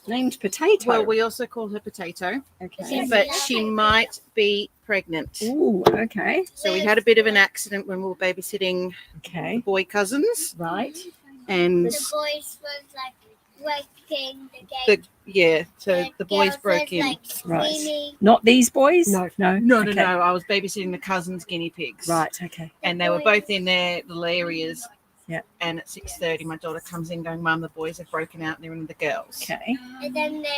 Named Potato. well, we also call her Potato, Okay. but she might be pregnant. Ooh, okay. So we had a bit of an accident when we were babysitting Okay. boy cousins, Right. and the boys was like breaking the gate. so the boys broke in. Right. Not these boys? No. No. No, Okay. I was babysitting the cousins' guinea pigs. Right. Okay. And they were both in their little areas, Yeah. And at 6:30, my daughter comes in going, Mum, the boys have broken out and they're in the girls. Okay. And then they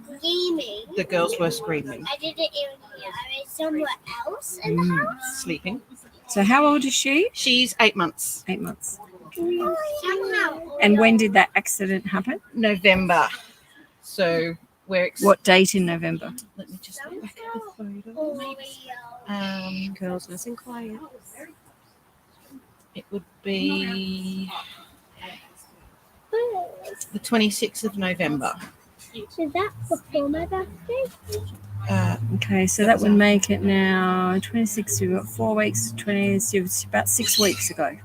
were screaming. The girls were screaming. I didn't even hear. I was somewhere else in the house. Sleeping. So how old is she? She's 8 months. 8 months. Somehow. And when did that accident happen? November. So we're What date in November? Let me just look back at the photo. Girls, nice and quiet. It would be the 26th of November. Is that before my birthday? Okay, so that would make it now 26. We've got 4 weeks, 20, so it's about 6 weeks ago.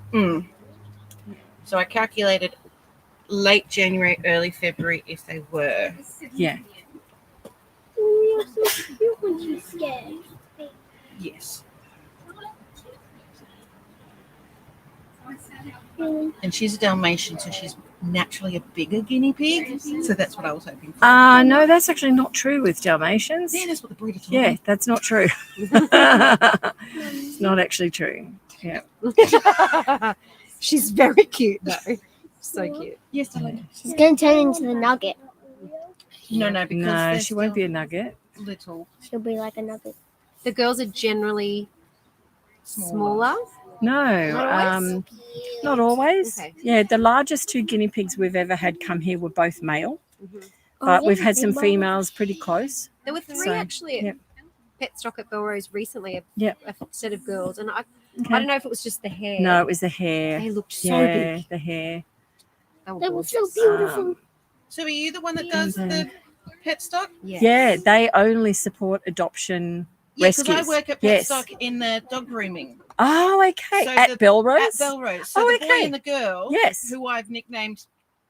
So I calculated late January, early February if they were. Yeah. Oh, you're so cute when she's scared. Yes. And she's a Dalmatian, so she's naturally a bigger guinea pig. So that's what I was hoping for. No, that's actually not true with Dalmatians. Yeah, that's what the breeder told Yeah, me. that's not true. It's not actually true. Yeah. She's very cute though. So cute. Yes, I like it. She's going to turn into the Nugget. No, because No, they're she won't be a still nugget. little. She'll be like a Nugget. The girls are generally smaller. No, not always. Okay. Yeah, the largest 2 guinea pigs we've ever had come here were both male, Mhm. but we've had some females pretty close. There were 3 So, actually at yep. Pet Stock at Belrose recently. A set of girls, and I Okay. don't know if it was just the hair. No, it was the hair. They looked so Yeah, big. the hair. They They were were so gorgeous. beautiful. So are you the one that does the pet stock? Yeah, they only support adoption Yeah, because I rescues. work at pet Yes. stock in the dog grooming. Oh, okay. So At Belrose? At Belrose. So Oh, the boy okay. and the girl, Yes. who I've nicknamed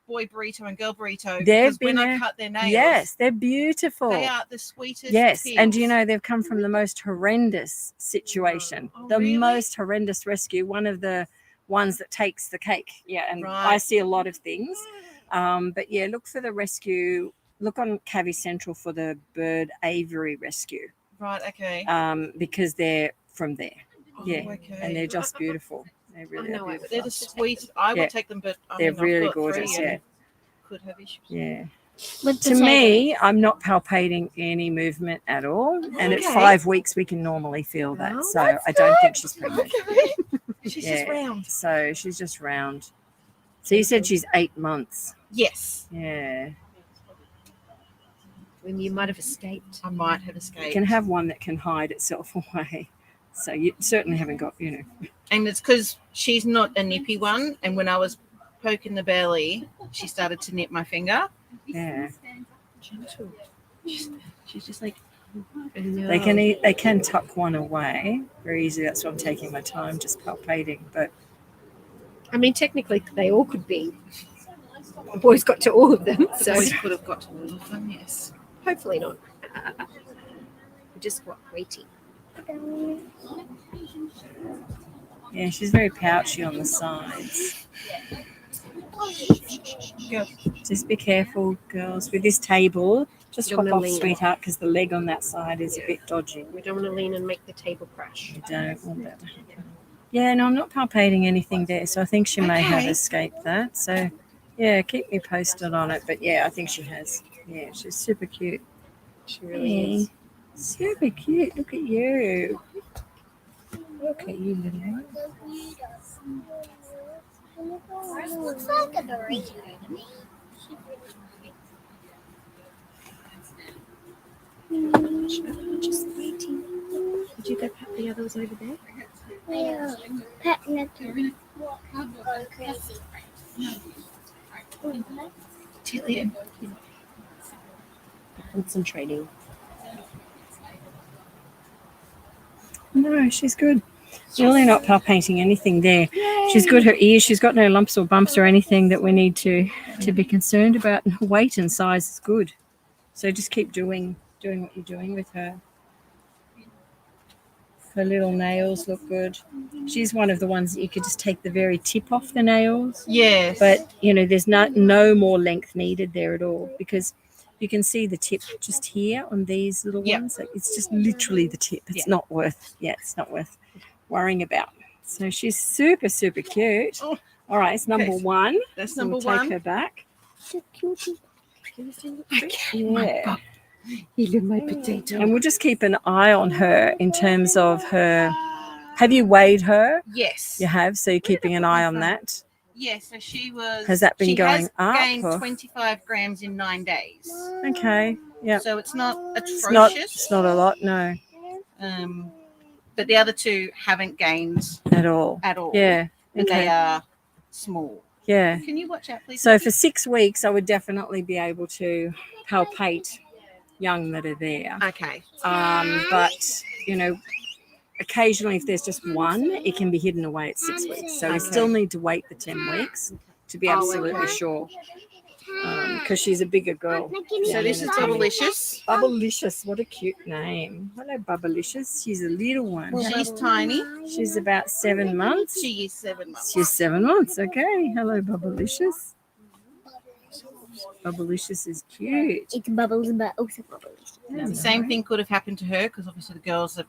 Boy Burrito and Girl Burrito, They've because when been I a- cut their nails, Yes, they're beautiful. they are the sweetest Yes, pigs. and you know they've come from the most horrendous situation, Oh, the really? most horrendous rescue. One of the ones that takes the cake. Yeah, and I Right. see a lot of things, but yeah, look for the rescue. Look on Cavi Central for the bird aviary rescue, Right, okay. because they're from there. Oh, Yeah, okay. and they're just beautiful. They really know are I would beautiful. They're the sweet. I Yeah. would take them, but I They're mean, I've really got 3 gorgeous. and Yeah, could have issues. yeah. With To me, I'm not palpating any movement at all, and at Okay. 5 weeks we can normally feel that. Oh, So I don't think she's pregnant. Okay. She's Yeah. just round. So she's just round. So you said she's 8 months. Yes, Yeah. When you might have escaped. I might have You escaped. can have one that can hide itself away. So you certainly haven't got, And it's because she's not a nippy one. And when I was poking the belly, she started to nip my finger. Yeah. Gentle. She's just like, They can tuck one away very easily. That's why I'm taking my time just palpating. But I mean, technically, they all could be. The boys got to all of them, the so boys could have got to all of them, yes. hopefully not. We're just waiting. yeah, she's very pouchy on the sides. Go. Just be careful, girls, with this table. Just Don't hop wanna off, lean. sweetheart, because the leg on that side is a bit dodgy. We don't want to lean and make the table crash. You don't want that to happen. Yeah, no, I'm not palpating anything there, so I think she may have Okay. escaped that. So, yeah, keep me posted on it. But yeah, I think she has. Yeah, she's super cute. She really is. Super cute. Look at you. Look at you, little one. Looks like a burrito to me. Just waiting. Did you go pat the others over there? Yeah. Pet Neptune. Going crazy. Tilly. Concentrating. No, she's good. Really not palpating anything there. She's good. Her ears, she's got no lumps or bumps or anything that we need to be concerned about. And her weight and size is good. So just keep doing what you're doing with her. Her little nails look good. She's one of the ones that you could just take the very tip off the nails. Yes. But, there's no more length needed there at all, because you can see the tip just here on these little Yep. ones. Like, it's just literally the tip. It's Yeah. not worth worrying about. So she's super, super cute. Oh. All right, it's number Okay. one. That's So number we'll take one. her back. Okay, my Yeah. pup. He loved my potato. And we'll just keep an eye on her in terms of her. Have you weighed her? Yes. You have, so you're keeping an eye on that. Yes, so she was. Has that been she going has up, gained or- 25 grams in 9 days. Okay. Yeah. So it's not It's atrocious. not a lot, no, But the other two haven't gained at all. at all. Yeah. And they Okay. are small. Yeah. Can you watch out, please? So for 6 weeks, I would definitely be able to palpate young that are there. Okay. But you know, occasionally if there's just one, it can be hidden away at 6 weeks. So we still need to wait the 10 weeks to be absolutely sure. Because she's a bigger girl. So this is Bubbalicious. Bubbalicious, what a cute name. Hello, Bubbalicious. She's a little one. She's tiny. She's about 7 months. She is 7 months. She's 7 months. Okay. Hello, Bubbalicious. Bubbalicious is cute. It's bubbles, but also bubbles. The same thing could have happened to her because obviously the girls are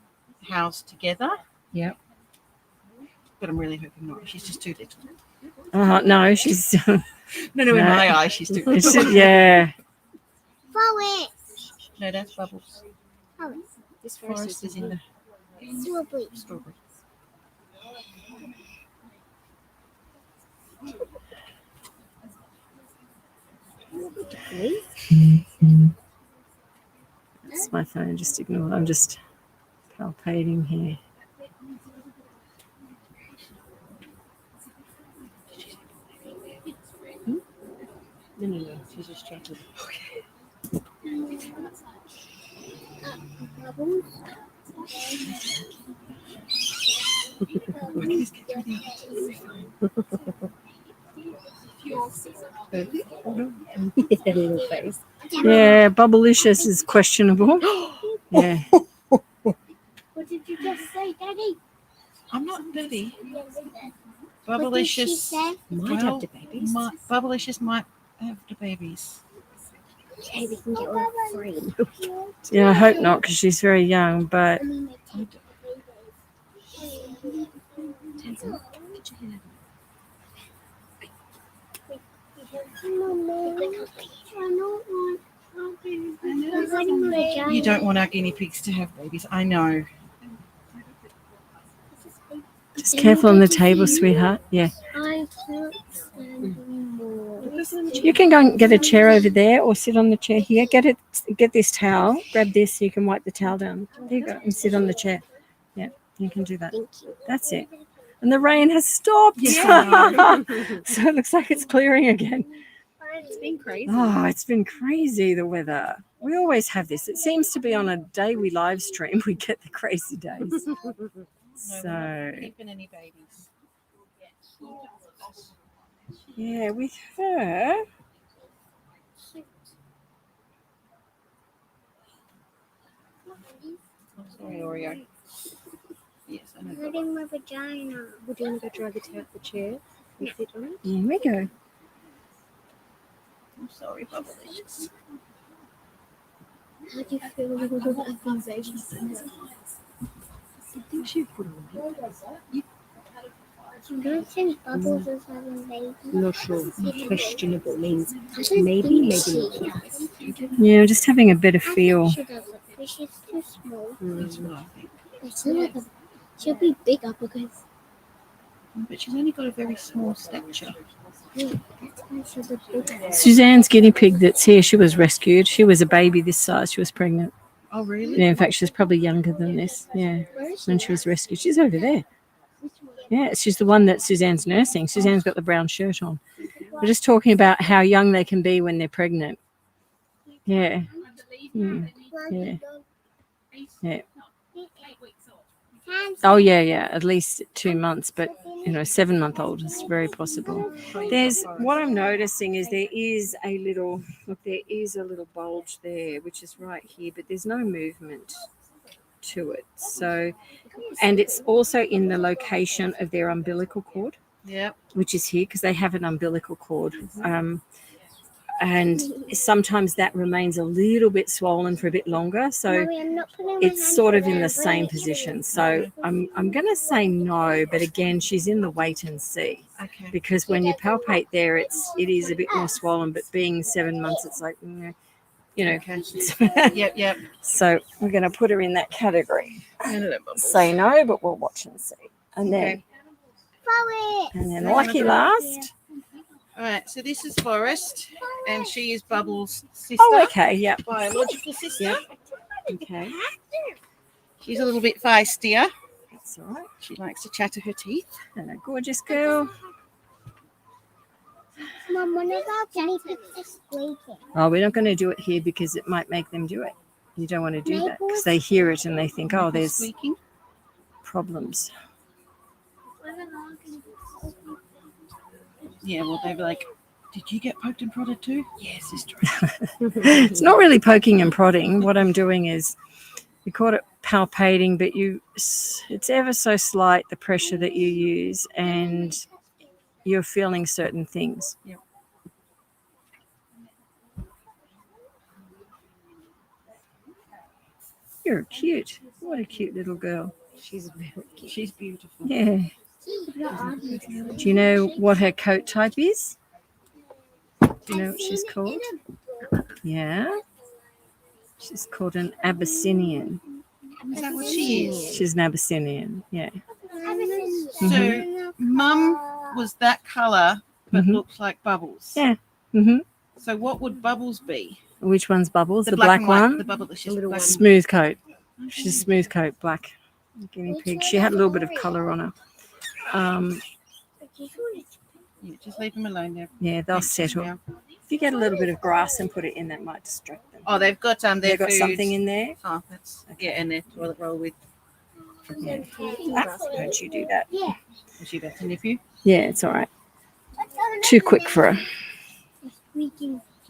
housed together. Yep. But I'm really hoping not. She's just too little. No, she's. No, in my eyes, she's too little. Yeah. Forest. No, that's Bubbles. This Forest is in the Strawberry. strawberry. That's my phone. Just ignore it. I'm just palpating here. No. She's just checking. Bubbles. That little face. Yeah, Bubbalicious is questionable. Yeah. What did you just say, Daddy? I'm not dirty. What did she Bubbalicious. say? Might have the babies. Bubbalicious might have the babies. Okay, we can get one free. Yeah, I hope not because she's very young, but You don't want our guinea pigs to have babies. I know. just careful on the table, sweetheart. Yeah. I can't stand more. You can go and get a chair over there or sit on the chair here. Get this towel. Grab this so you can wipe the towel down. There you go. And sit on the chair. Yeah, you can do that. Thank you. That's it. And the rain has stopped. Yeah. So it looks like it's clearing again. It's been crazy. Oh, it's been crazy, the weather. We always have this. It seems to be on a day we live stream, we get the crazy days. So, Keeping any babies. yeah, with her, I'm sorry, Oreo. Yes, I know. Put in my vagina. Would you want to go try the chair and sit on it? here we go. I'm sorry, Bubbalicious. How do you feel about the baby? I think she put on it. You don't think Bubbles is having babies? Not sure. Questionable means I don't maybe, think maybe not. she does. Yeah, just having a better I think feel. she does it, but she's too small. That's what I think. It's not like she'll be bigger because But she's only got a very small stature. that's why she'll be bigger. Suzanne's guinea pig that's here, she was rescued. She was a baby this size. She was pregnant. Oh, really? Yeah, in fact, she's probably younger than this. Yeah, Where is when she was rescued. She's over there. Yeah, she's the one that Suzanne's nursing. Suzanne's got the brown shirt on. We're just talking about how young they can be when they're pregnant. Yeah. Yeah. Yeah. Oh, yeah. At least 2 months, but 7-month-old is very possible. There's what I'm noticing is there is a little bulge there, which is right here, but there's no movement to it. So, and it's also in the location of their umbilical cord, Yep. which is here because they have an umbilical cord. And sometimes that remains a little bit swollen for a bit longer. So Mommy, I'm not putting my it's hand sort of there. in the same position. So I'm going to say no, but again, she's in the wait and see. Okay. because when you palpate there, it is a bit more swollen. But being 7 months, it's like, you know. Okay. Yep. So we're going to put her in that category. And a little bubbles. Say no, but we'll watch and see. And then, Okay. and then lucky last. All right. So this is Forest, and she is Bubbles' sister. Oh, okay. Yep. Biological sister. Yep. Okay. She's a little bit feistier. That's all right. She likes to chatter her teeth. And a gorgeous girl. Mum, one of our guinea pigs is squeaking. Oh, we're not going to do it here because it might make them do it. You don't want to do that because they hear it and they think, oh, there's Squeaking. problems. Yeah, well, they'd be like, did you get poked and prodded too? Yes, sister. It's not really poking and prodding. What I'm doing is, we call it palpating, but it's ever so slight, the pressure that you use, and you're feeling certain things. Yep. You're cute. What a cute little girl. She's beautiful. Yeah. Do you know what her coat type is? Do you know what she's called? Yeah. She's called an Abyssinian. Is that what she is? She's an Abyssinian. Yeah. So, Mum was that colour, but Mhm. looks like Bubbles. Yeah. Mm-hmm. So, what would Bubbles be? Which one's Bubbles? The black black and white, one? The Bubbalicious little black. one. Smooth coat. She's smooth coat, black guinea pig. She had a little bit of colour on her. Yeah, just leave them alone there. Yeah, they'll settle. Yeah. If you get a little bit of grass and put it in, that might distract them. Oh, they've got their They've got food. something in there. Oh, that's and their toilet roll with. Yeah. Ah, don't you do that. Is she about to nip you? Yeah, it's all right. Too quick for her. She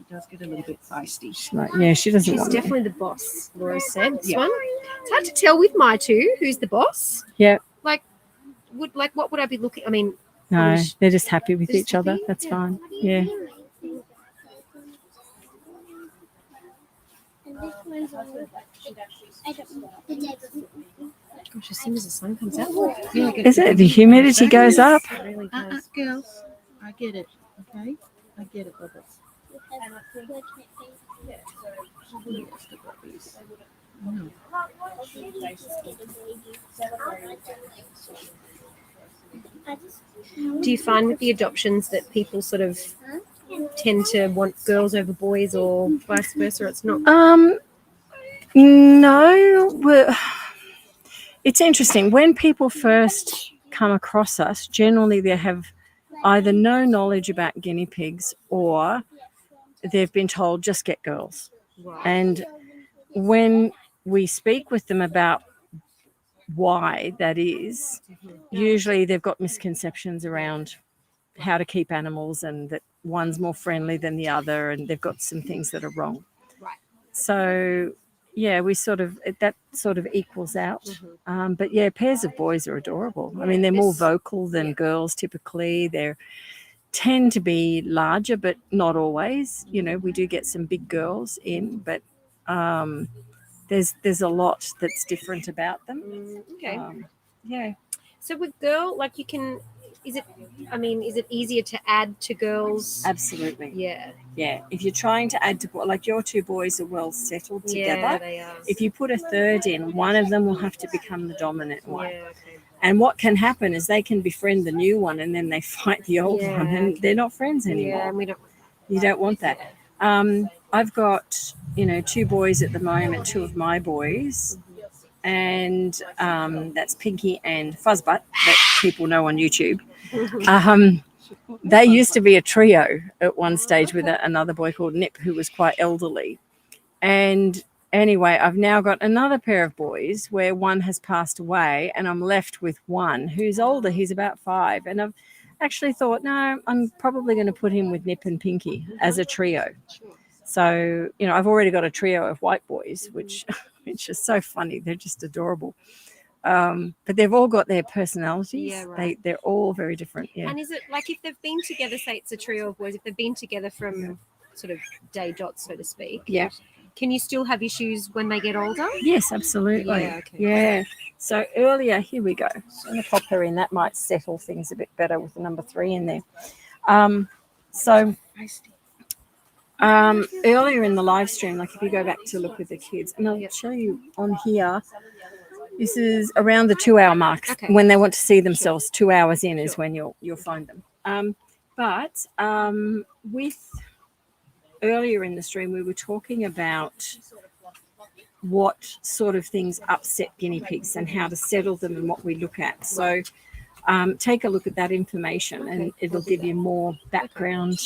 does get a little bit feisty. She's like, yeah, she doesn't She's want definitely the boss, Laura said. This Yeah. one. It's hard to tell with my two who's the boss. Yeah. What would I be looking? I mean, No, they're just happy with Just each other. happy? That's Yeah. fine. Yeah. gosh, as soon as the sun comes out, Is it? The humidity goes up. it really does. Girls, I get it. Okay, I get it, Bubbles. Do you find with the adoptions that people sort of tend to want girls over boys or vice versa? It's not. No. It's interesting. When people first come across us, generally they have either no knowledge about guinea pigs or they've been told just get girls. Right. And when we speak with them about why that is, usually they've got misconceptions around how to keep animals and that one's more friendly than the other and they've got some things that are wrong. Right. So, yeah, that sort of equals out. But, yeah, pairs of boys are adorable. I mean, they're more vocal than girls typically. They tend to be larger, but not always. You know, we do get some big girls in, but there's a lot that's different about them. Okay. Yeah. So with girl, like you can, is it easier to add to girls? Absolutely. Yeah. Yeah. If you're trying to add to, like your two boys are well settled together. Yeah, they are. If you put a third in, one of them will have to become the dominant one. Yeah, okay. And what can happen is they can befriend the new one and then they fight the old one and they're not friends anymore. Yeah, and we don't. You don't want that. I've got, two boys at the moment, two of my boys, and that's Pinky and Fuzzbutt that people know on YouTube. They used to be a trio at one stage with another boy called Nip who was quite elderly. And anyway, I've now got another pair of boys where one has passed away and I'm left with one who's older. He's about 5. And I've actually thought, no, I'm probably going to put him with Nip and Pinky as a trio. So, I've already got a trio of white boys, which is so funny. They're just adorable. But they've all got their personalities. Yeah, right. They're all very different. Yeah. And is it like if they've been together, say it's a trio of boys, if they've been together from sort of day dots, so to speak, Yeah. can you still have issues when they get older? Yes, absolutely. Yeah, okay. Yeah. So earlier, here we go. I'm going to pop her in. That might settle things a bit better with the number 3 in there. Earlier in the live stream, like if you go back to look with the kids, and I'll show you on here, this is around the 2-hour mark. Okay. When they want to see themselves, 2 hours in is when you'll find them. But with earlier in the stream, we were talking about what sort of things upset guinea pigs and how to settle them and what we look at. So take a look at that information and it'll give you more background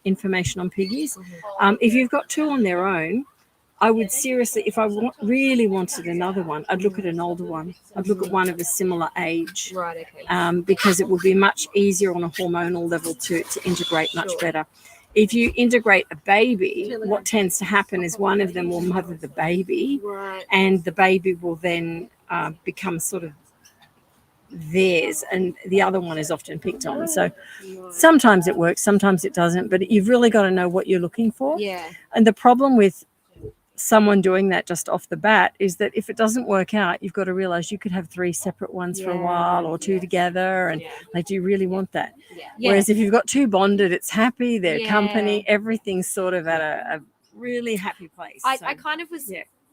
information on piggies. If you've got 2 on their own, I would seriously, if I really wanted another one, I'd look at an older one. I'd look at one of a similar age. Right, okay. Because it would be much easier on a hormonal level to integrate much better. If you integrate a baby, what tends to happen is one of them will mother the baby, and the baby will then become sort of theirs, and the other one is often picked on. So sometimes it works, sometimes it doesn't, but you've really got to know what you're looking for. Yeah. And the problem with someone doing that just off the bat is that if it doesn't work out, you've got to realize you could have 3 separate ones for a while, or 2 together, and like, do you really want that? Whereas if you've got 2 bonded, it's happy, their company, everything's sort of at a really happy place. I kind of was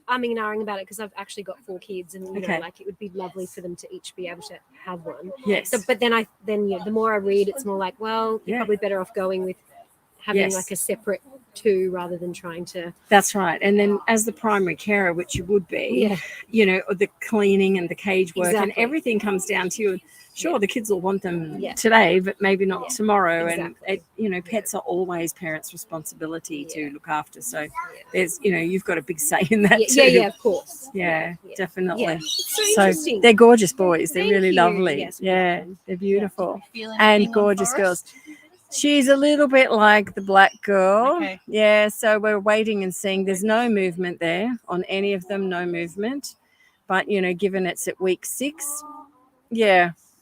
umming and ahhing about it because I've actually got 4 kids, and you know, like it would be lovely for them to each be able to have one. Yes. So, but then the more I read, it's more like, well, you're probably better off going with having like a separate 2 rather than trying to. That's right. And then as the primary carer, which you would be, you know, the cleaning and the cage work and everything comes down to you. Sure, the kids will want them today, but maybe not tomorrow. And you know, pets are always parents' responsibility to look after. So there's, you know, you've got a big say in that too. Yeah, of course. Yeah, definitely. Yeah. So they're gorgeous boys. They're really lovely. Yes, they're beautiful and gorgeous girls. She's a little bit like the black girl. Okay. Yeah, so we're waiting and seeing. There's no movement there on any of them, no movement. But, you know, given it's at week 6,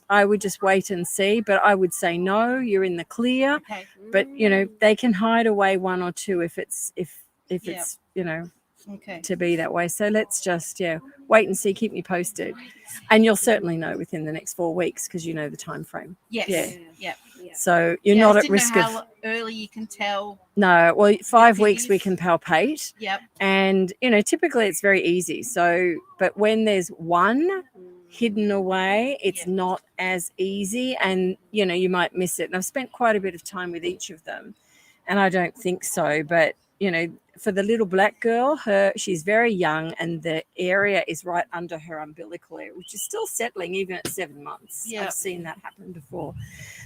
I would just wait and see. But I would say no, you're in the clear. Okay. But, you know, they can hide away 1 or 2 if it's you know, to be that way. So let's just, wait and see, keep me posted. And you'll certainly know within the next 4 weeks because you know the time frame. Yes. Yeah. So you're not at risk of. How early you can tell. No, well, 5 weeks we can palpate. Yep. And, you know, typically it's very easy. So, but when there's 1 hidden away, it's not as easy, and, you know, you might miss it. And I've spent quite a bit of time with each of them, and I don't think so. But, you know, for the little black girl, she's very young, and the area is right under her umbilical area, which is still settling even at 7 months. Yeah. I've seen that happen before.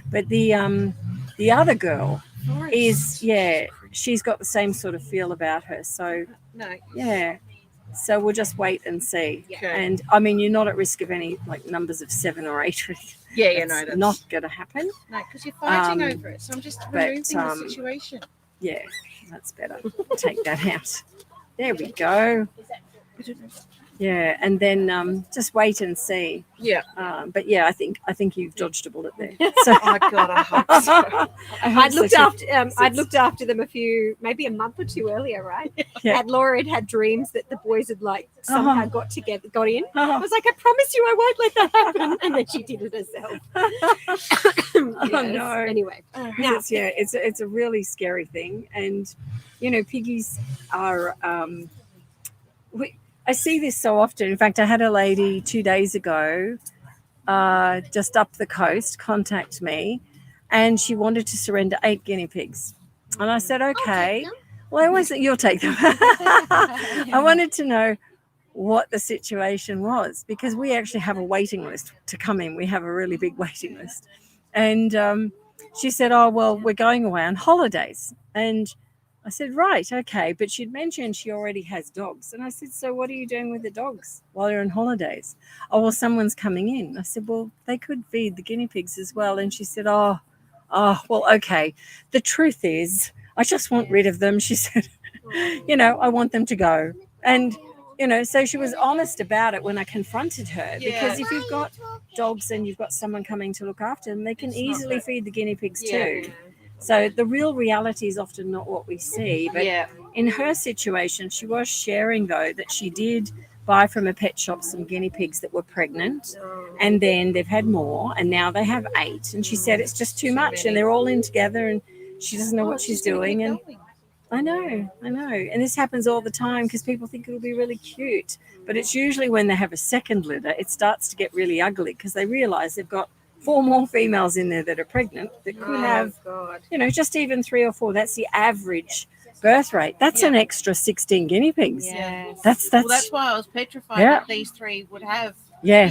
But the other girl is, she's got the same sort of feel about her. So so we'll just wait and see. And I mean, you're not at risk of any like numbers of 7 or 8. That's not going to happen. No, because you're fighting over it. So I'm just removing the situation. Yeah, that's better. Take that out. There we go. Yeah, and then just wait and see. Yeah. But I think you've dodged a bullet there. So Oh God, I hope so. I'd looked after them maybe a month or 2 earlier, right? Yeah. And Laura had dreams that the boys had like somehow got in. I was like, I promise you I won't let that happen. And then she did it herself. Oh no. Anyway. Now, it's a really scary thing. And, you know, piggies are I see this so often. In fact, I had a lady 2 days ago just up the coast contact me, and she wanted to surrender 8 guinea pigs. And I said, okay. Well, you'll take them. I wanted to know what the situation was, because we actually have a waiting list to come in. We have a really big waiting list. And she said, oh, well, we're going away on holidays. And I said, right, okay. But she'd mentioned she already has dogs. And I said, so what are you doing with the dogs while you're on holidays? Oh, well, someone's coming in. I said, well, they could feed the guinea pigs as well. And she said, oh, well, okay. The truth is, I just want rid of them. She said, you know, I want them to go. And, you know, so she was honest about it when I confronted her. Because if you've got dogs and you've got someone coming to look after them, they can easily feed the guinea pigs too. So the real reality is often not what we see. But in her situation, she was sharing, though, that she did buy from a pet shop some guinea pigs that were pregnant, and then they've had more, and now they have 8. And she said it's just too much, and they're all in together, and she doesn't know what she's doing. And I know. And this happens all the time because people think it'll be really cute. But it's usually when they have a second litter, it starts to get really ugly because they realize they've got 4 more females in there that are pregnant that could have, just even 3 or 4. That's the average birth rate. That's an extra 16 guinea pigs. Yes. That's why I was petrified that these 3 would have, 3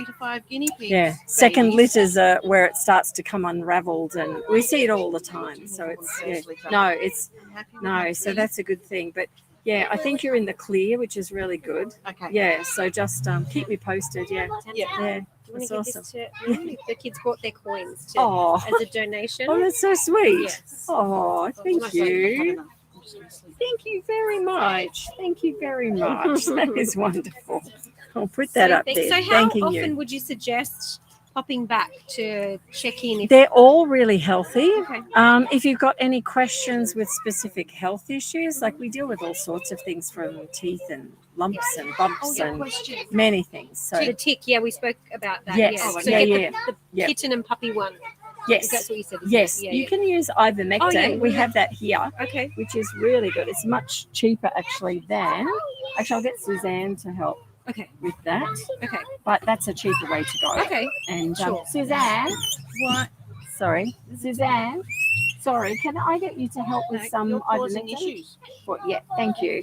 to 5 guinea pigs. Yeah, second litters are where it starts to come unraveled, and we see it all the time. So it's so that's a good thing. But yeah, I think you're in the clear, which is really good. Okay. Yeah, so just keep me posted. Yeah. That's awesome. The kids brought their coins as a donation. Oh, that's so sweet. Yes. Oh, thank you. Thank you very much. That is wonderful. I'll put that up there. So how often would you suggest popping back to check in? They're all really healthy. Okay. If you've got any questions with specific health issues, like we deal with all sorts of things from teeth and lumps and bumps and many things. So the tick, we spoke about that. Yes. So get the kitten and puppy one. Yes. That's what you said. Yes. You can use Ivermectin. We have that here. Okay. Which is really good. It's much cheaper actually than. Actually, I'll get Suzanne to help. Okay. With that. Okay. But that's a cheaper way to go. Okay. And Sure. Suzanne. What? Sorry. Suzanne. Sorry, can I get you to help with some Ivermectin? Thank you.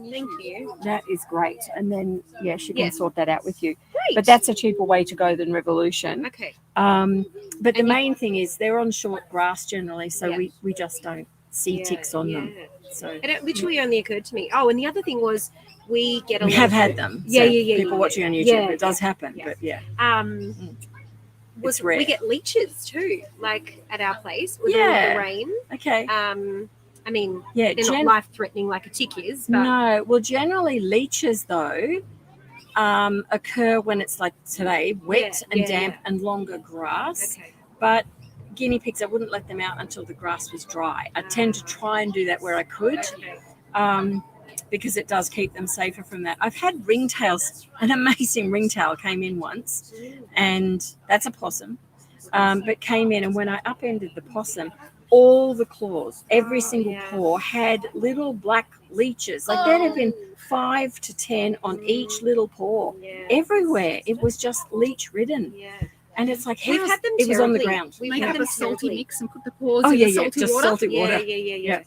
Thank you. That is great. And then, she can Yeah. sort that out with you. Great. But that's a cheaper way to go than Revolution. Okay. But the main thing is they're on short grass generally, so we just don't see ticks on them. So And it literally only occurred to me. Oh, and the other thing was we get a we lot have of- had them. Yeah, So yeah. People watching on YouTube, Yeah. it does happen. Yeah. But yeah. Was It's rare. we get leeches too, like at our place with all the rain. Okay. I mean, Yeah, they're not life threatening like a tick is, but No. Well, generally leeches though occur when it's like today, wet and damp and longer grass. okay. But guinea pigs, I wouldn't let them out until the grass was dry. I tend to try and do that where I could. Okay. Because it does keep them safer from that. I've had ringtails. An amazing ringtail came in once, and that's a possum, but came in, and when I upended the possum, all the claws, every single paw had little black leeches. Like there had been 5 to 10 on each little paw, everywhere. It was just leech ridden. Yeah. And it's like, We've had them it was on the terribly. ground. We've Make had up them a salty terribly. mix and put the paws Oh, in yeah, the yeah, salty just water. salty water. Yeah.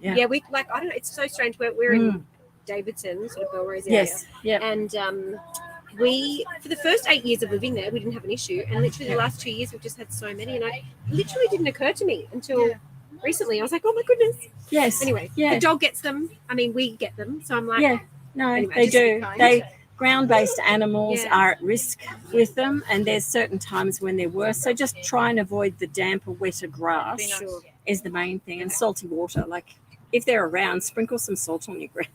Yeah. We like. I don't know. It's so strange. We're in Davidson, sort of Belrose area. Yes, yeah. And we, for the first 8 years of living there, we didn't have an issue. And literally the last 2 years, we've just had so many. And it literally didn't occur to me until recently. I was like, oh my goodness. Yes. Anyway, the dog gets them. I mean, we get them. So I'm like, no, anyway, they just do. be kind. They ground-based animals Yeah. are at risk with them, and there's certain times when they're worse. So just try and avoid the damper, wetter grass Sure. is the main thing, and salty water. Like if they're around, sprinkle some salt on your ground.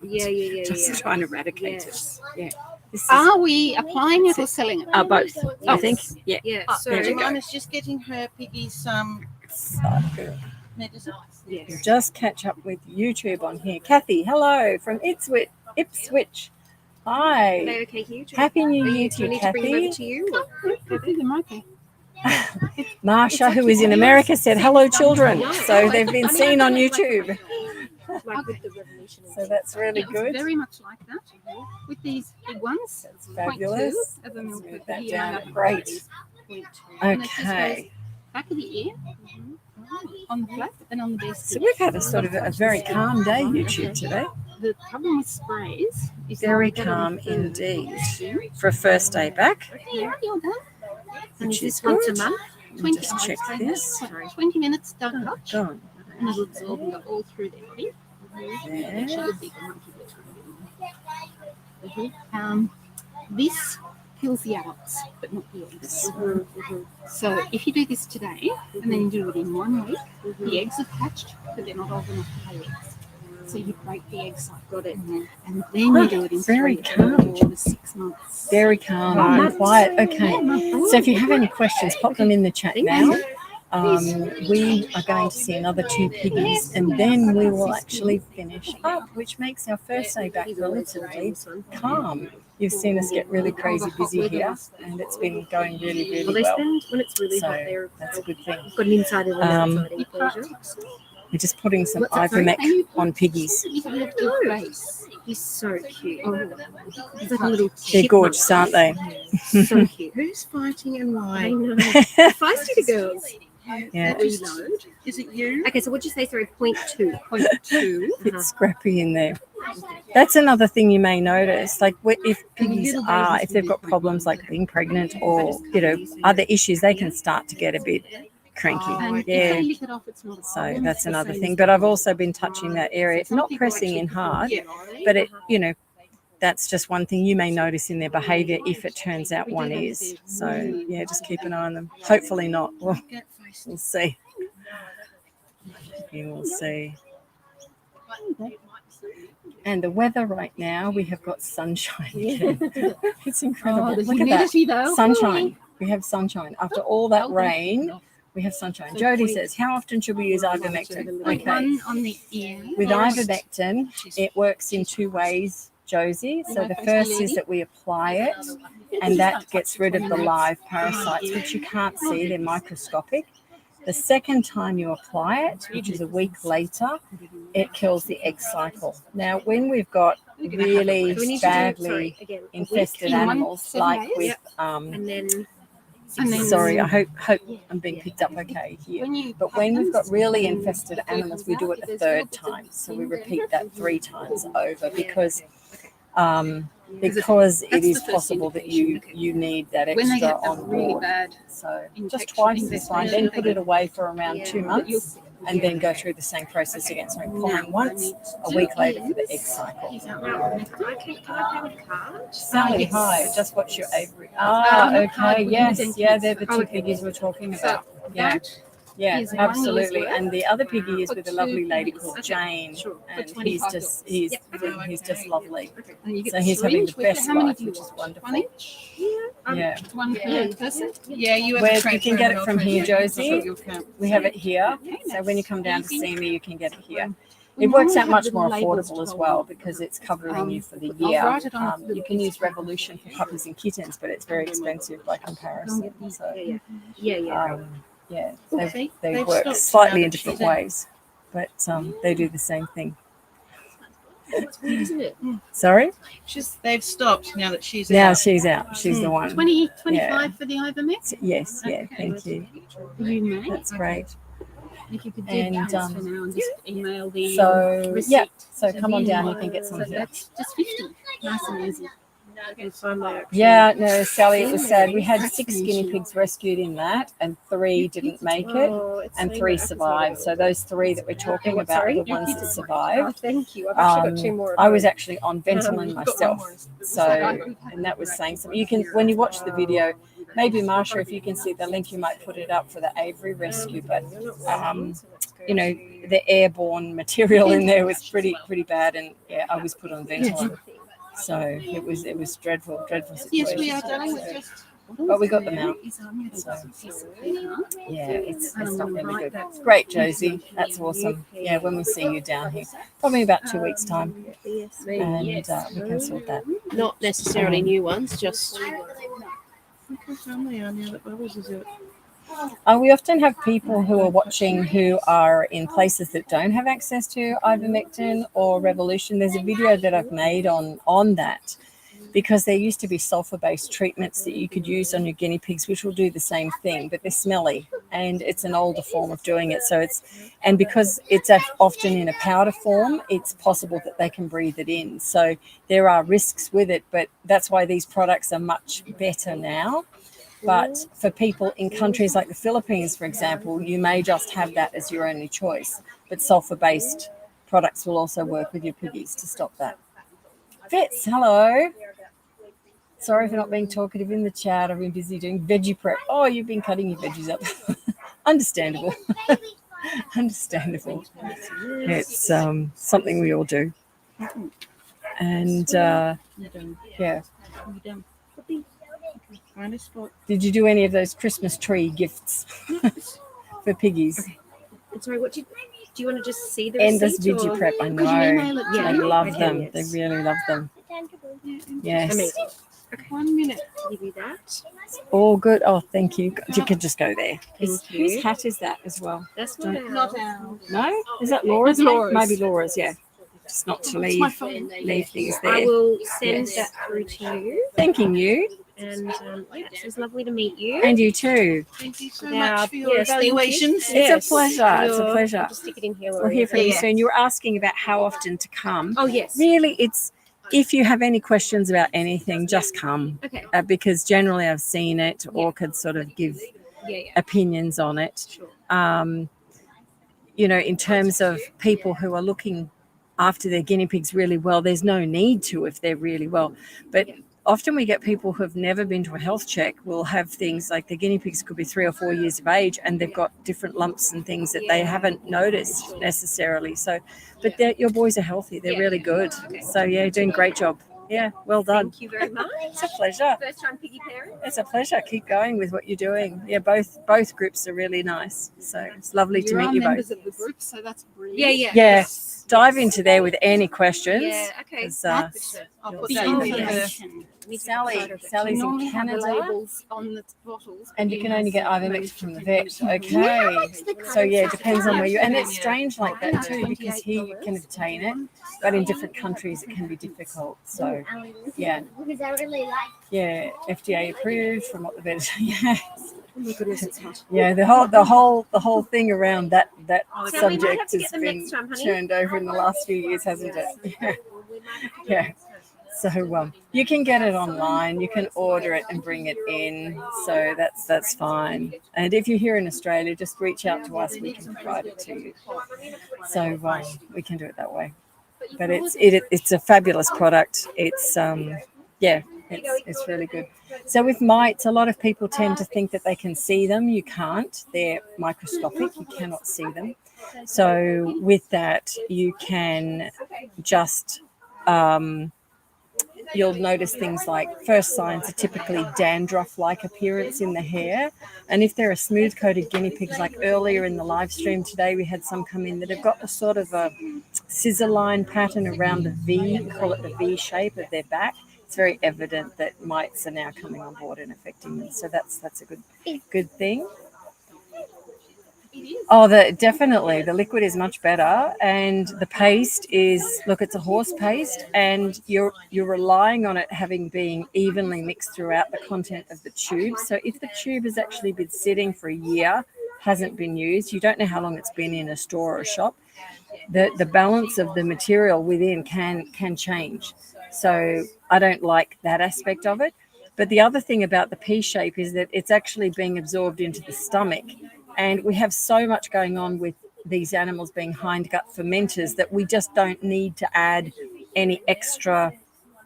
Just try and eradicate Yes. it. Yeah. This is, Are we applying it or selling it? both. I think. Yeah. Yeah. So there you go. Jemima's just getting her piggies some medicine. yes. Just catch up with YouTube on here. Kathy, hello from Ipswich. Hi. Are they okay here? Happy New Year Do to you you, need to bring them over Kathy. to you? I think they're okay. Marsha, who is in America, said hello, children. So they've been seen on YouTube. Like with the revolution. So that's really It's good. very much like that. With these big ones, That's fabulous. 0.2 of a Let's milk move per that year, down. and Great. 0.2. And it just Okay. goes back of the ear, on the flap, and on the base. So we've had a sort of a very calm day, YouTube, today. The problem with sprays is Very that we get calm on the third. indeed for a first day back. Yeah, you're done. And Which is is this once a good. month? Let me 20 just check this. 20 minutes, don't touch. Go on. And it'll absorb you all through their body. There. Actually, the bigger monkey will. This kills the adults, but not the eggs. So if you do this today, and then you do it in 1 week, the eggs are hatched, but they're not old enough to lay eggs. So you break the egg cycle. Got it. And then you do it in Very 3 calm. which was 6 months. Very calm and quiet. Okay. So if you have any questions, pop them in the chat now. we are going to see another 2 piggies, and then we will actually finish up, which makes our first day back relatively calm. You've seen us get really crazy busy here, and it's been going really, really well. When it's really hot, So that's a good thing. got an insider and an outside enclosure. We're just putting some Ivermectin on piggies. He's so cute. He's like a little They're chipmunk. gorgeous, aren't they? So cute. Who's fighting and I why? know. Feisty the girls. Yeah, Reload. Is it you? Okay, so what'd you say? Sorry, 0.2. 0.2. it's scrappy in there. That's another thing you may notice. Like if piggies are, if they've got problems like being pregnant or, you know, other issues, they can start to get a bit cranky. And if Yeah. they lick it off, it's not a So problem. that's It's the another same thing. as But I've well. also been touching that area, not pressing in hard, but it, you know, that's just one thing you may notice in their behaviour if it turns out one is. So yeah, just keep an eye on them. Hopefully not. Well, we'll see. We will see. And the weather right now, we have got sunshine again. It's incredible. Oh, the Look at that. humidity though. Sunshine. We have sunshine. After all that rain, we have sunshine. Jody says, how often should we use ivermectin? Okay. One on the ear. With ivermectin, it works in 2 ways, Josie. So the first is that we apply it, and that gets rid of the live parasites, which you can't see. They're microscopic. The second time you apply it, which is a week later, it kills the egg cycle. Now, when we've got really badly infested animals, like with and then sorry, I hope I'm being picked up okay here. But when we've got really infested animals, we do it a 3rd time. So we repeat that 3 times over because it is possible that you need that When they extra get on really board. bad. So just twice is fine. Then put it away for around 2 months and then go through the same process again. So applying once, a week later for the egg cycle. can I pay with a card? Sally, hi. Just watch your Avery. Okay. Yes. Yeah, they're the 2 piggies we're talking about. Yeah. Yeah, is 1 absolutely. year's worth And the other piggy is for with a 2 lovely lady piggies. called Okay, Jane, sure. and For he's $25. just he's just lovely. And you get So the he's having the syringe with it. best How many life, do you which is want? wonderful. 1 each? Yeah. 1 per person? Yeah, you have Where a you transfer can get and it I'll from here, transfer. Josie. We have it here. So when you come down to see me, you can get it here. We It works normally out have much little more labels affordable as to well hold. because it's covering you for the I'll year. write it on a You can use Revolution for puppies and kittens, but it's very expensive by comparison. So yeah, they They've work stopped slightly now in that different she's out. ways, but they do the same thing. It's weird, isn't it? Sorry? They've stopped now that she's Now out. she's out. She's the one. 20, 25 for the Ivermectin? Yes, yeah, Okay. thank you. You may. That's great. If you could do And, that for now and just email the So, receipt. yeah, so come on down, you can get some So here. that's just 50. Nice and easy. Yeah, no, Sally, it was sad. We had 6 guinea pigs rescued in that, and 3 didn't make it, and 3 survived. So those 3 that we're talking about are the ones that survived. Thank you. I've actually got 2 more. I was actually on Ventolin myself, so and that was saying something. You can, when you watch the video, maybe Marsha, if you can see the link, you might put it up for the Avery rescue. But you know, the airborne material in there was pretty bad, and yeah, I was put on Ventolin. So it was dreadful situation. Yes, we are dealing with just. But we got them out. So, yeah, it's not really good. It's great, Josie. That's awesome. Yeah, when we see you down here, probably about 2 weeks' time, and we can sort that. Not necessarily new ones, just Look how fun they are now that Bubbles is out. We often have people who are watching who are in places that don't have access to ivermectin or Revolution. There's a video that I've made on that, because there used to be sulfur-based treatments that you could use on your guinea pigs, which will do the same thing, but they're smelly, and it's an older form of doing it. So because it's often in a powder form, it's possible that they can breathe it in. So there are risks with it, but that's why these products are much better now. But for people in countries like the Philippines, for example, you may just have that as your only choice. But sulfur-based products will also work with your piggies to stop that. Fitz, hello. Sorry for not being talkative in the chat. I've been busy doing veggie prep. Oh, you've been cutting your veggies up. Understandable. Understandable. It's something we all do. And yeah. Find a spot. Did you do any of those Christmas tree gifts for piggies. Okay. And sorry, do you want to just see the Endless receipt? veggie Or? prep, I Could you know. email it to Yeah. They me? love Okay, them. yes. They really love them. Yes. Amazing. Okay. 1 minute. Give you that. All good. Oh, thank you. You could just go there. Thank you. Whose hat is that as well? That's Don't- not Not ours. No? Is that Laura's? That's Laura's. Maybe Laura's, yeah. Just not to It's my leave phone. things I there. will send Yes. that through to you. Thanking you. And it was lovely to meet you. And you too. Thank you so Now, much for your yes, thank you. evaluations. It's a pleasure. It's a You're- pleasure. I'll just stick it in here, We'll Laura. hear from you Yeah. soon. You were asking about how often to come. Oh, yes. Really, it's if you have any questions about anything, just come. Okay. Because generally I've seen it or could sort of give Yeah. opinions on it. Sure. In terms of people who are looking after their guinea pigs really well, there's no need to if they're really well. But often we get people who have never been to a health check will have things like the guinea pigs could be 3 or 4 years of age and they've got different lumps and things that they haven't noticed necessarily. So, but your boys are healthy. They're really good. So, yeah, doing a great job. Yeah, well done. Thank you very much. It's a pleasure. First time piggy parent. It's a pleasure. Keep going with what you're doing. Yeah, both groups are really nice. So it's lovely to You meet are you both. members of the group, so that's brilliant. Yeah. Yes. Dive into there with any questions. Yeah, okay. 'Cause, I'll put The that in for information. Sally's You in normally have the Canada, labels on the bottles. and you can only get Ivermectin from the vet. Okay. So yeah, it depends on where you. And it's strange like that too because here you can obtain it, but in different countries it can be difficult. So yeah, Because I really like yeah, FDA approved from what the vet. Yeah. Oh my goodness, it's hot. Yeah, the whole thing around that Sally, we might have subject to get has them been next time, honey. turned over in the last few years, hasn't it? Yeah. Yeah. So you can get it online. You can order it and bring it in. So that's fine. And if you're here in Australia, just reach out to us. We can provide it to you. So we can do it that way. But it's a fabulous product. It's it's really good. So with mites, a lot of people tend to think that they can see them. You can't. They're microscopic. You cannot see them. So with that, you can just you'll notice things like first signs are typically dandruff-like appearance in the hair. And if they're a smooth-coated guinea pigs, like earlier in the live stream today, we had some come in that have got a sort of a scissor line pattern around the V, call it the V shape of their back. It's very evident that mites are now coming on board and affecting them. So that's a good thing. Oh, definitely. The liquid is much better, and the paste is it's a horse paste, and you're relying on it having been evenly mixed throughout the content of the tube. So if the tube has actually been sitting for a year, hasn't been used, you don't know how long it's been in a store or a shop. The balance of the material within can change. So I don't like that aspect of it. But the other thing about the pea shape is that it's actually being absorbed into the stomach. And we have so much going on with these animals being hindgut fermenters that we just don't need to add any extra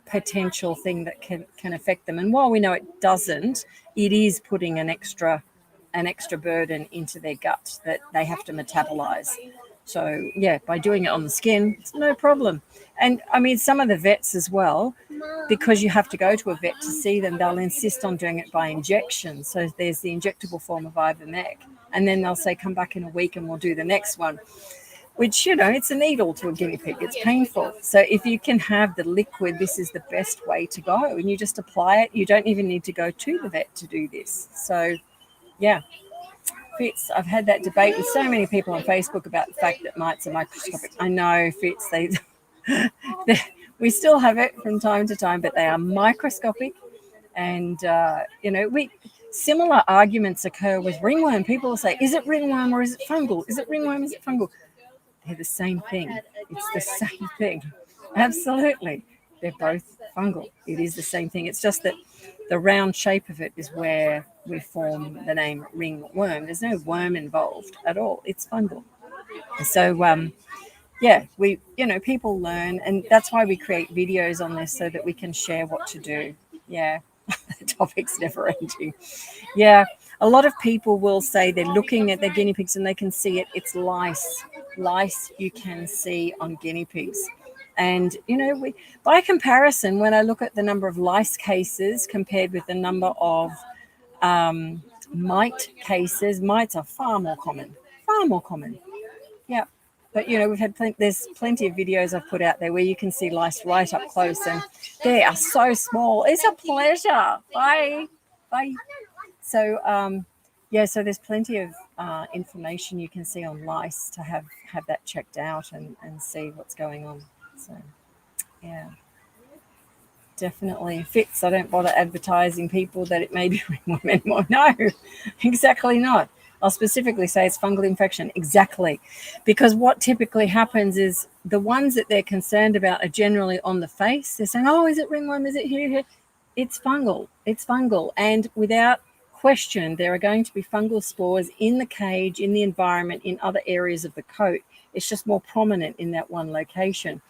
potential thing that can affect them. And while we know it doesn't, it is putting an extra burden into their gut that they have to metabolize. So yeah, by doing it on the skin, it's no problem. And I mean, some of the vets as well, because you have to go to a vet to see them, they'll insist on doing it by injection. So there's the injectable form of Ivermectin, and then they'll say, come back in a week and we'll do the next one, which, it's a needle to a guinea pig. It's painful. So if you can have the liquid, this is the best way to go. And you just apply it. You don't even need to go to the vet to do this. So yeah. Fitz, I've had that debate with so many people on Facebook about the fact that mites are microscopic. I know, Fitz, we still have it from time to time, but they are microscopic. And, similar arguments occur with ringworm. People will say, is it ringworm or is it fungal? Is it ringworm? Is it fungal? They're the same thing. It's the same thing. Absolutely. They're both fungal. It is the same thing. It's just that the round shape of it is where we form the name ringworm. There's no worm involved at all. It's fungal. So, people learn, and that's why we create videos on this so that we can share what to do. Yeah, the topic's never ending. Yeah, a lot of people will say they're looking at their guinea pigs and they can see it. It's lice. Lice you can see on guinea pigs. And, by comparison, when I look at the number of lice cases compared with the number of mite cases. Mites are far more common. Yeah. But, we've had there's plenty of videos I've put out there where you can see lice right up close, and they are so small. It's a pleasure. Bye. So, so there's plenty of information you can see on lice to have that checked out and see what's going on. So, yeah. Definitely fits. I don't bother advertising people that it may be ringworm anymore. No, exactly not. I'll specifically say it's fungal infection. Exactly. Because what typically happens is the ones that they're concerned about are generally on the face. They're saying, oh, is it ringworm? Is it here? It's fungal. And without question, there are going to be fungal spores in the cage, in the environment, in other areas of the coat. It's just more prominent in that one location.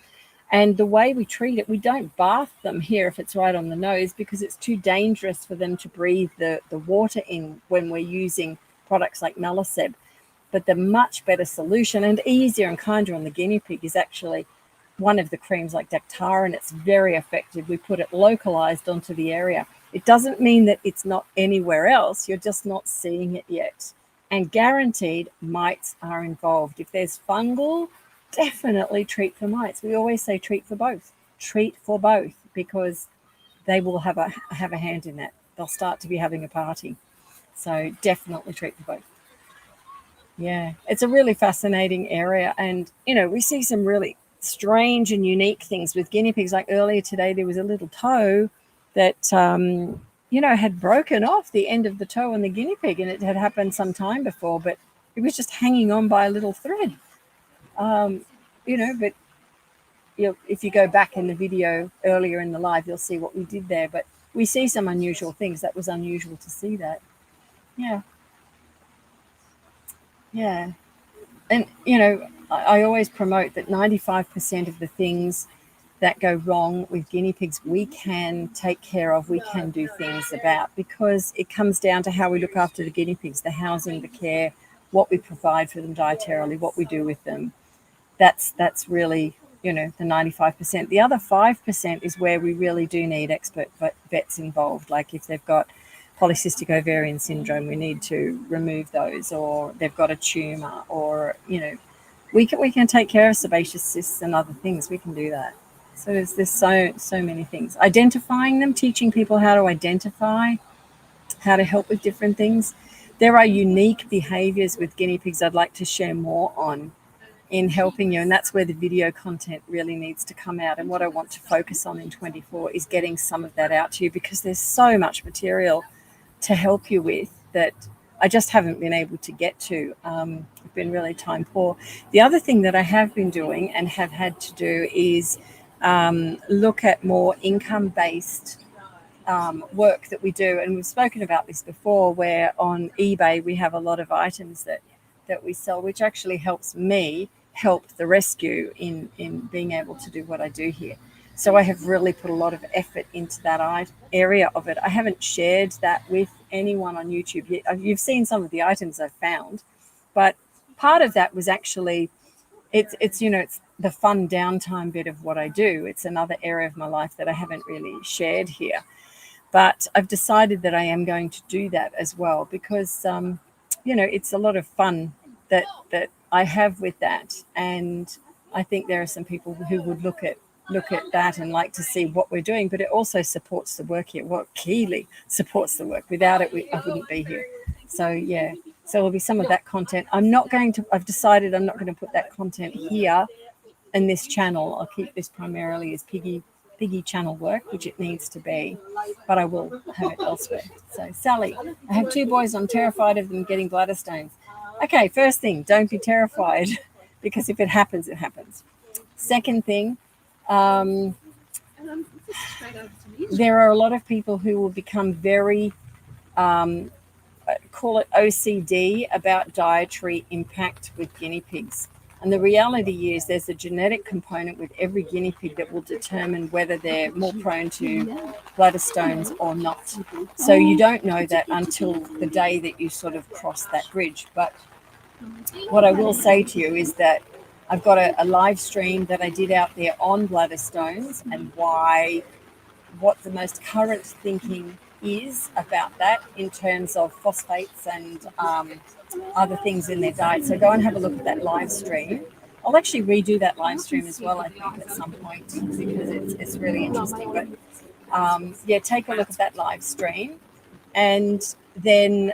And the way we treat it, we don't bath them here if it's right on the nose, because it's too dangerous for them to breathe the water in when we're using products like malaseb. But the much better solution and easier and kinder on the guinea pig is actually one of the creams like Dactara, and it's very effective. We put it localized onto the area. It doesn't mean that it's not anywhere else. You're just not seeing it yet. And guaranteed mites are involved. If there's fungal, definitely treat for mites. We always say treat for both, because they will have a hand in that. They'll start to be having a party. So definitely treat for both. Yeah, it's a really fascinating area. And, we see some really strange and unique things with guinea pigs. Like earlier today, there was a little toe that, had broken off the end of the toe on the guinea pig. And it had happened some time before, but it was just hanging on by a little thread. But if you go back in the video earlier in the live, you'll see what we did there. But we see some unusual things. That was unusual to see that. Yeah. And, I always promote that 95% of the things that go wrong with guinea pigs, we can take care of, we can do things about, because it comes down to how we look after the guinea pigs, the housing, the care, what we provide for them dietarily, what we do with them. That's really, the 95%. The other 5% is where we really do need expert vets involved. Like if they've got polycystic ovarian syndrome, we need to remove those, or they've got a tumor, or, we can take care of sebaceous cysts and other things. We can do that. So there's so many things. Identifying them, teaching people how to identify, how to help with different things. There are unique behaviors with guinea pigs I'd like to share more on in helping you, and that's where the video content really needs to come out. And what I want to focus on in 24 is getting some of that out to you, because there's so much material to help you with that I just haven't been able to get to. I've been really time poor. The other thing that I have been doing and have had to do is look at more income-based work that we do. And we've spoken about this before, where on eBay we have a lot of items that we sell, which actually helps me help the rescue in being able to do what I do here. So I have really put a lot of effort into that area of it. I haven't shared that with anyone on YouTube yet. You've seen some of the items I've found, but part of that was actually, it's the fun downtime bit of what I do. It's another area of my life that I haven't really shared here, but I've decided that I am going to do that as well, because, it's a lot of fun that I have with that. And I think there are some people who would look at that and like to see what we're doing, but it also supports the work here. Well, Keely supports the work. Without it, I wouldn't be here. So, yeah. So there'll be some of that content. I've decided I'm not going to put that content here in this channel. I'll keep this primarily as piggy channel work, which it needs to be, but I will have it elsewhere. So, Sally, I have 2 boys. I'm terrified of them getting bladder stones. Okay, first thing, don't be terrified, because if it happens, it happens. Second thing, there are a lot of people who will become very, call it OCD, about dietary impact with guinea pigs. And the reality is there's a genetic component with every guinea pig that will determine whether they're more prone to bladder stones or not. So you don't know that until the day that you sort of cross that bridge. But what I will say to you is that I've got a live stream that I did out there on bladder stones and what the most current thinking is about that in terms of phosphates and other things in their diet. So go and have a look at that live stream. I'll actually redo that live stream as well, I think, at some point, because it's really interesting. But yeah, take a look at that live stream. And then,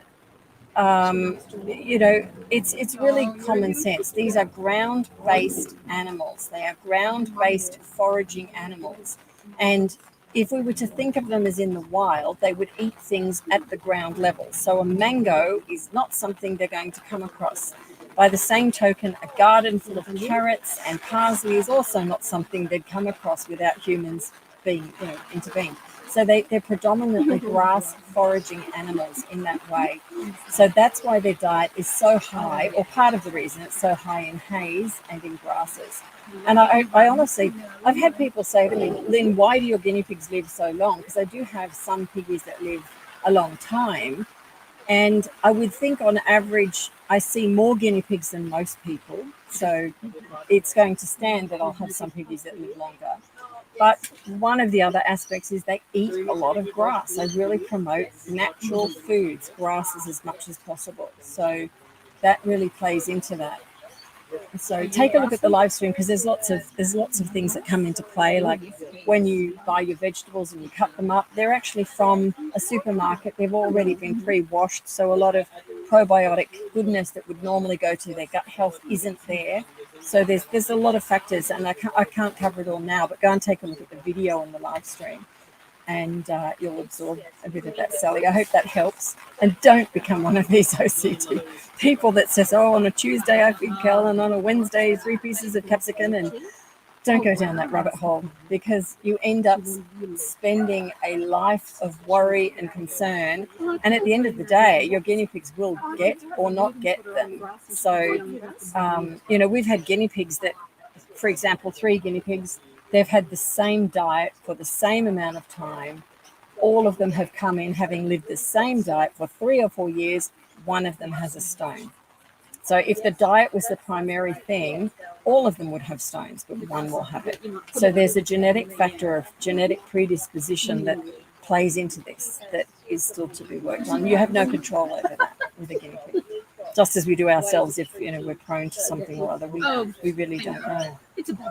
you know, it's really common sense. These are ground-based animals. They are ground-based foraging animals. And if we were to think of them as in the wild, they would eat things at the ground level. So a mango is not something they're going to come across. By the same token, a garden full of carrots and parsley is also not something they'd come across without humans being, you know, intervened. So they're predominantly grass foraging animals in that way. So that's why their diet is so high, or part of the reason it's so high in hays and in grasses. And I honestly, I've had people say to me, Lynn, why do your guinea pigs live so long? Because I do have some piggies that live a long time. And I would think on average, I see more guinea pigs than most people. So it's going to stand that I'll have some piggies that live longer. But one of the other aspects is they eat a lot of grass. I really promote natural foods, grasses as much as possible. So that really plays into that. So take a look at the live stream, because there's lots of things that come into play. Like when you buy your vegetables and you cut them up, they're actually from a supermarket. They've already been pre-washed, so a lot of probiotic goodness that would normally go to their gut health isn't there. So there's a lot of factors, and I can't cover it all now. But go and take a look at the video on the live stream, and you'll absorb a bit of that, Sally. I hope that helps. And don't become one of these OCD people that says, oh, on a Tuesday I feed kale, and on a Wednesday 3 pieces of capsicum. And don't go down that rabbit hole, because you end up spending a life of worry and concern. And at the end of the day, your guinea pigs will get or not get them. So, you know, we've had guinea pigs that, for example, 3 guinea pigs, they've had the same diet for the same amount of time. All of them have come in having lived the same diet for 3 or 4 years. One of them has a stone. So if the diet was the primary thing, all of them would have stones, but one will have it. So there's a genetic factor of genetic predisposition that plays into this that is still to be worked on. You have no control over that with a guinea pig, just as we do ourselves if, you know, we're prone to something or other. We really don't know.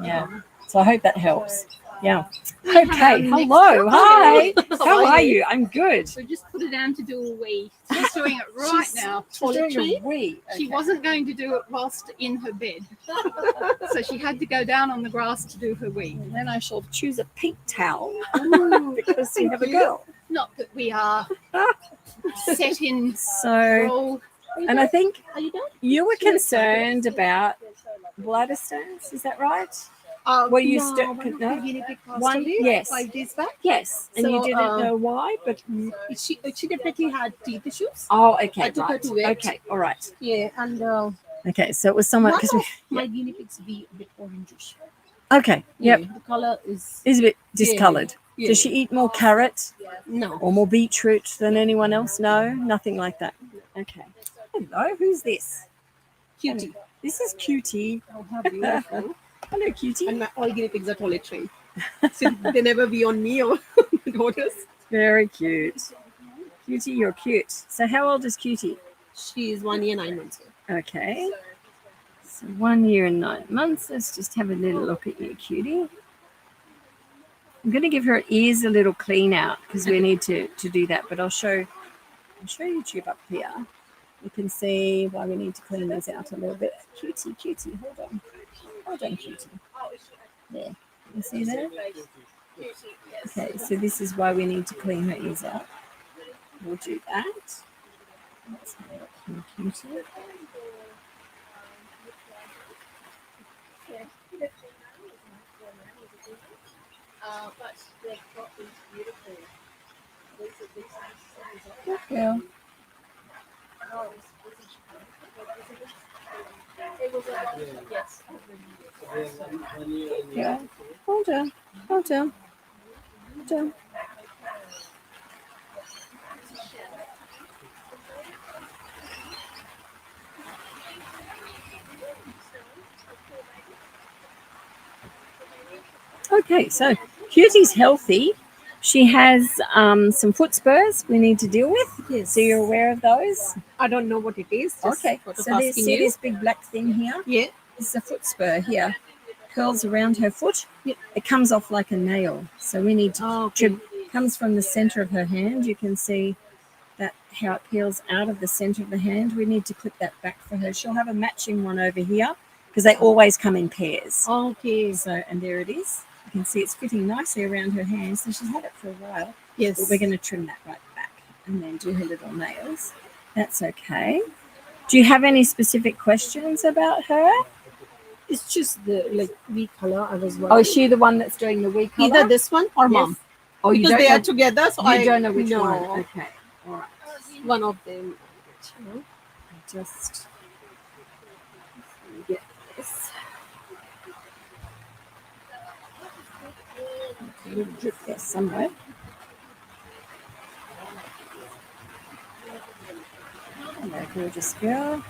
Yeah. So I hope that helps. Yeah. Okay. Hello. Hi. How are you? I'm good. So just put her down to do a wee. She's doing it right now. She's doing a wee. She wasn't going to do it whilst in her bed. So she had to go down on the grass to do her wee. And then I shall choose a pink towel because you have a girl. Not that we are set in So, role. and I think you were concerned about bladder stones. Is that right? Were you one? Yes. 5 days back. Yes. And So, you didn't know why, but She definitely had teeth issues. oh, okay, I took her right. to vet. Okay, all right. Yeah, and Okay, so it was someone one because of my guinea pigs be a bit orangish. okay, yep, Yeah, the color is is a bit discoloured. yeah. Does she eat more carrot No. or more beetroot than anyone else? No, nothing like that. Okay. Hello, who's this? Cutie. This is Cutie. Oh, how beautiful. Hello, Cutie. And my all guinea pigs are toilet trained. So they never be on me or my daughters. Very cute. Cutie, you're cute. So how old is Cutie? She is 1 year 9 months old. Okay. So 1 year and 9 months. Let's just have a little look at you, Cutie. I'm going to give her ears a little clean out because we need to do that. But I'll show YouTube up here. You can see why we need to clean those out a little bit. Cutie, Cutie, hold on. Hold on, Cutie. There. You see there? Okay, so this is why we need to clean her ears out. We'll do that. Let's have a look here, Cutie. But they've got these beautiful. Good girl. Yes. Yeah. Hold on. Hold on. Hold on. Okay, so Cutie's healthy. She has some foot spurs we need to deal with. Yes. So you're aware of those? I don't know what it is. Just Okay. thought of So asking see you. this big black thing here? Yeah. This is a foot spur here. Curls around her foot. Yep. It comes off like a nail. So we need to Okay. comes from the center of her hand. You can see that how it peels out of the center of the hand. We need to clip that back for her. She'll have a matching one over here because they always come in pairs. Okay. So, and there it is. You can see it's fitting nicely around her hand. So she's had it for a while. Yes. But we're going to trim that right back and then do her little nails. That's okay. Do you have any specific questions about her? It's just the like wee color. I was Oh, wondering. is she the one that's doing the wee color? Either this one or mom. Oh, you Because don't they know, are together, so you I don't know which know one. Okay. All right. one of them. Just get this. A little drip there somewhere. Hello, gorgeous girl.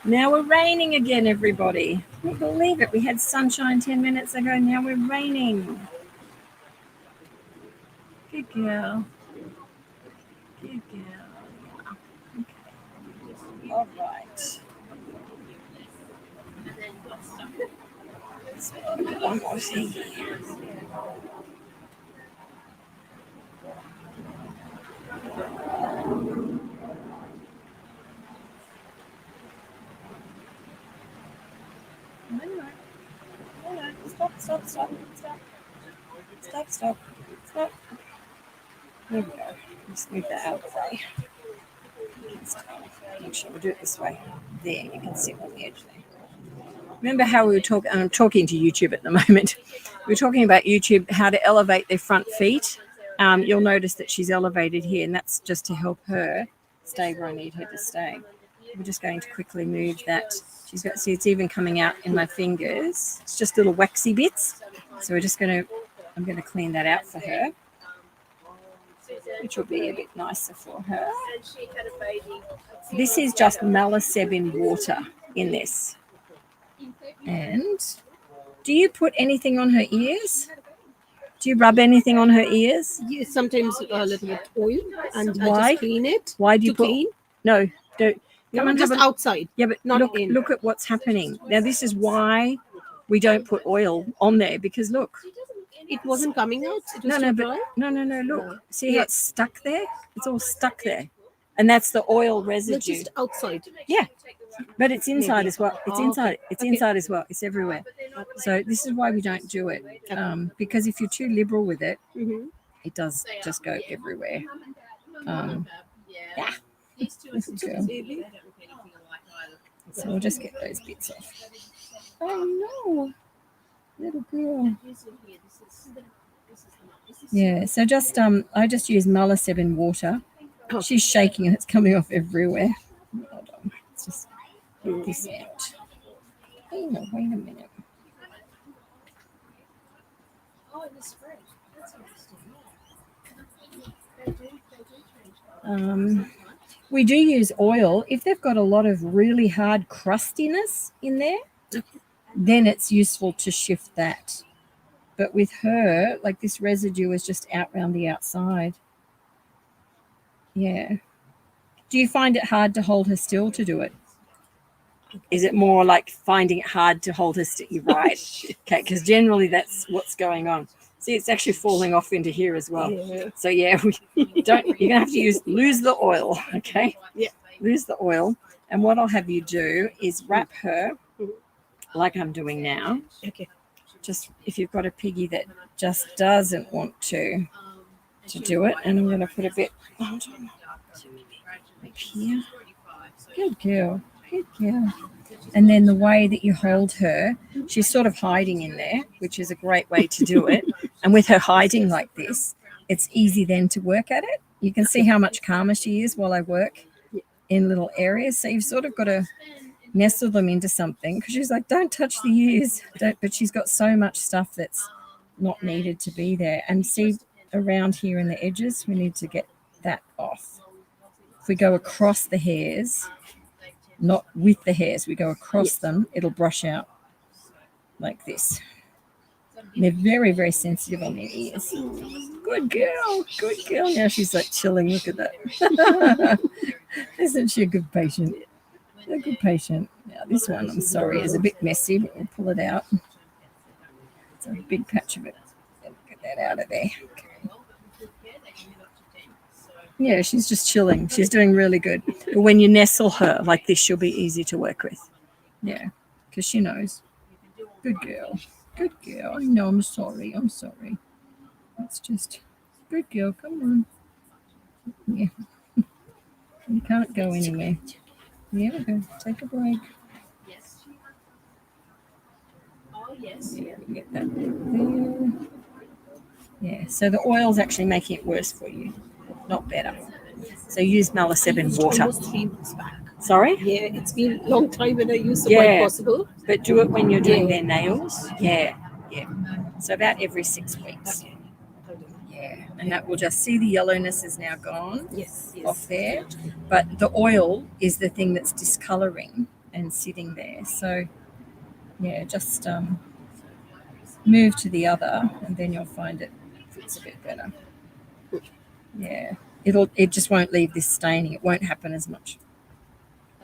Now we're raining again, everybody. Can you believe it? We had sunshine 10 minutes ago. Now we're raining. Good girl. Good girl. Okay. All right. So one more thing here. Stop. There we go. Just move that out of the way. Make sure we do it this way. There, you can sit on the edge there. Remember how we were talking? I'm talking to YouTube at the moment. We were talking about YouTube, how to elevate their front feet. You'll notice that she's elevated here, and that's just to help her stay where I need her to stay. We're just going to quickly move that. She's got, see, it's even coming out in my fingers. It's just little waxy bits. So we're just going to, I'm going to clean that out for her, which will be a bit nicer for her. This is just malaseb in water in this. And do you put anything on her ears? Do you rub anything on her ears? Yes, sometimes a little bit oil, and I Why? just clean it. Why do you put? Clean? No, don't. Come on, just outside. Yeah, but not look, in. look at what's happening. Now, this is why we don't put oil on there, because look. It wasn't coming out. It was No, too but dry? no. Look, No. see how it's stuck there? It's all stuck there, and that's the oil No, residue. just outside. Yeah, but it's inside Maybe. as well. It's Oh, inside. okay. It's Okay. inside as well. It's everywhere. So this is why we don't do it, because if you're too liberal with it, Mm-hmm. it does just go everywhere. Yeah. Little girl. So we'll just get those bits off. Oh no, little girl. Yeah. So just I just use malaseb in water. She's shaking and it's coming off everywhere. Hold on. Let's just get this out. Oh, wait a minute. We do use oil. If they've got a lot of really hard crustiness in there, then it's useful to shift that. But with her, like this residue is just out around the outside. Yeah. Do you find it hard to hold her still to do it? Is it more like finding it hard to hold her still? Right. Okay, because generally that's what's going on. See, it's actually falling off into here as well. Yeah. So yeah, we don't. You're gonna have to lose the oil. Okay. Yeah. Lose the oil, and what I'll have you do is wrap her, like I'm doing now. Okay. Just if you've got a piggy that just doesn't want to do it, and I'm gonna put a bit. Hold on. Up here. Good girl. Good girl. And then the way that you hold her, she's sort of hiding in there, which is a great way to do it. And with her hiding like this, it's easy then to work at it. You can see how much calmer she is while I work in little areas. So you've sort of got to nestle them into something, because she's like, don't touch the ears. But she's got so much stuff that's not needed to be there. And see around here in the edges, we need to get that off. If we go across the hairs, not with the hairs, we go across them, it'll brush out. like this. And they're very, very sensitive on their ears. Good girl. Good girl. Now she's like chilling. Look at that. Isn't she a good patient? A good patient. Now this one, I'm sorry, is a bit messy, but we'll pull it out. It's a big patch of it. Get that out of there. Okay. Yeah, she's just chilling. She's doing really good. But when you nestle her like this, she'll be easy to work with. Yeah, because she knows. Good girl. Good girl. I know, I'm sorry. I'm sorry. It's just good girl. Come on. Yeah. You can't go anywhere. There we go. Take a break. Yeah, get that there. Yeah, so the oil's actually making it worse for you, not better. So use malaseb in water. Almost 3 months back. Sorry? Yeah, it's been a long time when I used so quite possible. But do it when you're doing their nails. Yeah, yeah. So about every 6 weeks. Okay. Yeah, and that will just see the yellowness is now gone Yes. off there. But the oil is the thing that's discoloring and sitting there. So, yeah, just move to the other and then you'll find it fits a bit better. Yeah, it just won't leave this staining. It won't happen as much.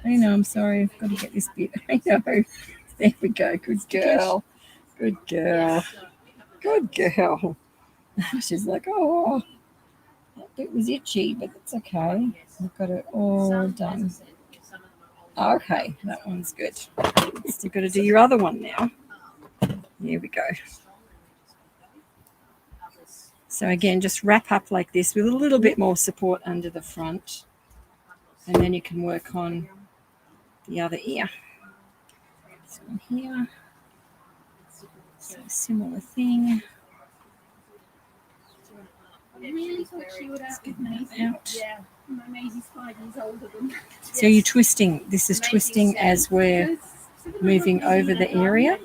I know, I'm sorry. I've got to get this bit. I know. There we go. Good girl. Good girl. Good girl. She's like, oh, that bit was itchy, but it's okay. We've got it all done. Okay, that one's good. Still got to do your other one now. Here we go. So again, just wrap up like this with a little bit more support under the front. And then you can work on the other ear. So here, so similar thing. Really thought she would out with Maisie. Yeah, my Maisie's 5 years older than that. So you're twisting. This is twisting as we're moving over the area.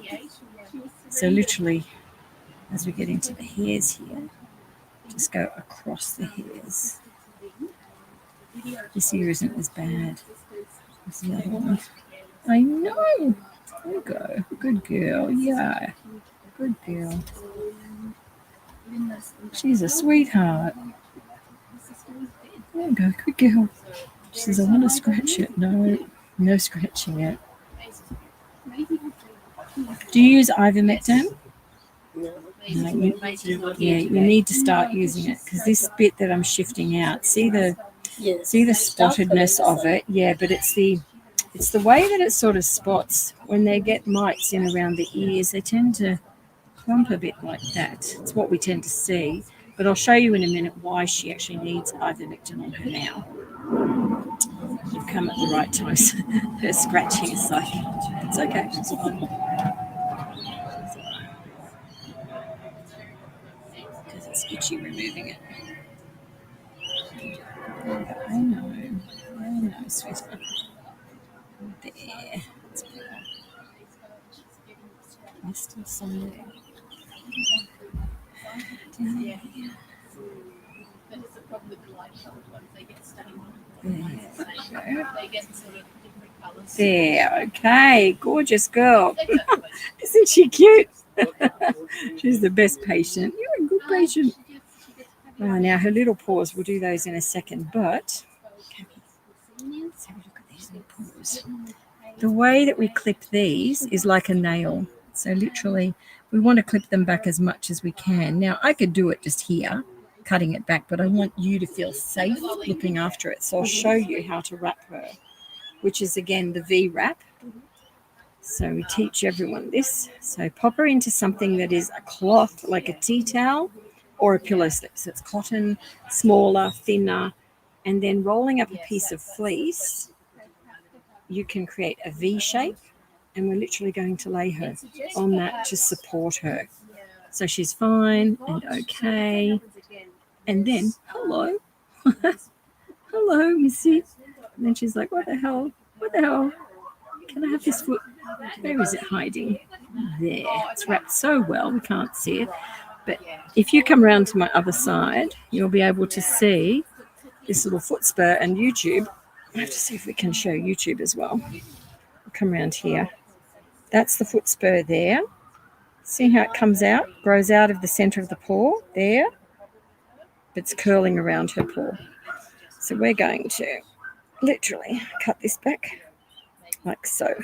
So literally, as we get into the hairs here, just go across the hairs. This ear isn't as bad as the other one. I know. There you go. Good girl. Yeah. Good girl. She's a sweetheart. There you go. Good girl. She says, I want to scratch it. No, no scratching it. Do you use Ivermectin? No, you need to start using it because this bit that I'm shifting out, see the spottedness of it? Yeah, but it's the way that it sort of spots when they get mites in around the ears. They tend to clump a bit like that. It's what we tend to see. But I'll show you in a minute why she actually needs Ivermectin on her now. You've come at the right time. Her scratching is like, it's okay, it's fine. Because it's itchy removing it. I know, sweetheart. There. It's better. There's still some there. Yeah. That is the problem with the light colored ones. They get stained. They get sort of different colours. There, okay. Gorgeous girl. Isn't she cute? She's the best patient. You're a good patient. Oh, now her little paws, we'll do those in a second, but let's have a look at these little paws. The way that we clip these is like a nail. So literally, we want to clip them back as much as we can. Now, I could do it just here, cutting it back, but I want you to feel safe looking after it. So I'll show you how to wrap her, which is, again, the V wrap. So we teach everyone this. So pop her into something that is a cloth, like a tea towel, or a pillow slip. So it's cotton, smaller, thinner, and then rolling up a piece of fleece, you can create a V shape, and we're literally going to lay her on that to support her. So she's fine and okay. And then, hello. Hello, Missy. And then she's like, what the hell? What the hell? Can I have this foot? Where is it hiding? There. It's wrapped so well, we can't see it. But if you come around to my other side, you'll be able to see this little foot spur and YouTube. I have to see if we can show YouTube as well. We'll come around here. That's the foot spur there. See how it comes out, grows out of the center of the paw there. It's curling around her paw. So we're going to literally cut this back like so.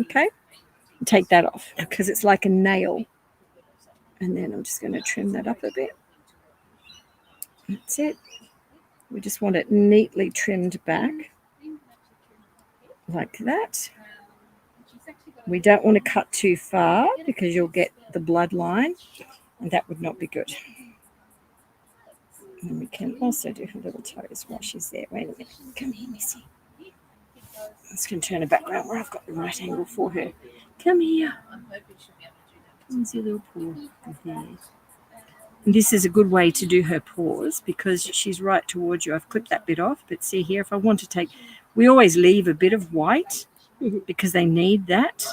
Okay, take that off because it's like a nail. And then I'm just going to trim that up a bit. That's it. We just want it neatly trimmed back like that. We don't want to cut too far because you'll get the bloodline, and that would not be good. And we can also do her little toes while she's there. Wait a minute. Come here, Missy. I'm just going to turn her back around where I've got the right angle for her. Come here. There's your little paw. And this is a good way to do her paws because she's right towards you. I've clipped that bit off, but see here, if I want to take, we always leave a bit of white because they need that.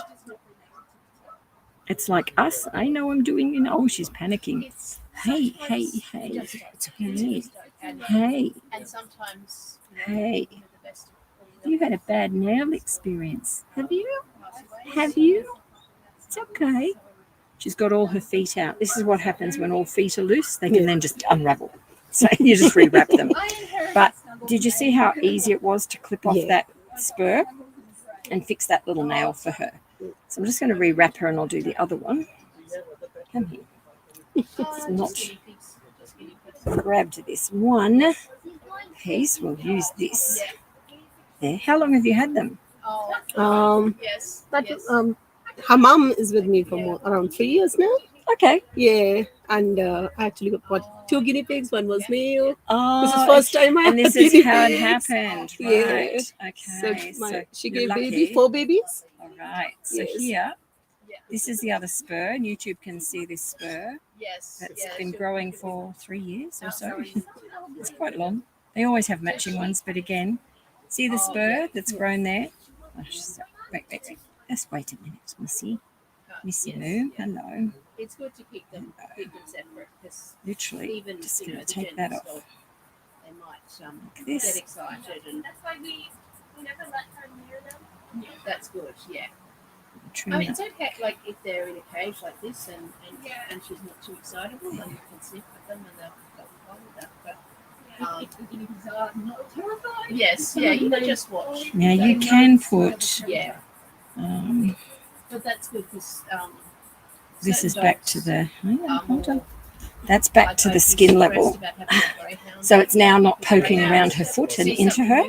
It's like us. I know I'm doing it. Oh, she's panicking. Hey. Hey. You've had a bad nail experience. Have you? It's okay. She's got all her feet out. This is what happens when all feet are loose. They can then just unravel. So you just rewrap them. But did you see how easy it was to clip off that spur and fix that little nail for her? So I'm just going to rewrap her and I'll do the other one. Come here. It's not grabbed this one piece. We'll use this. There. How long have you had them? Her mom is with me for around 3 years now. Okay. Yeah, and I actually got 2 guinea pigs. One was male. Oh, this is first time I and this had is guinea how it pigs. happened. Yeah. Right. Okay. So she you're gave lucky. 4 babies. All right. So Yes. here, this is the other spur, and YouTube can see this spur. That's been growing for 3 years or so. It's quite long. They always have matching ones, but again, see the spur that's grown there? Oh, wait. Just wait a minute, Missy. Missy Moo, hello. It's good to keep them separate because literally just going to take that off. They might like this. get excited, and That's why we never let her near them. yeah, that's good. Yeah, Trim I mean that. it's okay. Like if they're in a cage like this, and she's not too excitable, then you can sniff at them, and they'll be fine with that. But Not terrified. yes, yeah, you can just watch. Now you can put. Yeah, but that's good because This is back to the. Hold on. more, That's back to the skin level. So it's now not poking around her foot and into her.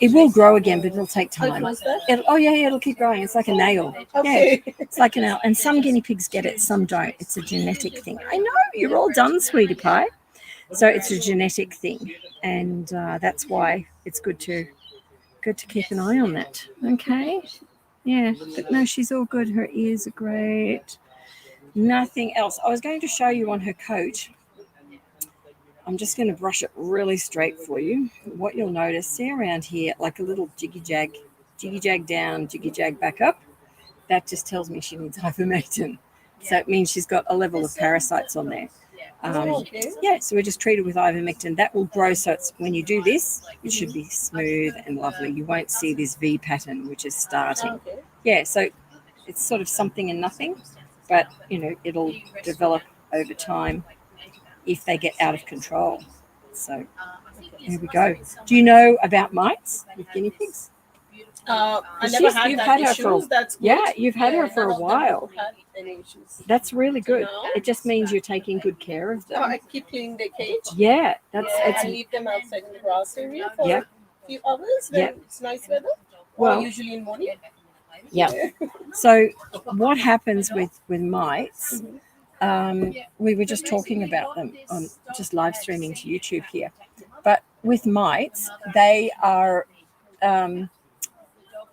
It will grow again, but it'll take time. It'll keep growing. It's like a nail. Yeah, it's like a nail. And some guinea pigs get it, some don't. It's a genetic thing. I know, you're all done, sweetie pie. So it's a genetic thing. And that's why it's good to keep an eye on that. Okay? Yeah, but no, she's all good. Her ears are great. Nothing else. I was going to show you on her coat. I'm just going to brush it really straight for you. What you'll notice, see around here, like a little jiggy jag down, jiggy jag back up. That just tells me she needs ivermectin. So it means she's got a level of parasites on there. Yeah, so we just treat it with ivermectin. That will grow. So it's when you do this, it should be smooth and lovely. You won't see this V pattern, which is starting. Yeah, so it's sort of something and nothing. But, it'll develop over time if they get out of control. So there we go. Do you know about mites with guinea pigs? I never had You've that had her issues. That's good. Yeah, you've had her for a none of them while. have had any issues. That's really good. No. It just means you're taking good care of them. I keep cleaning their cage. Yeah, I it's leave them outside in the grass area for Yeah. a few hours when it's nice weather. Well- Or usually in the morning. yeah. So what happens with mites? We were just talking about them on just live streaming to YouTube here. But with mites, they are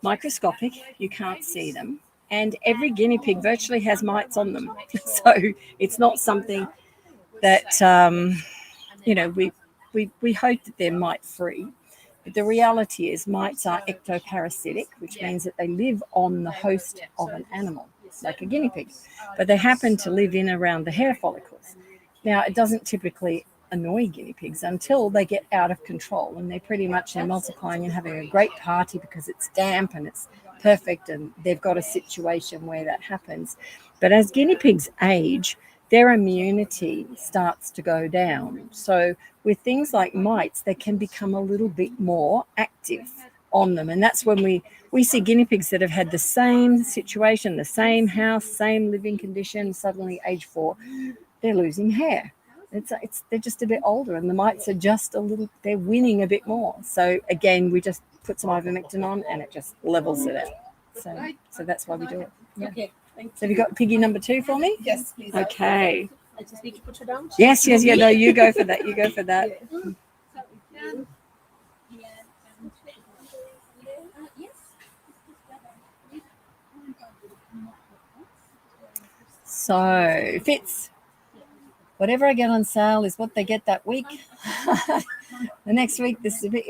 microscopic. You can't see them. And every guinea pig virtually has mites on them. So it's not something that, we hope that they're mite free. But the reality is mites are ectoparasitic, which means that they live on the host of an animal, like a guinea pig. But they happen to live in around the hair follicles. Now, it doesn't typically annoy guinea pigs until they get out of control, and they're multiplying and having a great party because it's damp and it's perfect and they've got a situation where that happens. But as guinea pigs age, their immunity starts to go down. So with things like mites, they can become a little bit more active on them. And that's when we see guinea pigs that have had the same situation, the same house, same living condition, suddenly age 4, they're losing hair. They're just a bit older, and the mites are just a little, they're winning a bit more. So again, we just put some ivermectin on and it just levels it out. So that's why we do it. Yeah. Okay. So have you got piggy number 2 for me? Yes, please. Okay. I just need to put her down. Yes. Yeah. No, you go for that. You go for that. So Fitz, whatever I get on sale is what they get that week. The next week, this is a bit,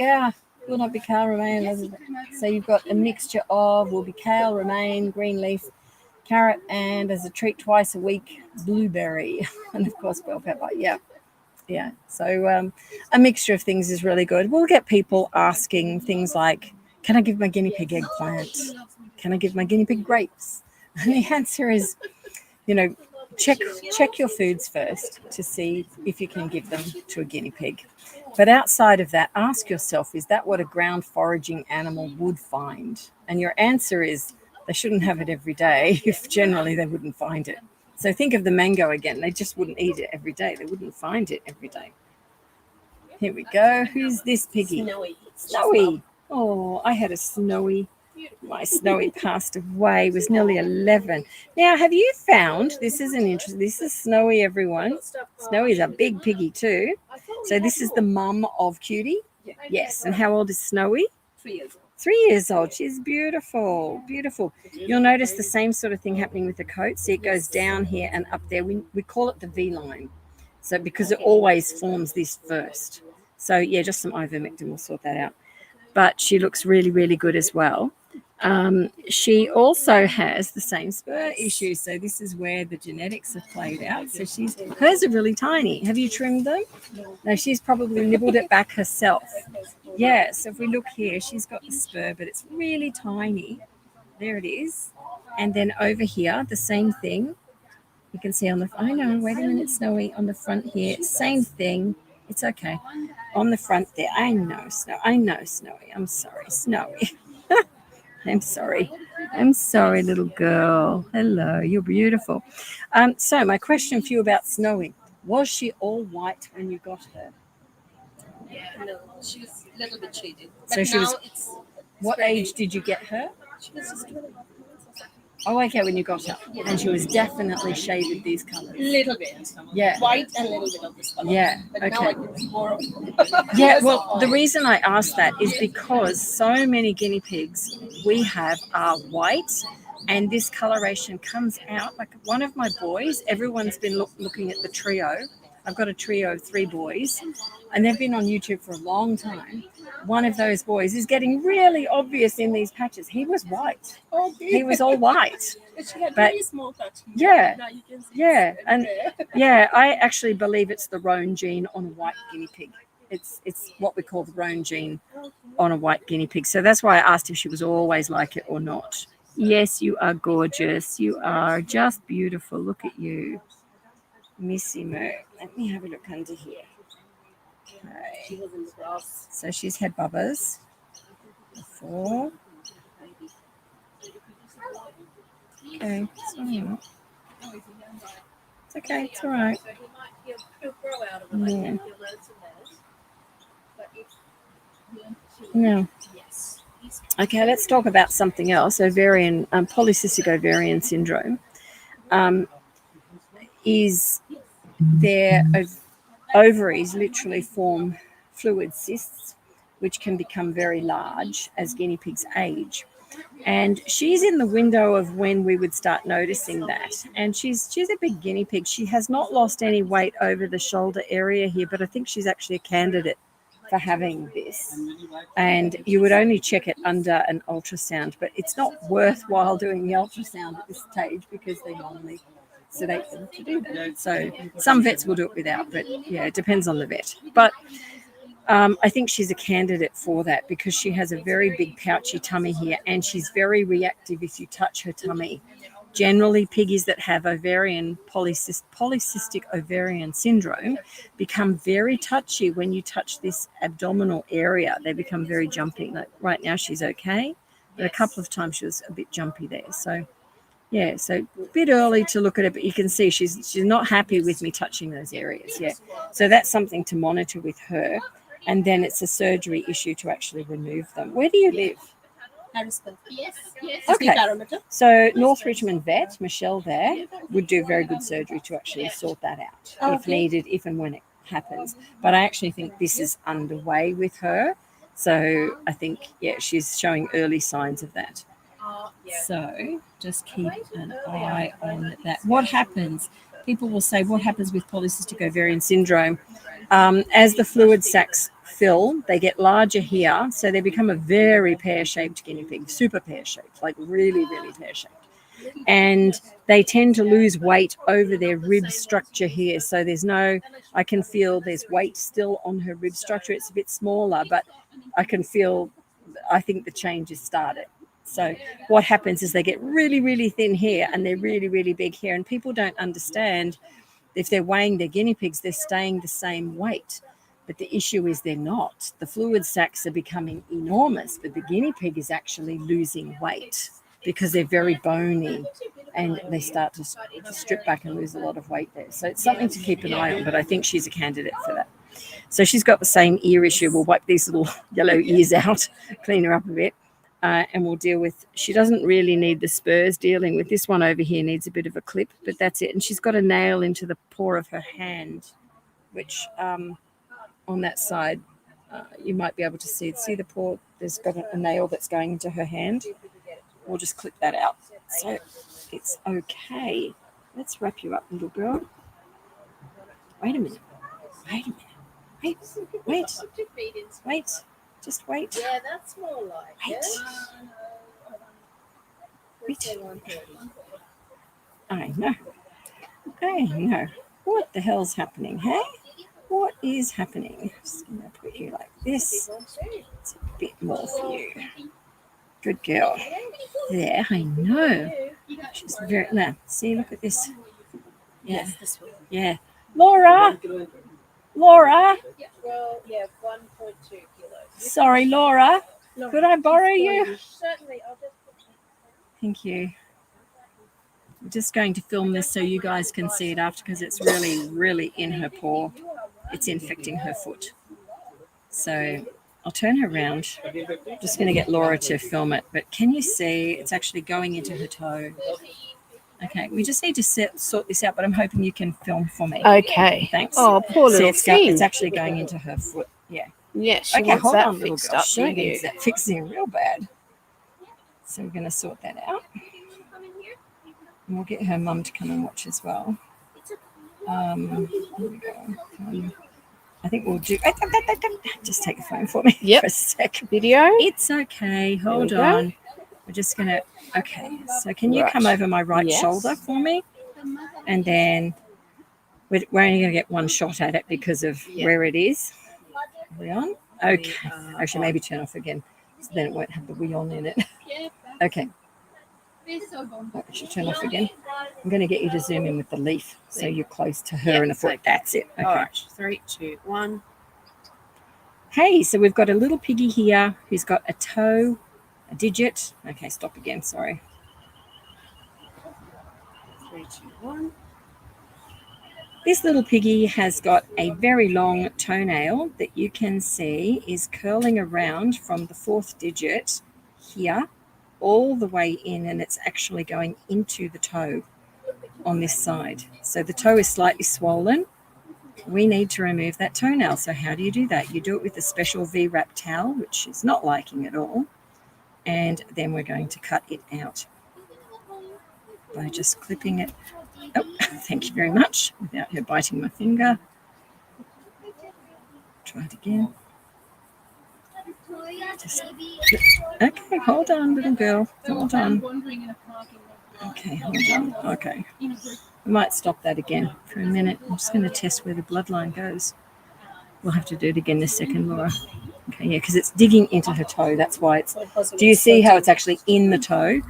will not be kale romaine. So you've got a mixture of, will be kale, romaine, green leaf, carrot, and as a treat twice a week, blueberry, and of course bell pepper. Yeah. So a mixture of things is really good. We'll get people asking things like, can I give my guinea pig eggplant? Can I give my guinea pig grapes? And the answer is, check your foods first to see if you can give them to a guinea pig. But outside of that, ask yourself, is that what a ground foraging animal would find? And your answer is they shouldn't have it every day if generally they wouldn't find it. So think of the mango again. They just wouldn't eat it every day. They wouldn't find it every day. Here we go. Who's this piggy? Snowy. Oh, I had a Snowy. My Snowy passed away, was nearly 11. Now, have you found, this is Snowy, everyone. Snowy's a big piggy too. So this is the mum of Cutie. Yes. And how old is Snowy? 3 years old. 3 years old. She's beautiful. Beautiful. You'll notice the same sort of thing happening with the coat. See, it goes down here and up there. We call it the V line. So because it always forms this first. So yeah, just some ivermectin will sort that out. But she looks really, really good as well. She also has the same spur issue. So this is where the genetics have played out. So hers are really tiny. Have you trimmed them? No, she's probably nibbled it back herself. Yeah, so if we look here, she's got the spur, but it's really tiny. There it is. And then over here, the same thing. You can see on the, I know, wait a minute, Snowy, on the front here, same thing. It's okay. On the front there, I know, Snowy. I'm sorry, Snowy. I'm sorry, little girl. Hello, you're beautiful. So my question for you about Snowy, was she all white when you got her? No, she was a little bit shaded. So she was, what age did you get her? She was just Oh, okay, when you got her. And she was definitely shaded these colors. little bit. Yeah. White and a little bit of this color. Yeah, But now I can see more of Yeah, well, the reason I asked that is because so many guinea pigs we have are white, and this coloration comes out. Like one of my boys, everyone's been looking at the trio. I've got a trio of 3 boys, and they've been on YouTube for a long time. One of those boys is getting really obvious in these patches. He was white. Okay. He was all white. She had But- very small patches. Yeah. Now you can see Yeah, it's and everywhere. yeah, I actually believe it's the roan gene on a white guinea pig. It's what we call the roan gene on a white guinea pig. So that's why I asked if she was always like it or not. Yes, you are gorgeous. You are just beautiful. Look at you. Missy Mo. Let me have a look under here. Okay. So she's had Bubbas before. Okay, it's all right. It's okay, it's all right. He'll grow out of it. Yeah. He'll learn some manners. But if No. yes, Okay, let's talk about something else. Ovarian, polycystic ovarian syndrome is their ovaries literally form fluid cysts, which can become very large as guinea pigs age. And she's in the window of when we would start noticing that. And she's a big guinea pig. She has not lost any weight over the shoulder area here, but I think she's actually a candidate for having this. And you would only check it under an ultrasound, but it's not worthwhile doing the ultrasound at this stage because they normally sedate them to do that. So some vets will do it without, but yeah, it depends on the vet. But I think she's a candidate for that because she has a very big pouchy tummy here, and she's very reactive if you touch her tummy. generally piggies that have polycystic ovarian syndrome become very touchy when you touch this abdominal area. They become very jumpy. Like right now she's okay, but a couple of times she was a bit jumpy there. So yeah, so a bit early to look at it, but you can see she's not happy with me touching those areas. Yeah, so that's something to monitor with her, and then it's a surgery issue to actually remove them. Where do you live? Harrisburg. Yes. Okay. So North Richmond vet, Michelle there, would do very good surgery to actually sort that out if needed, if and when it happens. But I actually think this is underway with her. So I think, yeah, she's showing early signs of that. So just keep an eye on that. What happens? People will say, what happens with polycystic ovarian syndrome? As the fluid sacs fill, they get larger here, so they become a very pear-shaped guinea pig, super pear-shaped, like really, really pear-shaped. And they tend to lose weight over their rib structure here. So I can feel there's weight still on her rib structure. It's a bit smaller, but I think the change has started. So what happens is they get really, really thin here and they're really, really big here. And people don't understand if they're weighing their guinea pigs, they're staying the same weight. But the issue is they're not. The fluid sacs are becoming enormous, but the guinea pig is actually losing weight because they're very bony and they start to strip back and lose a lot of weight there. So it's something to keep an eye on, but I think she's a candidate for that. So she's got the same ear issue. We'll wipe these little yellow ears out, clean her up a bit. And we'll deal with, she doesn't really need the spurs dealing with. This one over here needs a bit of a clip, but that's it. And she's got a nail into the paw of her hand, which on that side, you might be able to see the paw. There's got a nail that's going into her hand. We'll just clip that out. So it's okay. Let's wrap you up, little girl. Wait a minute. Wait. Just wait. Yeah, that's more like it. Wait. I know. What the hell's happening, hey? What is happening? Just going to put you like this. It's a bit more for you. Good girl. There, I know. She's very, now, see, look at this. Yeah. Yes, yeah. Laura. Well, yeah, 1.2 kilos. Sorry, Laura. Could I borrow you? Certainly, I'll just put Thank you. I'm just going to film this so you guys can see it after because it's really, really in her paw. It's infecting her foot. So I'll turn her around. I'm just going to get Laura to film it. But can you see it's actually going into her toe? Okay, we just need to sort this out, but I'm hoping you can film for me. Okay. Thanks. Oh, poor little thing. It's actually going into her foot. Yeah. Yeah, she Okay, wants hold that on, little fixed girl. up, She don't needs you? that fixing real bad. So we're going to sort that out. And we'll get her mum to come and watch as well. Here we go. I think we'll do... Just take the phone for me for a sec. Video? It's okay. Hold on. We're just going to... Okay. So can you come over my right shoulder for me? And then we're only going to get one shot at it because of where it is. Are we on? Okay. Actually, maybe turn off again. So then it won't have the we on in it. Okay. Actually, turn off again. I'm going to get you to zoom in with the leaf so you're close to her and the foot. That's it. Okay. All right. 3, 2, 1. Hey, so we've got a little piggy here who's got a toe, a digit. Okay, stop again. Sorry. 3, 2, 1. This little piggy has got a very long toenail that you can see is curling around from the 4th digit here all the way in, and it's actually going into the toe on this side. So the toe is slightly swollen. We need to remove that toenail. So how do you do that? You do it with a special V-wrap towel, which is not liking at all. And then we're going to cut it out by just clipping it. Oh, thank you very much. Without her biting my finger. Try it again. Okay, hold on, little girl. Hold on. Okay, hold on. Okay. We might stop that again for a minute. I'm just going to test where the bloodline goes. We'll have to do it again in a second, Laura. Okay, yeah, because it's digging into her toe. That's why it's... Do you see how it's actually in the toe?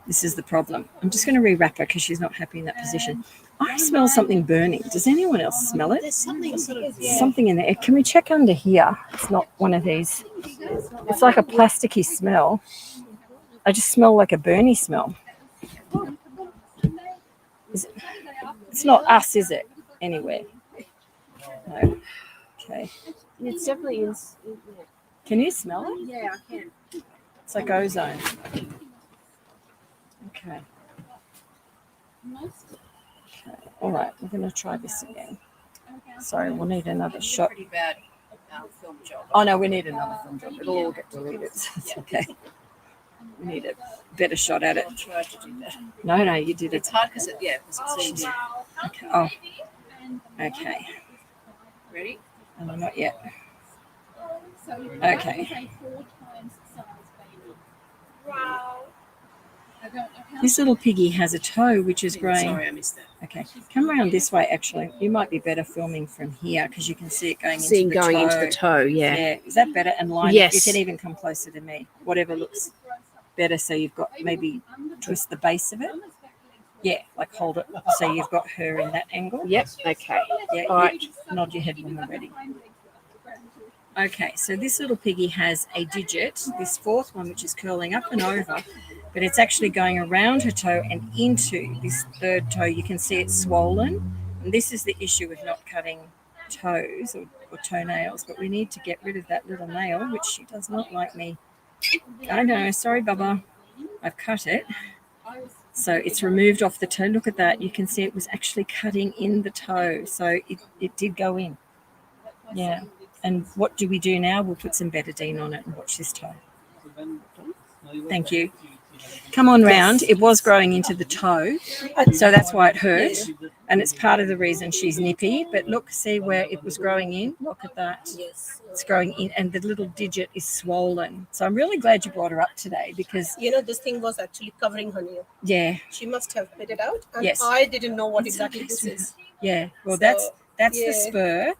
This is the problem. I'm just going to rewrap her because she's not happy in that position. I smell something burning. Does anyone else smell it? There's something sort of Something in there. Can we check under here? It's not one of these. It's like a plasticky smell. I just smell like a burny smell. It's not us, is it? Anywhere. No. Okay. It's definitely in. Can you smell it? Yeah, I can. It's like ozone. Okay. All right, we're going to try this again. Sorry, we'll need another shot. Pretty bad film job. Oh, no, we need another film job. It'll all get deleted. It's okay. We need a better shot at it. I tried to do that. No, you did it. It's hard because it seems. Okay. Oh, okay. Ready? Oh, no, not yet. Okay. This little piggy has a toe which is growing. Sorry, I missed that. Okay, come around this way. Actually, you might be better filming from here because you can see it going into the toe. Into the toe, yeah. Yeah, is that better? And line. Yes. You can even come closer to me. Whatever looks better. So you've got maybe twist the base of it. Yeah, like hold it so you've got her in that angle. Yep. Okay. Yeah. All right. Nod your head when we're ready. Okay, so this little piggy has a digit, this fourth one, which is curling up and over, but it's actually going around her toe and into this third toe. You can see it's swollen. And this is the issue with not cutting toes or toenails, but we need to get rid of that little nail, which she does not like me. I know, sorry, Bubba. I've cut it. So it's removed off the toe. Look at that. You can see it was actually cutting in the toe. So it did go in. Yeah. And what do we do now? We'll put some betadine on it and watch this toe. Thank you. Come on round. It was growing into the toe, so that's why it hurt. And it's part of the reason she's nippy. But look, see where it was growing in? Look at that. Yes. It's growing in, and the little digit is swollen. So I'm really glad you brought her up today because... this thing was actually covering her nail. Yeah. She must have spit it out. And Yes. I didn't know what exactly this is. Yeah. Well, So, that's the spur.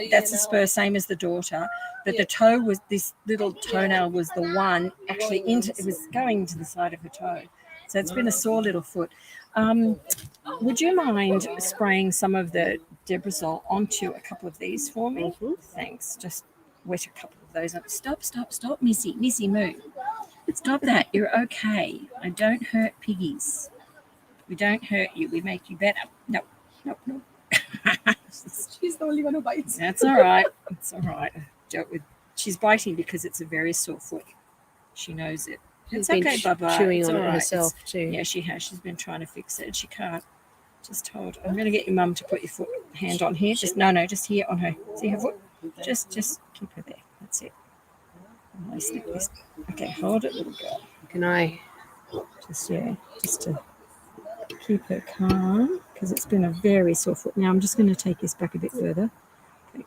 That's the spur, same as the daughter. But the toe was, this little toenail was the one actually it was going into the side of her toe. So it's been a sore little foot. Would you mind spraying some of the Debrazol onto a couple of these for me? Mm-hmm. Thanks. Just wet a couple of those up. Stop, Missy. Missy, move. Stop that. You're okay. I don't hurt piggies. We don't hurt you. We make you better. No. She's the only one who bites. That's all right. It's all right. She's biting because it's a very sore foot. She knows it. It's okay, Bubba. Chewing it's on all it right. herself too. Yeah, she has. She's been trying to fix it. She can't. Just hold. I'm going to get your mum to put your hand on here. Just here on her. See her foot? Just keep her there. That's it. Okay, hold it, little girl. Can I? Just to keep her calm because it's been a very sore foot. Now I'm just going to take this back a bit further. Okay.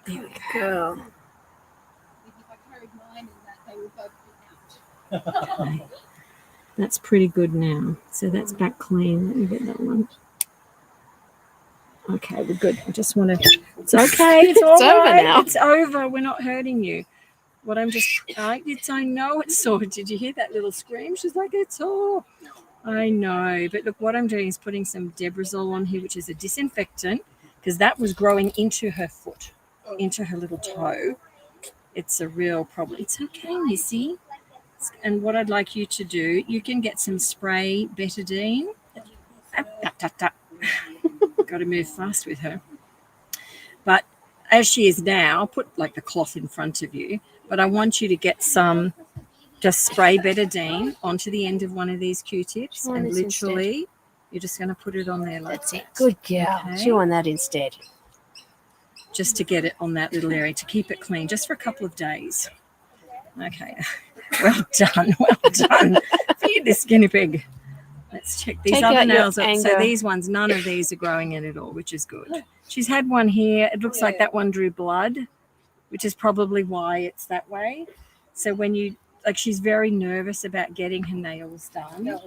There we go. Okay. That's pretty good now. So that's back clean. Let me get that one. Okay, we're good. I just want to... It's okay. It's all right. Over now. It's over. We're not hurting you. What I'm just... I know it's sore. Did you hear that little scream? She's like, it's sore. I know. But look, what I'm doing is putting some Debrazol on here, which is a disinfectant, because that was growing into her foot, into her little toe. It's a real problem. It's okay, Missy. And what I'd like you to do, you can get some spray betadine. Got to move fast with her. But as she is now, put like the cloth in front of you. But I want you to get some, just spray betadine onto the end of one of these Q-tips. And literally, you're just going to put it on there like that. That's it. Good girl. Okay. Chew on that instead. Just to get it on that little area, to keep it clean, just for a couple of days. Okay. Well done. Feed this guinea pig. Let's check these other nails. So these ones, none of these are growing in at all, which is good. She's had one here. It looks like that one drew blood, which is probably why it's that way. So when you, she's very nervous about getting her nails done.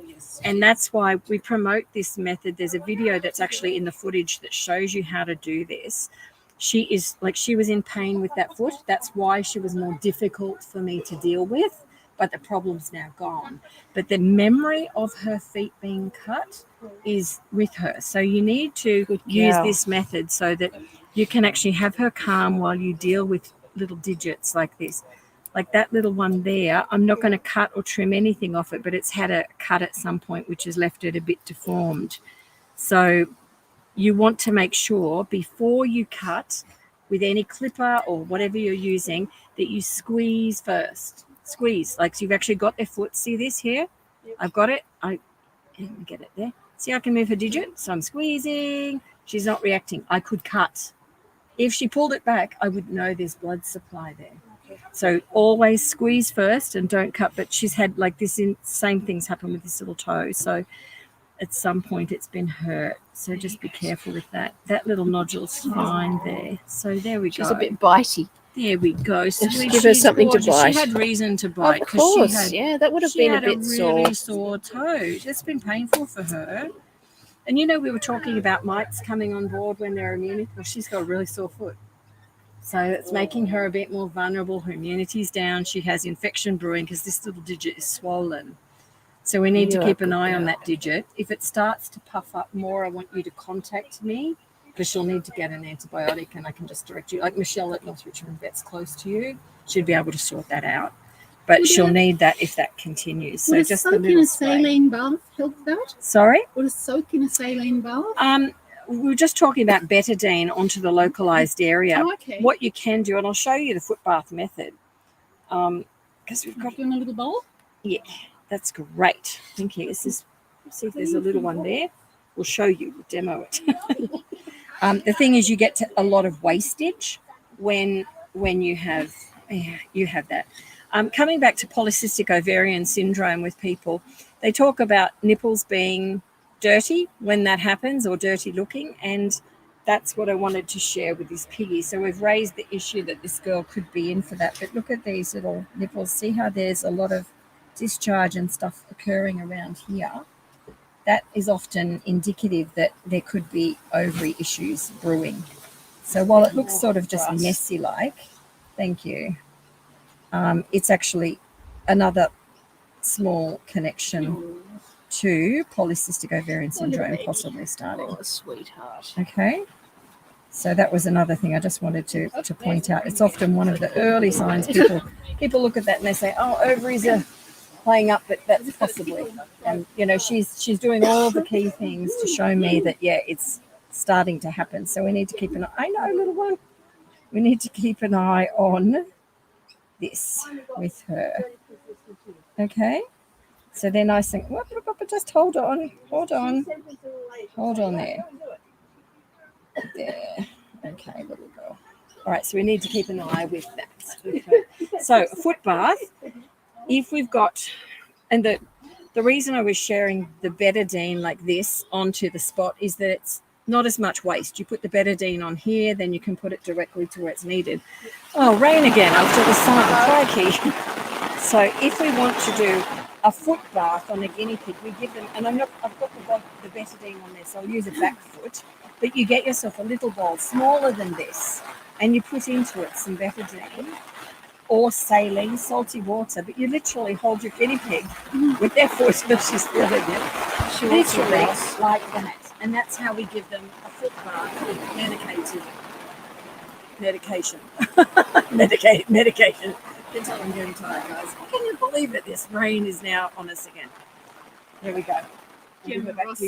And that's why we promote this method. There's a video that's actually in the footage that shows you how to do this. She was in pain with that foot. That's why she was more difficult for me to deal with. but the problem's now gone. But the memory of her feet being cut is with her. So you need to use this method so that you can actually have her calm while you deal with little digits like this. Like that little one there, I'm not going to cut or trim anything off it, but it's had a cut at some point, which has left it a bit deformed. So you want to make sure before you cut with any clipper or whatever you're using that you squeeze first. Squeeze, like so you've actually got their foot. See this here? I've got it. Let me get it there. See, I can move her digit. So I'm squeezing. She's not reacting. I could cut. If she pulled it back, I would know there's blood supply there. So always squeeze first and don't cut. But she's had like this same things happen with this little toe. So at some point it's been hurt. So just be careful with that. That little nodule's fine there. So there we go. She's a bit bitey. There we go. So Just give her something gorgeous. to bite. She had reason to bite. Of course, she had, that would have been a bit really sore toe. It's been painful for her. And you know, we were talking about mites coming on board when they're immunity. Well, she's got a really sore foot. So it's making her a bit more vulnerable. Her immunity's down. She has infection brewing because this little digit is swollen. So we need to keep an eye on that digit. If it starts to puff up more, I want you to contact me because she'll need to get an antibiotic and I can just direct you. Like Michelle at North Richmond Vet's close to you. She'd be able to sort that out. But she'll need that if that continues. So just the little saline bath help that? Sorry? Would a soak in a saline bath? We were just talking about betadine onto the localized area. Oh, okay. What you can do, and I'll show you the foot bath method. Because we've got in a little bowl. Yeah, that's great. Thank you. See if there's a little one there. We'll show you. We'll demo it. The thing is, you get to a lot of wastage when you have that. Coming back to polycystic ovarian syndrome with people, they talk about nipples being dirty when that happens or dirty looking, and that's what I wanted to share with this piggy. So we've raised the issue that this girl could be in for that, but look at these little nipples. See how there's a lot of discharge and stuff occurring around here? That is often indicative that there could be ovary issues brewing. So while it looks sort of just messy like, thank you, it's actually another small connection to polycystic ovarian syndrome possibly starting. Oh, sweetheart. Okay. So that was another thing I just wanted to point out. It's often one of the early signs. People look at that and they say, oh, ovaries are playing up, but that's possibly. And, you know, she's doing all the key things to show me that, yeah, it's starting to happen. So we need to keep an eye. I know, little one. We need to keep an eye on this with her. Okay. So they're nice and just hold on there. There. Okay, little girl. All right, so we need to keep an eye with that. Okay. So a foot bath, if we've got, and the reason I was sharing the betadine like this onto the spot is that it's not as much waste. You put the betadine on here, then you can put it directly to where it's needed. Oh, rain again after the sun, crikey. So if we want to do a foot bath on a guinea pig, we give them, and I've got the betadine on there, so I'll use a back foot, but you get yourself a little bowl smaller than this, and you put into it some betadine or saline, salty water, but you literally hold your guinea pig with their foot when she's feeling it. She literally like that. And that's how we give them a foot bath with medication. Medication. Can tell I'm getting tired, guys. Can you believe it? This rain is now on us again. There we go.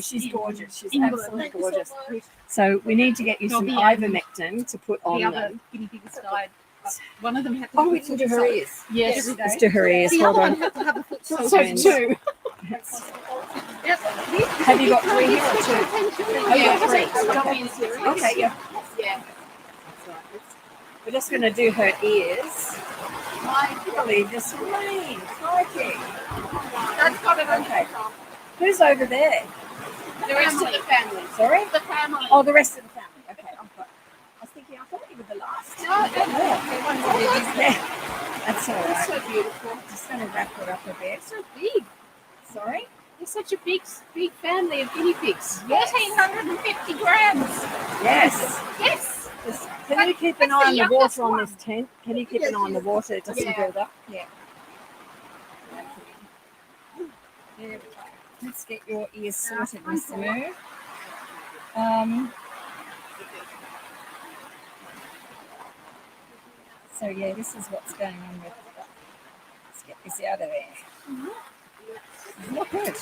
She's gorgeous. She's absolutely gorgeous. So we need to get you some Ivermectin to put on. The other guinea pigs died. One of them had to. Oh, we can do her ears. Yes, let's do her ears. The Hold other on. one had to have a foot soaked too. Yep. Have you got 3 here or 2? Oh, yeah, 3. Okay, yeah. Yeah. We're just going to do her ears. I believe this rain. Crikey. That's got it. Okay. Who's over there? The rest of the family. Sorry? The family. Oh, the rest of the family. Okay. I was thinking, I thought you were the last. No. That's all right. That's so beautiful. Just going to wrap it up a bit. It's so big. Sorry? It's such a big family of guinea pigs. 1,350 grams. Yes. Yes. Can you keep an eye on the water on this tent? Can you keep an eye on the water? It doesn't build up. Yeah. There we go. Let's get your ears sorted, Miss Moo. So yeah, this is what's going on with. Let's get this out of there. Not good.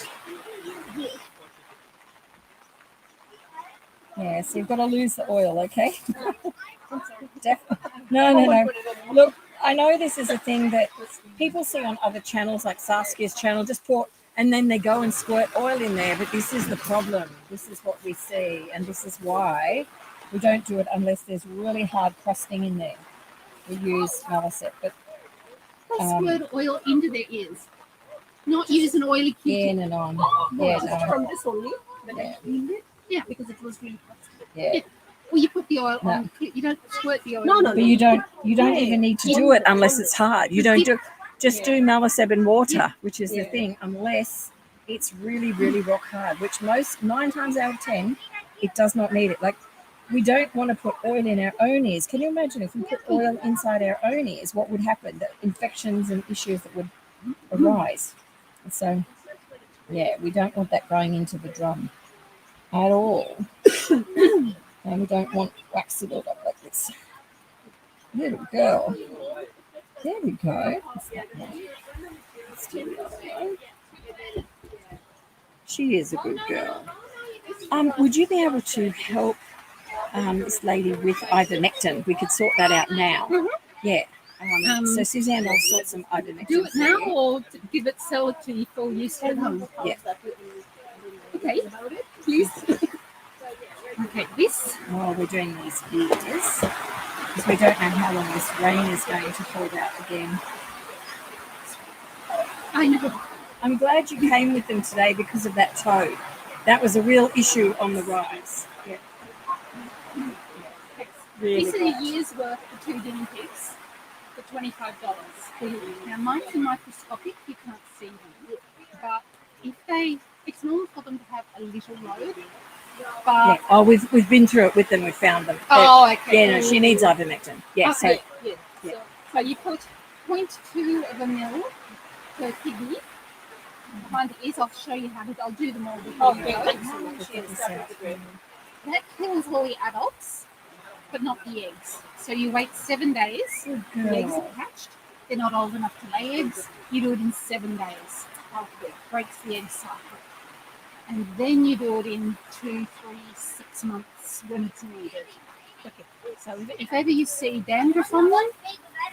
Yeah, so you've got to lose the oil, okay? No. Look, I know this is a thing that people see on other channels like Saskia's channel, just pour, and then they go and squirt oil in there, but this is the problem. This is what we see, and this is why we don't do it unless there's really hard crusting in there. We use malaseb, but squirt oil into their ears. Not use an oily Q-tip. in and on. Yeah, no. From this only. Yeah, because it was really crusty. Yeah. Well, you put the oil No. on. You don't squirt the oil. No, But you don't even need to do it unless it's hard. You don't do just do malaseb and water, which is the thing, unless it's really, really rock hard, which 9 times out of 10, it does not need it. Like, we don't want to put oil in our own ears. Can you imagine if we put oil inside our own ears, what would happen? The infections and issues that would arise. And so, yeah, we don't want that going into the drum at all. And we don't want wax it all up like this. Little girl. There we go. She is a good girl. Would you be able to help this lady with ivermectin? We could sort that out now. Yeah. So Suzanne will sort some ivermectin. Do it now or sell it to you for use at home? Yeah. Okay, please. Okay, this. While we're doing these ears, because we don't know how long this rain is going to hold out again. I know. I'm glad you came with them today because of that toad. That was a real issue on the rise. Yeah. Really This is a year's worth for 2 guinea pigs for $25. Now, mine's are microscopic, you can't see them. But it's normal for them to have a little load. But Yeah. Oh, we've been through it with them. We've found them. okay. Yeah, no, she needs ivermectin. Yeah. Okay, So yeah. So you put 0.2 of a mil per piggy behind the ears. I'll show you how to. I'll do them all before you go. That kills all the adults, but not the eggs. So you wait 7 days. The eggs are hatched. They're not old enough to lay eggs. You do it in 7 days. It breaks the egg cycle. And then you do it in 2, 3, 6 months when it's needed. Okay. So if ever you see dandruff on them,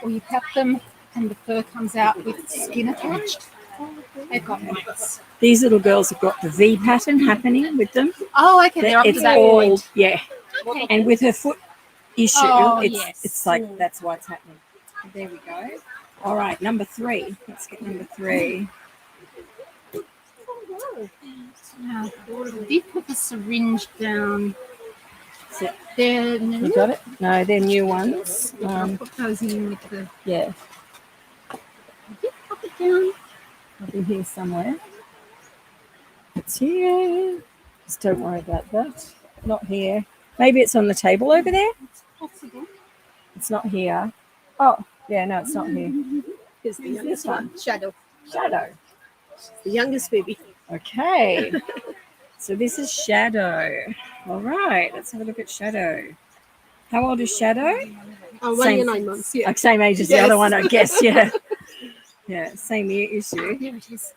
or you pat them and the fur comes out with skin attached, they've got mites. these little girls have got the V pattern happening with them. Oh, okay. They're up to It's that all point. yeah. Okay. And with her foot issue, it's yes. like that's why it's happening. There we go. All right, number 3. Let's get number 3. Now, dip put the syringe down. So, They're you new. got it? No, they're new ones. I'll put those in with the Yeah, dip, pop it down. I'll be here somewhere. It's here. Just don't worry about that. Not here. Maybe it's on the table over there. It's possible. It's not here. Oh, yeah, no, it's not here. Here's the Who's youngest this one? Shadow. Shadow. The youngest baby. Okay. So this is Shadow. All right, let's have a look at Shadow. How old is Shadow? 1 Same- year, 9 months. Yeah. Like same age as the Yes. other one, I guess. Yeah. Yeah, same year issue. There it is.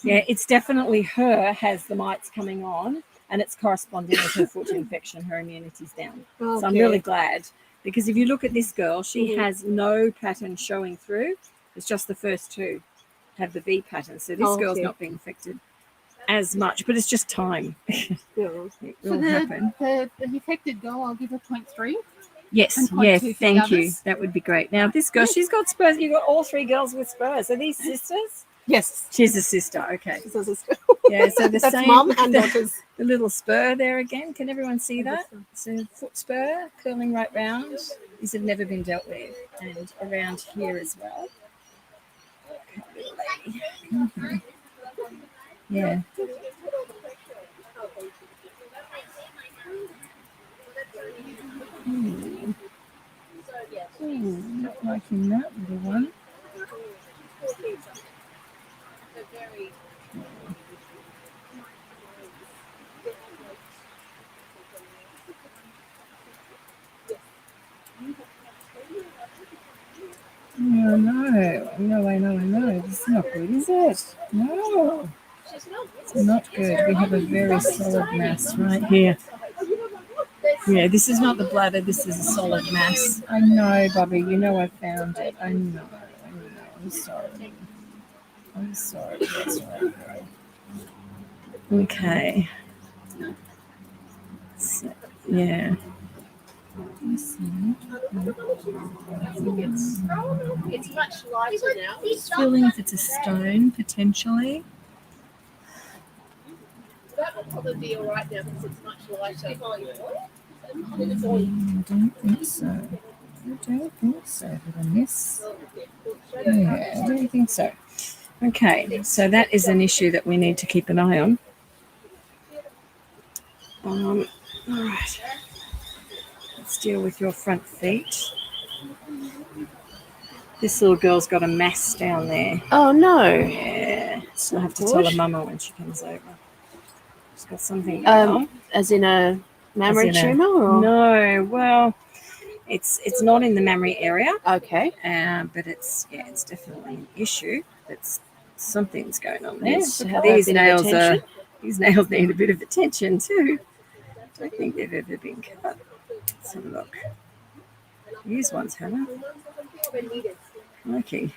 Yeah, it's definitely her has the mites coming on, and it's corresponding with her foot infection. Her immunity's down. So I'm really glad, because if you look at this girl, she has no pattern showing through. It's just the first 2 have the V pattern. So this girl's not being affected as much, but it's just time. It For will happen. the affected girl, I'll give her 0.3. Yes, and yeah, 0.2 for the thank you. others. That would be great. Now this girl, she's got spurs. You've got all 3 girls with spurs. Are these sisters? Yes. She's a sister. Okay. This is a sister. Yeah. So the That's same. mom and daughters. The little spur there again. Can everyone see that? It's a foot spur curling right round. These have never been dealt with, and around here as well. Okay, little lady. Mhm. Yeah. Not liking that little one. Oh no, I know. This is not good, is it? No. It's not good. We have a very solid mass right here. Yeah, this is not the bladder. This is a solid mass. I know, Bubby. You know I found it. I know. I'm sorry. That's right, girl. Okay. So, yeah. It's much lighter now. Just feeling if it's a stone, potentially. That will probably be all right now because it's much lighter. I don't think so. Did I miss? Yeah, I don't think so. Okay, so that is an issue that we need to keep an eye on. All right. Let's deal with your front feet. This little girl's got a mass down there. Oh no! Yeah, so I have to tell her mama when she comes over. She's got something going on. As in a mammary tumor, or no? Well, it's not in the mammary area. Okay. But it's definitely an issue. It's something's going on there. These nails need a bit of attention too. I don't think they've ever been cut. Let's have a look. These ones haven't. Okay.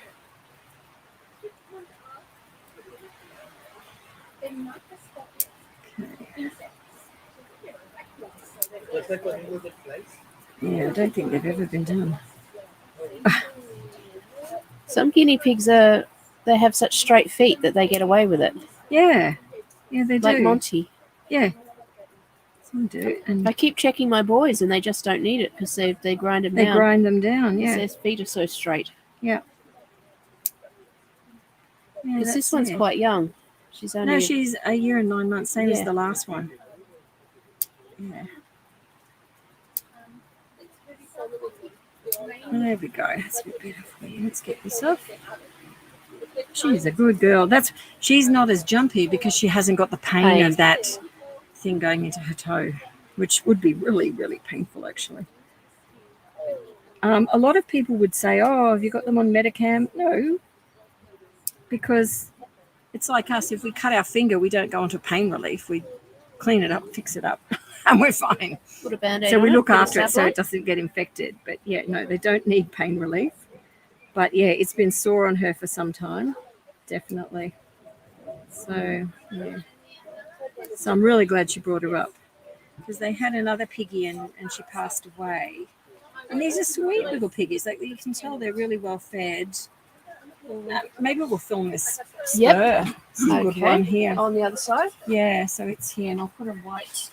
Yeah, I don't think they've ever been done. Some guinea pigs they have such straight feet that they get away with it. Yeah, they do. Like Monty. Yeah. Some do. And I keep checking my boys and they just don't need it because they grind them down. They grind them down, yeah. Their feet are so straight. Yeah. Because this one's quite young. She's only... No, she's a year and 9 months, same as the last one. Yeah. There we go. That's a bit better for you. Let's get this off. She's a good girl. She's not as jumpy because she hasn't got the pain of that thing going into her toe, which would be really, really painful, actually. A lot of people would say, oh, have you got them on Metacam? No, because it's like us. If we cut our finger, we don't go into pain relief. We clean it up, fix it up, and we're fine. Put a Band-Aid so we on look it, after it so it doesn't get infected. But, yeah, no, they don't need pain relief. But, yeah, it's been sore on her for some time, definitely. So, yeah. So I'm really glad she brought her up because they had another piggy and she passed away. And these are sweet little piggies. Like you can tell they're really well fed. Maybe we'll film this spur. Yep. It's a good one here. On the other side? Yeah, so it's here and I'll put a white.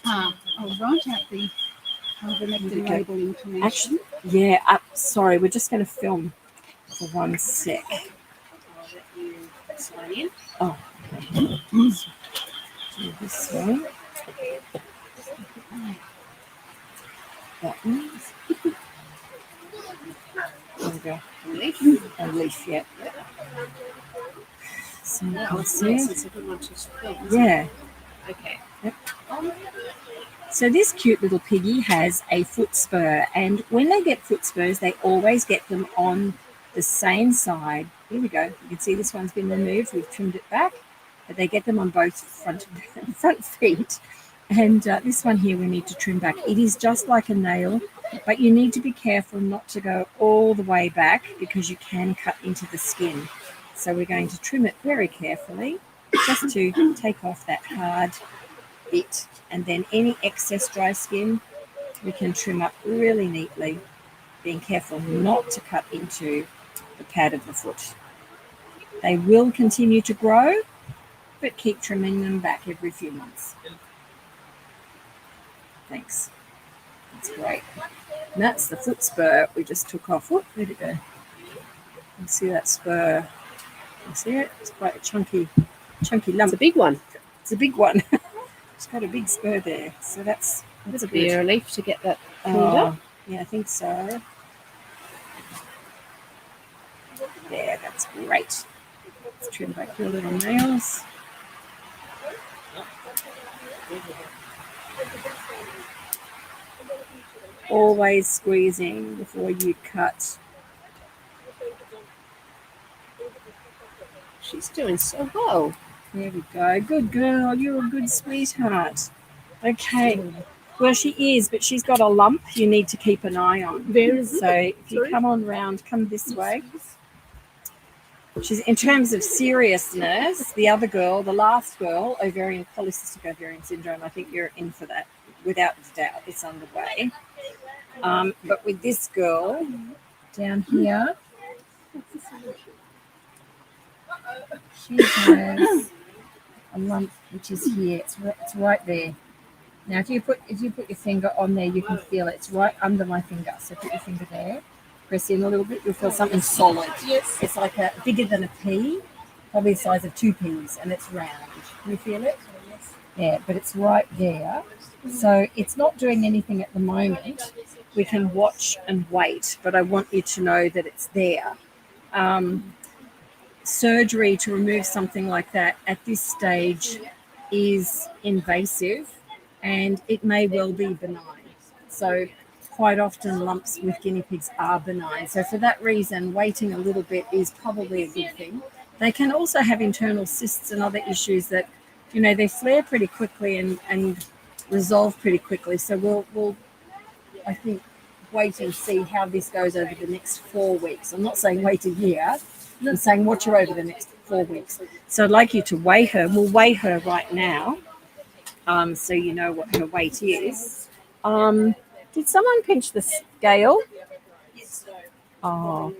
I'll write out the Ivermectin label information. Actually, yeah, sorry, we're just going to film for 1 sec. Oh, okay. Do this one. That one. There we go. A leaf, yeah. So you can see. Yeah. Okay. Yep. So this cute little piggy has a foot spur, and when they get foot spurs, they always get them on the same side. Here we go. You can see this one's been removed. We've trimmed it back, but they get them on both front feet. And this one here we need to trim back. It is just like a nail, but you need to be careful not to go all the way back because you can cut into the skin. So we're going to trim it very carefully just to take off that hard bit. And then any excess dry skin we can trim up really neatly, being careful not to cut into the pad of the foot. They will continue to grow, but keep trimming them back every few months. Thanks. That's great. And that's the foot spur we just took off. Whoop, where'd it go? You can see that spur. You see it? It's quite a chunky lump. It's a big one. It's a big one. It's got a big spur there. So that's a bit of relief to get that cleaned up. Yeah, I think so. There, that's great. Let's trim back your little nails. Always squeezing before you cut. she's doing so well. There we go. Good girl. You're a good sweetheart. Okay. Well, she is, but she's got a lump you need to keep an eye on. So if you come on round, come this way. She's, in terms of seriousness, the other girl, the last girl, ovarian polycystic ovarian syndrome, I think you're in for that without doubt. It's underway. But with this girl down here, she has a lump which is here. It's right there. Now, if you put your finger on there, you can feel it. It's right under my finger. So put your finger there. Press in a little bit. You'll feel something solid. Yes. It's like bigger than a pea, probably the size of 2 peas, and it's round. Can you feel it? Yeah, but it's right there. So it's not doing anything at the moment. We can watch and wait, but I want you to know that it's there. Surgery to remove something like that at this stage is invasive, and it may well be benign. So quite often lumps with guinea pigs are benign. So for that reason, waiting a little bit is probably a good thing. They can also have internal cysts and other issues that, you know, they flare pretty quickly and resolve pretty quickly. So we'll I think, wait and see how this goes over the next 4 weeks. I'm not saying wait a year. I'm saying watch her over the next 4 weeks. So I'd like you to weigh her. We'll weigh her right now, so you know what her weight is. Did someone pinch the scale? Oh,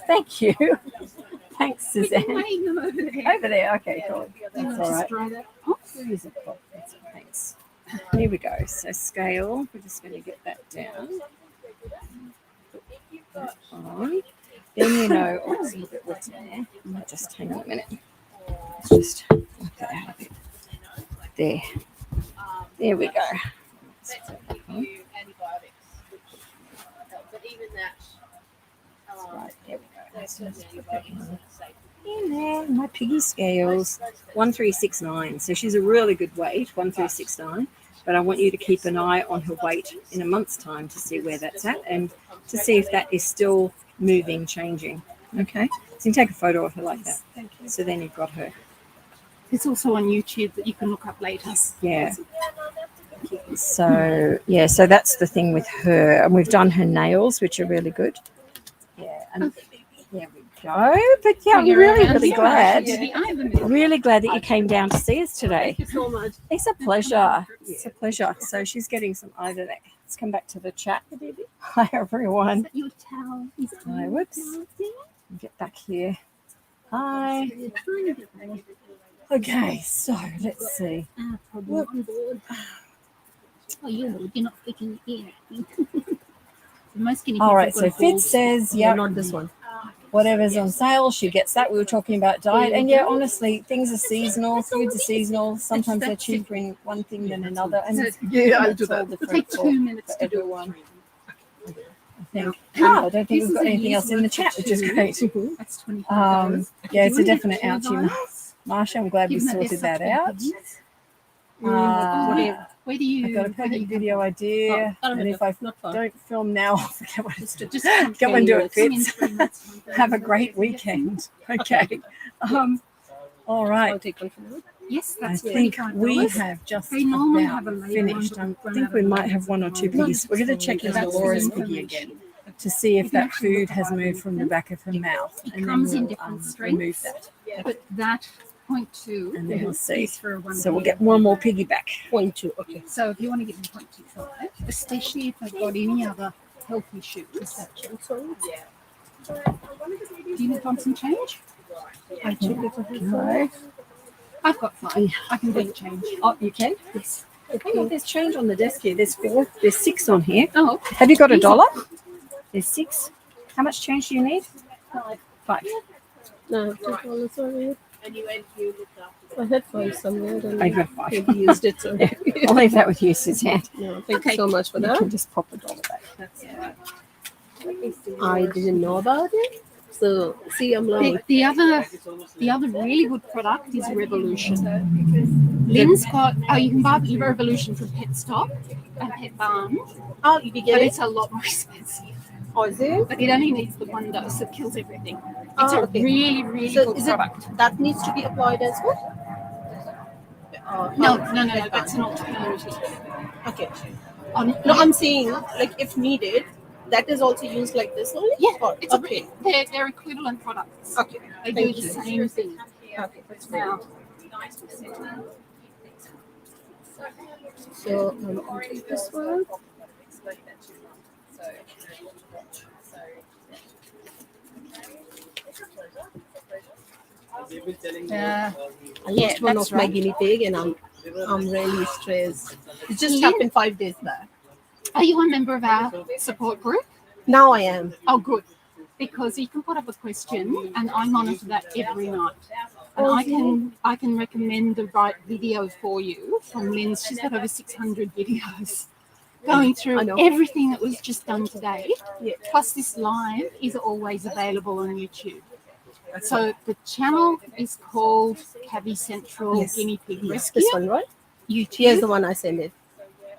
thank you. Thanks, Suzanne. Over there. Okay, cool. That's all right. Use a cloth. Thanks. Here we go. So scale. We're just going to get that down. On. Then you know, it's a little bit wet in there. Just hang on a minute. Let's just wipe that out a bit. There. There we go. Right, there we go. In there, my piggy scales, 1369. So she's a really good weight, 1369. But I want you to keep an eye on her weight in a month's time to see where that's at and to see if that is still moving, changing. Okay, so you can take a photo of her like that. Thank you. So then you've got her. It's also on YouTube that you can look up later. Yeah. So yeah, so that's the thing with her, and we've done her nails, which are really good. Yeah, and there we go. But yeah, I'm really glad. Really glad that you came down to see us today. Thank you so much. It's a pleasure. It's a pleasure. So she's getting some either that. Let's come back to the chat. Hi everyone. Your towel. Hi, whoops. Get back here. Hi. Okay, so let's see. Oh, you're not sticking in. All right, so Fitz says, yeah, Not this one. whatever's on sale, she gets that. We were talking about diet. And yeah, honestly, things are seasonal, foods are seasonal. Sometimes they're cheaper in one thing than another. And I'll do that. It'll take 2 minutes to do everyone. I think. I don't think we've got anything else in the chat, which is great. That's $25. Yeah, it's a definite ouchie, Marsha. I'm glad we sorted that out. Where do you? I've got a perfect video idea, and if I don't film now, I'll forget what it's Just go and do it, come in Fitz. 3 months. Have a great weekend. Okay. All right. I'll take one from you. Yes, I that's think $25. we have just They normally about have a label finished. on I think we might have 1 or 2 piggies. We're going to check into Laura's piggy again to see if that food has moved from the back of her mouth. It And then comes in we'll different remove strengths. that. But that 0.2 And then we'll see. is for one. So we'll get one more piggy back. 0.2. Okay. So if you want to give me 0.25, especially if I've got any other health issues. Do you need some change? I think I've got 5. I can do the change. Oh, you can? Yes. Hang on, there's change on the desk here. There's 4. There's 6 on here. Oh, Have you got $1? There's 6. How much change do you need? 5. No, $2 sorry. I had 5 somewhere. And I got 5. maybe used it. So. I'll leave that with you, Suzanne. No, thank you so much for You that. can just pop $1 back. That's I didn't know about it. So see, I'm like, the other really good product is Revolution. Lynn's got, you can buy Revolution from Pet Stop and Pet Barn, oh, you but get it. it's a lot more expensive. Oh, is it? But it only needs the 1 dose, it kills everything. It's a okay. really, really So good is it product. that needs to be applied as well? No, that's an alternative. Okay. No, I'm saying like if needed, that is also used like this only. Yeah, Or, it's okay. they're equivalent products. Okay. They Thank do the you. same thing. Okay. That's great. Now, So I'll take this one. I lost one of my guinea pig, and I'm really stressed. It just happened 5 days back. are you a member of our support group? Now I am. Oh, good. Because you can put up a question, and I monitor that every night. And I can recommend the right video for you from Lynn's. She's got over 600 videos going through everything that was just done today. Yeah. Plus, this live is always available on YouTube. So the channel is called Cavi Central Guinea Pig Rescue. This one, right? YouTube. Here's the one I sent it.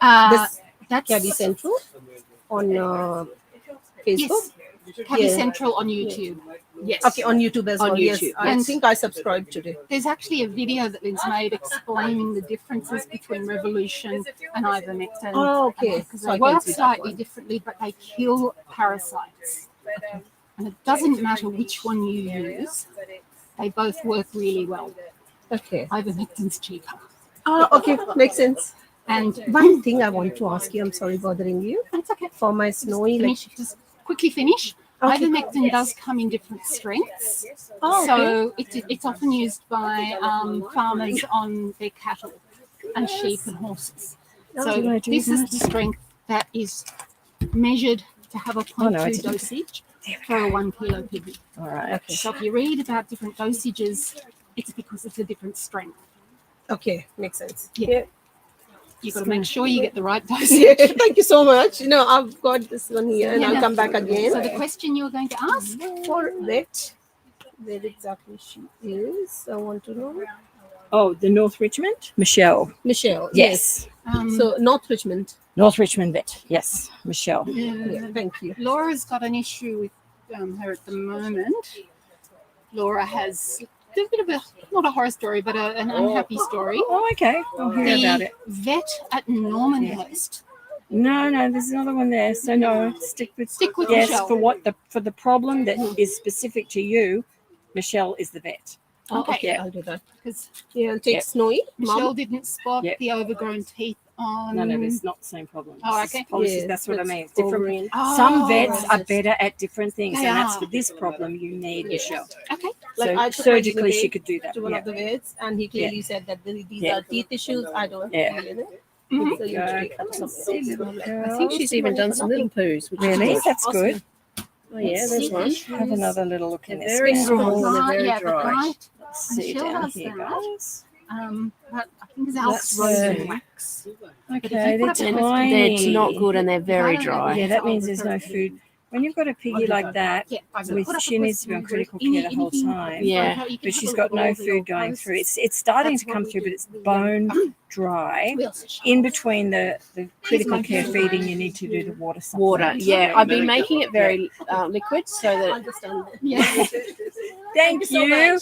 That's Cavi Central on Facebook. Yes. Cavi Central on YouTube. Yes. Okay, on YouTube as well. Yes, I think I subscribed today. There's actually a video that Lynn's made explaining the differences between Revolution and Ivermectin. Oh, okay. Because they work slightly differently, but they kill parasites. And it doesn't matter which one you use, they both work really well. Okay. Ivermectin's cheaper. Oh, okay. Makes sense. And one thing I want to ask you, I'm sorry bothering you. That's okay. For my snowy, just quickly finish. Okay. Ivermectin does come in different strengths. Oh, so it's often used by farmers on their cattle and sheep and horses. So this is the strength that is measured to have a 0.2 dosage for a 1 kilo piggy. All right. Okay. So if you read about different dosages, it's because it's a different strength. Okay, makes sense. Yeah. You've got to make sure you get the right dosage. Yeah, thank you so much. I've got this one here, and I'll come back again. So the question you were going to ask? For that, where exactly she is, I want to know. Oh, the North Richmond? Michelle. Yes. So North Richmond. North Richmond vet. Yes, Michelle. Yeah, thank you. Laura's got an issue with her at the moment. Laura has a bit of not a horror story, but an unhappy story. Oh, okay. I'll hear about it. Vet at Normanhurst. No, there's another one there. So no, stick with Michelle. For the problem that is specific to you, Michelle is the vet. Okay, I'll do that. I'll take Snowy. Michelle didn't spot the overgrown teeth on. No, it's not the same problem. Oh, okay. Policies, that's what I mean. It's different. Some vets are better at different things, and that's for this problem you need Michelle. Okay. Like so I took surgically she could do that. To one of the vets, and he clearly said that these are teeth issues. I don't. So you take up something. I think she's even done some little poos. Really? That's good. Oh yeah, there's one. Have another little look in this. Very small and they're very dry. Let's see down here, guys. But I think it's Alp's rosy wax. Okay, they're tiny. They're not good and they're very dry. Yeah, that means there's no food. When you've got a piggy like that, she needs to be on critical care the whole time. Yeah. But she's got no food going through. It's starting to come through, but it's bone dry. In between the critical care feeding, you need to do the water supplement. Water, yeah. I've been making it very liquid so that. Thank you.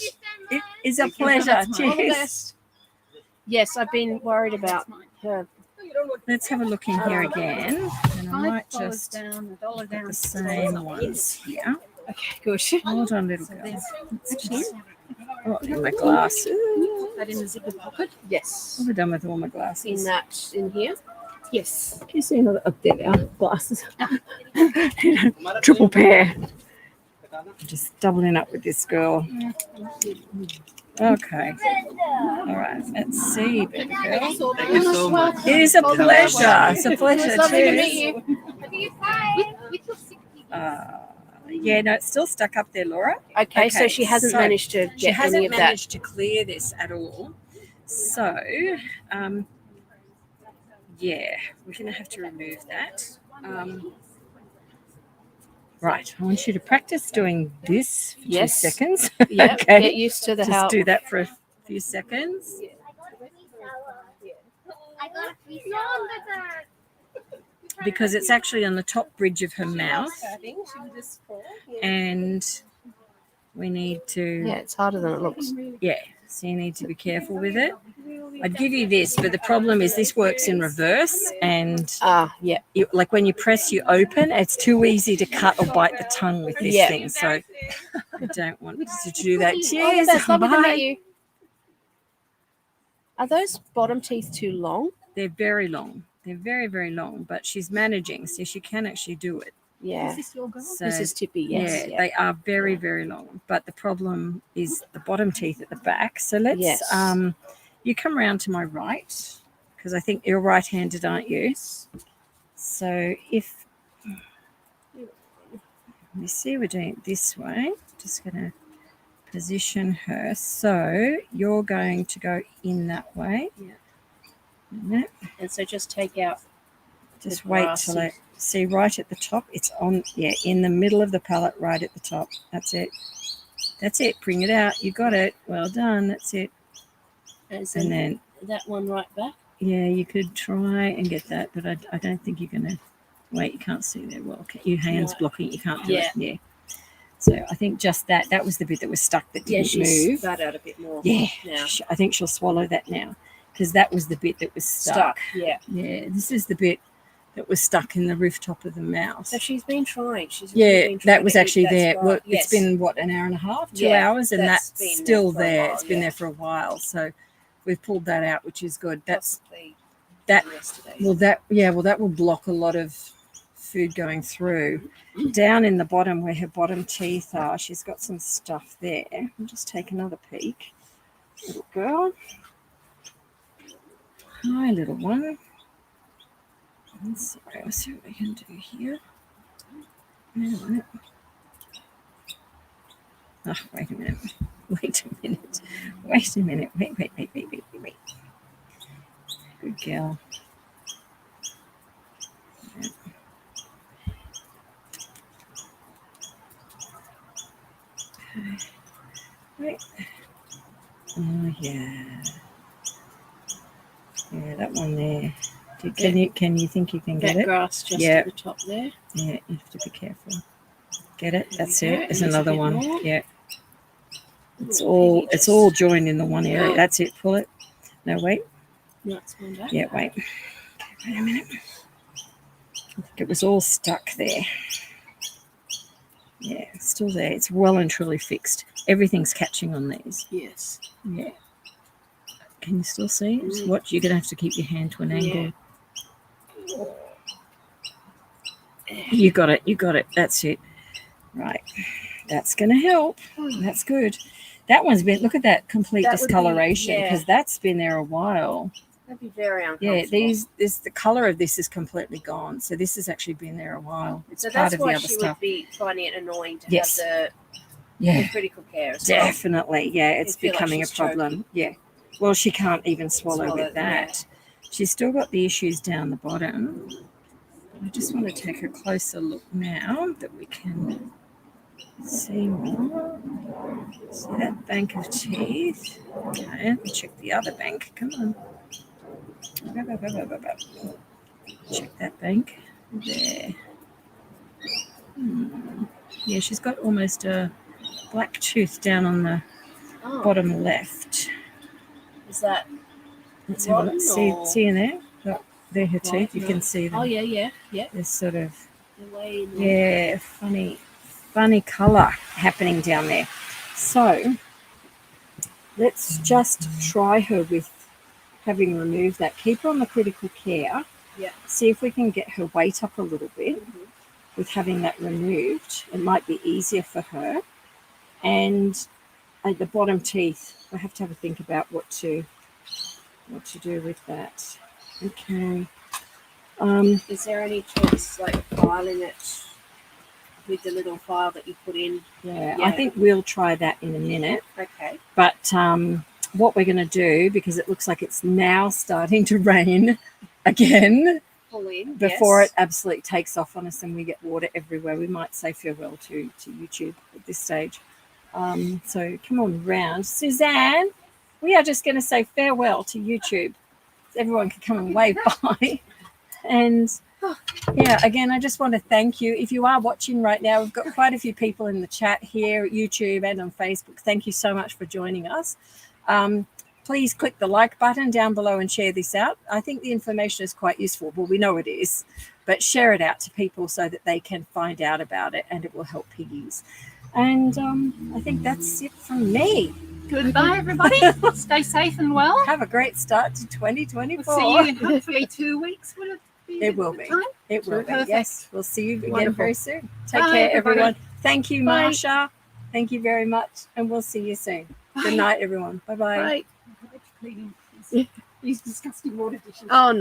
It is a pleasure. Cheers. Yes, I've been worried about her. Let's have a look in here again. And I might just put the same ones here. Okay, good. Hold on, little girl. Oh, in my glasses. That in the zipper pocket? Yes. What have I done with all my glasses? In here? Yes. Can you see another up there now? Glasses. Triple pair. Just doubling up with this girl. Okay. All right. Let's see, baby girl. Thank you so much. It is a pleasure. It's a pleasure. Lovely to meet you. Yeah, no, it's still stuck up there, Laura. Okay, so she hasn't managed to get any of that. Managed to clear this at all. So, yeah, we're going to have to remove that. Right, I want you to practice doing this for 2 seconds. Yeah, okay. Get used to the Just do that for a few seconds. Because it's actually on the top bridge of her mouth. And we need to. Yeah, it's harder than it looks. Yeah, so you need to be careful with it. I'd give you this, but the problem is this works in reverse, and yeah. like when you press, you open. It's too easy to cut or bite the tongue with this thing, so I don't want to do that. Cheers. Bye. Are those bottom teeth too long? They're very long. They're very, very long, but she's managing, so she can actually do it. Yeah. Is this your girl? So, This is Tippy, yes. Yeah, they are very, very long, but the problem is the bottom teeth at the back. So let's, you come around to my right, because I think you're right-handed, aren't you? So if, let me see, we're doing it this way. Just going to position her. So you're going to go in that way. Yeah. And so just take out. Just wait till I see right at the top. It's on, in the middle of the palette, right at the top. That's it. That's it. Bring it out. You got it. Well done. That's it. And then that one right back. Yeah, you could try and get that, but I don't think you're going to. Wait, you can't see there well. Your hand's blocking. You can't do it. Yeah. So I think just that was the bit that was stuck that didn't move. Spat out a bit more. Yeah. Now. I think she'll swallow that now because that was the bit that was stuck. Yeah. Yeah. This is the bit that was stuck in the rooftop of the mouth. So she's been trying. That was actually there. Right. Well, it's been what, an hour and a half, 2 hours, and that's still there. It's been there for a while. So we've pulled that out, which is good. That's that. Well, that will block a lot of food going through. Down in the bottom where her bottom teeth are, she's got some stuff there. I'll just take another peek. Little girl. Hi, little one. Sorry, I'll see what we can do here. Oh, wait a minute. Wait a minute. Wait. Good girl. Okay. Wait. Oh, yeah. Yeah, that one there. Can you think you can get it? That grass just at the top there. Yeah, you have to be careful. Get it? That's it. There's another one. More. Yeah. It's all joined in the one area. That's it. Pull it. No, wait. No, it's going back. Yeah, wait. Okay, wait a minute. I think it was all stuck there. Yeah, it's still there. It's well and truly fixed. Everything's catching on these. Yes. Yeah. Can you still see? What? You're going to have to keep your hand to an angle. You got it. That's it. Right. That's going to help. That's good. That one's been, look at that complete discoloration because that's been there a while. That'd be very uncomfortable. Yeah, the color of this is completely gone. So this has actually been there a while. It's part of the other stuff. So that's why she would be finding it annoying to have the critical care as well. Definitely. Yeah, it's becoming a problem. Choking. Yeah. Well, she can't even swallow with that. Yeah. She's still got the issues down the bottom. I just want to take a closer look now that we can see more. See that bank of teeth? Okay, let me check the other bank. Come on. Check that bank. There. Yeah, she's got almost a black tooth down on the bottom left. Is that? Let's have a look. See in there? Look, there her teeth. You can see them. Oh yeah. There's sort of funny colour happening down there. So let's just try her with having removed that. Keep her on the critical care. Yeah. See if we can get her weight up a little bit with having that removed. It might be easier for her. And the bottom teeth, I have to have a think about what to do with that. Okay. Is there any choice like filing it with the little file that you put in? Yeah, I think we'll try that in a minute. Okay. But what we're going to do, because it looks like it's now starting to rain again, before it absolutely takes off on us and we get water everywhere, we might say farewell to YouTube at this stage. So come on round. Suzanne, we are just going to say farewell to YouTube. Everyone can come and wave by. And Yeah, again, I just want to thank you. If you are watching right now, we've got quite a few people in the chat here at YouTube and on Facebook. Thank you so much for joining us. Please click the like button down below and share this out. I think the information is quite useful. Well, we know it is, but share it out to people so that they can find out about it and it will help piggies. And I think that's it from me. Goodbye, everybody. Stay safe and well. Have a great start to 2024. We'll see you in hopefully 2 weeks. Will it be? It will be. Time? It will be. Perfect. Yes, we'll see you again Wonderful. very soon. Take Bye, care, everybody. everyone. Thank you, Bye. Marsha. Thank you very much, and we'll see you soon. Good night, everyone. Bye-bye. Right. Cleaning these disgusting water dishes. Oh, no.